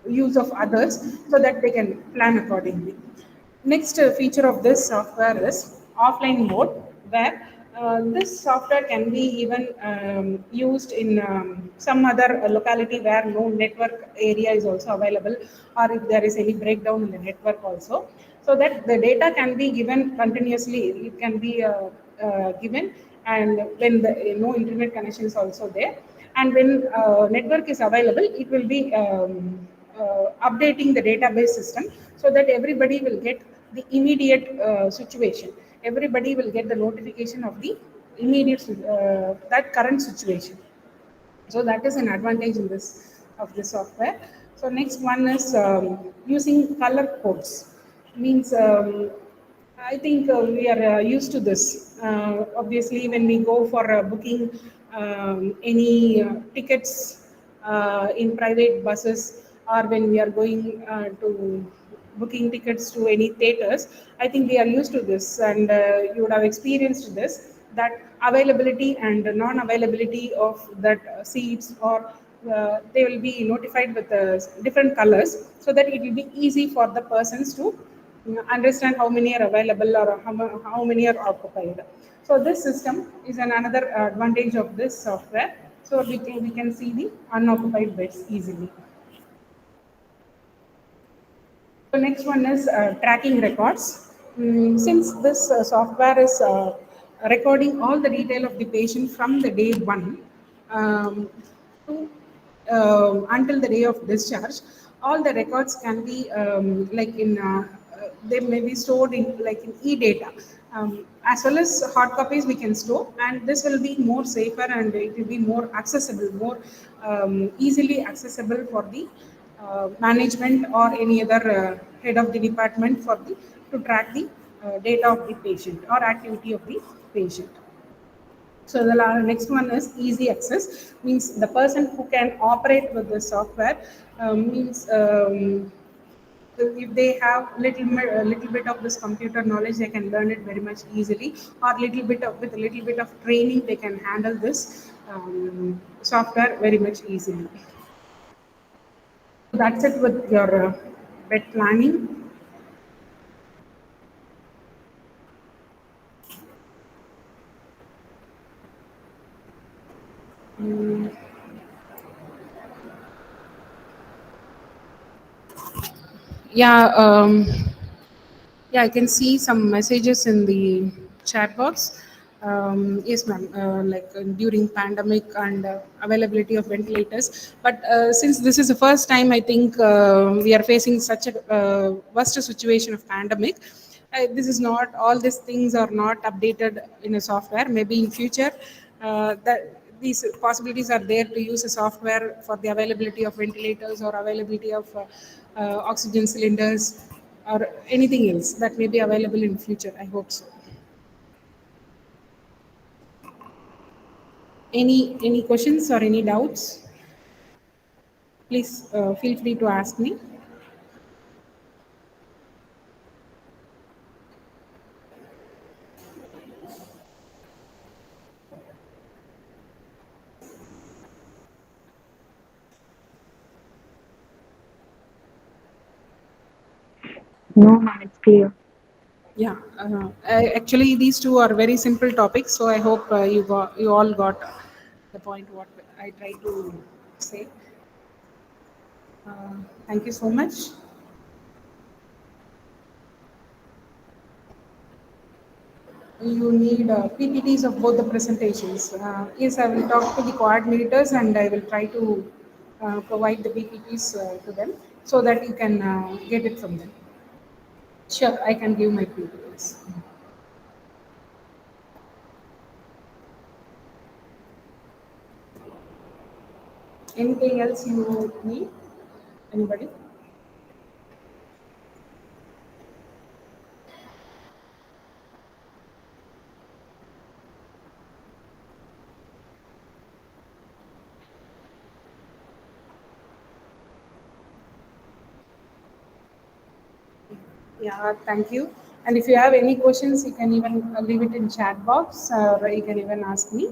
use of others, so that they can plan accordingly. Next feature of this software is offline mode, where this software can be even used in some other locality where no network area is also available, or if there is any breakdown in the network also, so that the data can be given continuously. It can be given, and when the no internet connection is also there, and when network is available, it will be updating the database system, so that everybody will get the immediate situation. Everybody will get the notification of the immediate that current situation. So that is an advantage in this of this software. So next one is using color codes. Means I think we are used to this. Obviously, when we go for booking any tickets in private buses, or when we are going to booking tickets to any theaters, I think we are used to this, and you would have experienced this, that availability and non-availability of that seats, or they will be notified with different colors, so that it will be easy for the persons to understand how many are available, or how many are occupied. So this system is another advantage of this software. So we can see the unoccupied beds easily. The next one is tracking records. Since this software is recording all the detail of the patient from the day one to until the day of discharge, all the records can be like in they may be stored in like in e-data, as well as hard copies we can store, and this will be more safer, and it will be more accessible, more easily accessible for the management or any other head of the department for the to track the data of the patient or activity of the patient. So the next one is easy access, means the person who can operate with the software means if they have little bit of this computer knowledge, they can learn it very much easily, or little bit of with a little bit of training, they can handle this software very much easily. That's it with your bed planning. Yeah, yeah, I can see some messages in the chat box. Yes, ma'am. Like during pandemic and availability of ventilators, but since this is the first time, I think we are facing such a worst situation of pandemic. This is not, all these things are not updated in a software. Maybe in future, that these possibilities are there to use a software for the availability of ventilators or availability of oxygen cylinders or anything else that may be available in future. I hope so. Any questions or any doubts? Please feel free to ask me. No, ma'am, it's clear. Yeah, actually these two are very simple topics, so I hope you all got the point what I try to say. Thank you so much. You need PPTs of both the presentations. Yes, I will talk to the coordinators and I will try to provide the PPTs to them. so that you can get it from them. Sure, I can give my details. Anything else you need? Anybody? Yeah, thank you. And if you have any questions, you can even leave it in chat box, or you can even ask me.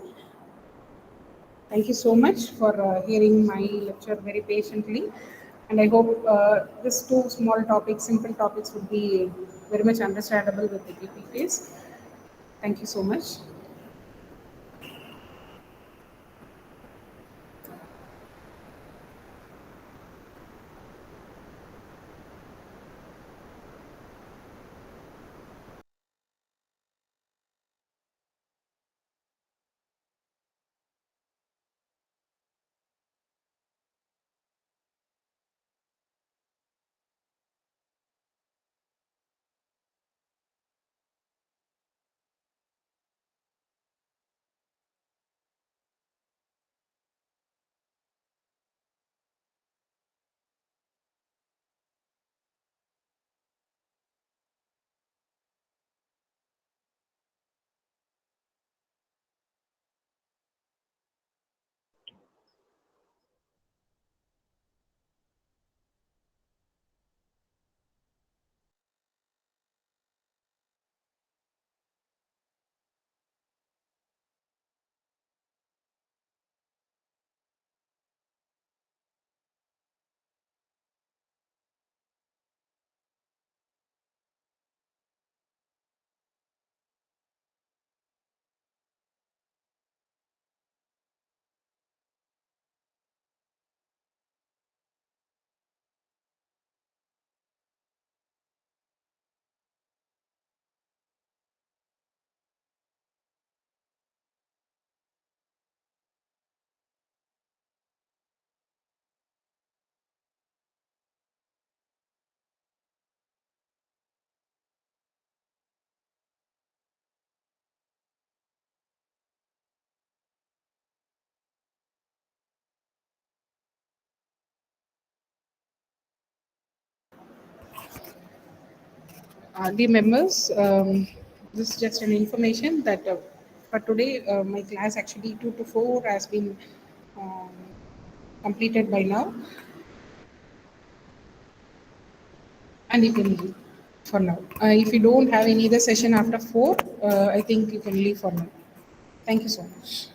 Thank you so much for hearing my lecture very patiently. And I hope these two small topics, simple topics, would be very much understandable with the PPTs. Thank you so much. Dear members, this is just an information that for today, my class actually 2 to 4 has been um, completed by now. And you can leave for now. If you don't have any other session after 4, I think you can leave for now. Thank you so much.